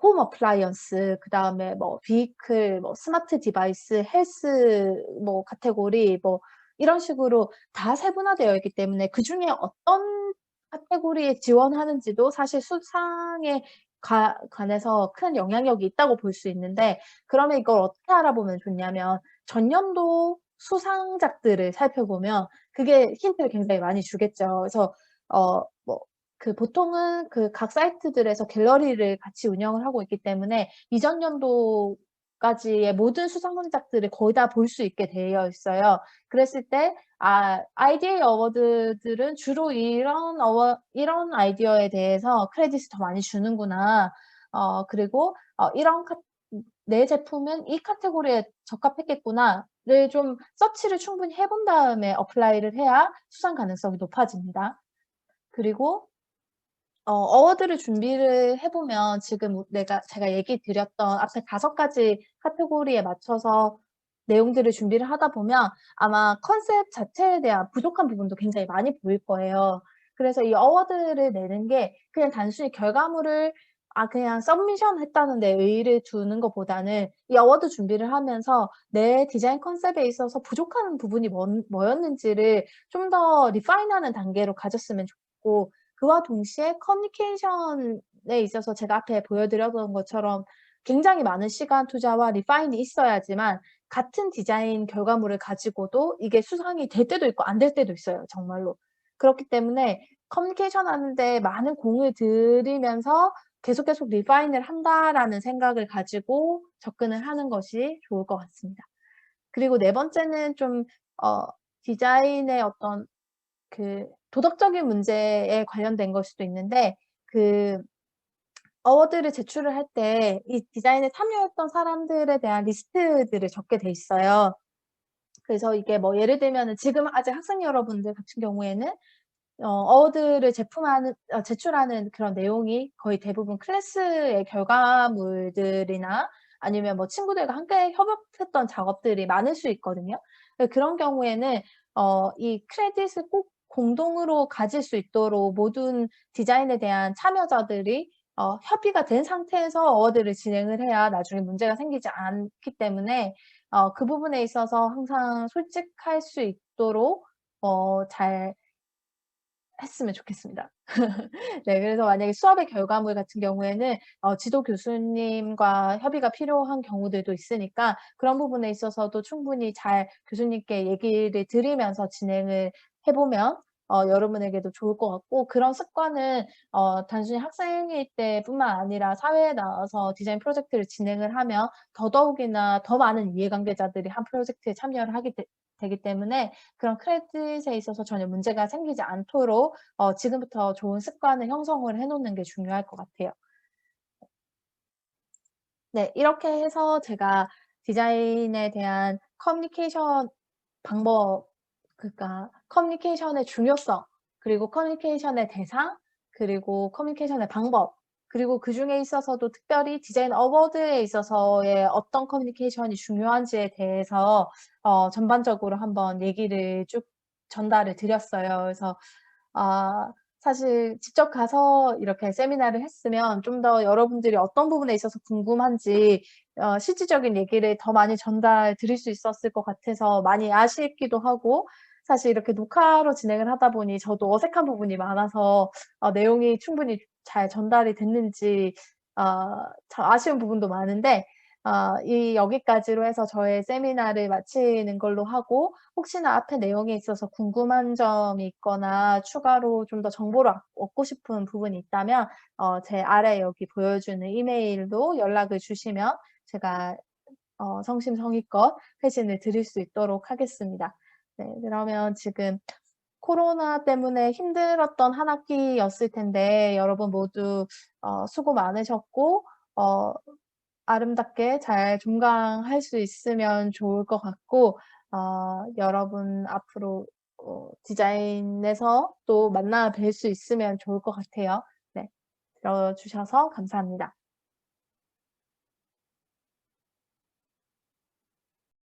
홈 어플라이언스 그다음에 뭐 비이클 뭐 스마트 디바이스, 헬스 뭐 카테고리 뭐 이런 식으로 다 세분화되어 있기 때문에 그중에 어떤 카테고리에 지원하는지도 사실 수상에 관해서 큰 영향력이 있다고 볼 수 있는데 그러면 이걸 어떻게 알아보면 좋냐면 전년도 수상작들을 살펴보면 그게 힌트를 굉장히 많이 주겠죠. 그래서 뭐 보통은 각 사이트들에서 갤러리를 같이 운영을 하고 있기 때문에 이전 연도까지의 모든 수상작들을 거의 다 볼 수 있게 되어 있어요. 그랬을 때 아이디어 어워드들은 주로 이런 아이디어에 대해서 크레딧을 더 많이 주는구나. 그리고 이런 내 제품은 이 카테고리에 적합했겠구나를 좀 서치를 충분히 해본 다음에 어플라이를 해야 수상 가능성이 높아집니다. 그리고 어워드를 준비를 해 보면 지금 제가 얘기 드렸던 앞에 5가지 카테고리에 맞춰서 내용들을 준비를 하다 보면 아마 컨셉 자체에 대한 부족한 부분도 굉장히 많이 보일 거예요. 그래서 이 어워드를 내는 게 그냥 단순히 결과물을 그냥 서브미션 했다는 데 의의를 두는 것보다는 이 어워드 준비를 하면서 내 디자인 컨셉에 있어서 부족한 부분이 뭐였는지를 좀 더 리파인하는 단계로 가졌으면 좋고, 그와 동시에 커뮤니케이션에 있어서 제가 앞에 보여드렸던 것처럼 굉장히 많은 시간 투자와 리파인이 있어야지만 같은 디자인 결과물을 가지고도 이게 수상이 될 때도 있고 안 될 때도 있어요, 정말로. 그렇기 때문에 커뮤니케이션 하는 데 많은 공을 들이면서 계속 리파인을 한다라는 생각을 가지고 접근을 하는 것이 좋을 것 같습니다. 그리고 네 번째는 좀 어 디자인의 어떤 도덕적인 문제에 관련된 걸 수도 있는데, 그 어워드를 제출을 할 때 이 디자인에 참여했던 사람들에 대한 리스트들을 적게 돼 있어요. 그래서 이게 뭐 예를 들면은 지금 아직 학생 여러분들 같은 경우에는 어워드를 제출하는 그런 내용이 거의 대부분 클래스의 결과물들이나 아니면 뭐 친구들과 함께 협업했던 작업들이 많을 수 있거든요. 그런 경우에는 이 크레딧을 꼭 공동으로 가질 수 있도록 모든 디자인에 대한 참여자들이 협의가 된 상태에서 어워드를 진행을 해야 나중에 문제가 생기지 않기 때문에 그 부분에 있어서 항상 솔직할 수 있도록 잘 했으면 좋겠습니다. 네, 그래서 만약에 수업의 결과물 같은 경우에는 지도 교수님과 협의가 필요한 경우들도 있으니까 그런 부분에 있어서도 충분히 잘 교수님께 얘기를 드리면서 진행을 해 보면 여러분에게도 좋을 것 같고, 그런 습관은 단순히 학생일 때뿐만 아니라 사회에 나와서 디자인 프로젝트를 진행을 하면 더더욱이나 더 많은 이해관계자들이 한 프로젝트에 참여를 하게 되기 때문에 그런 크레딧에 있어서 전혀 문제가 생기지 않도록 지금부터 좋은 습관을 형성을 해 놓는 게 중요할 것 같아요. 네. 이렇게 해서 제가 디자인에 대한 커뮤니케이션 방법, 그러니까 커뮤니케이션의 중요성, 그리고 커뮤니케이션의 대상, 그리고 커뮤니케이션의 방법, 그리고 그중에 있어서도 특별히 디자인 어워드에 있어서의 어떤 커뮤니케이션이 중요한지에 대해서 전반적으로 한번 얘기를 쭉 전달을 드렸어요. 그래서 아 사실 직접 가서 이렇게 세미나를 했으면 좀 더 여러분들이 어떤 부분에 있어서 궁금한지 실질적인 얘기를 더 많이 전달 드릴 수 있었을 것 같아서 많이 아쉽기도 하고, 사실 이렇게 녹화로 진행을 하다 보니 저도 어색한 부분이 많아서 내용이 충분히 잘 전달이 됐는지 참 아쉬운 부분도 많은데, 여기까지로 해서 저의 세미나를 마치는 걸로 하고, 혹시나 앞에 내용에 있어서 궁금한 점이 있거나 추가로 좀 더 정보를 얻고 싶은 부분이 있다면 제 아래 여기 보여주는 이메일로 연락을 주시면 제가 성심성의껏 회신을 드릴 수 있도록 하겠습니다. 네, 그러면 지금 코로나 때문에 힘들었던 한 학기였을 텐데 여러분 모두 수고 많으셨고 어 아름답게 잘 종강할 수 있으면 좋을 것 같고, 여러분 앞으로 디자인에서 또 만나 뵐 수 있으면 좋을 것 같아요. 네. 들어 주셔서 감사합니다.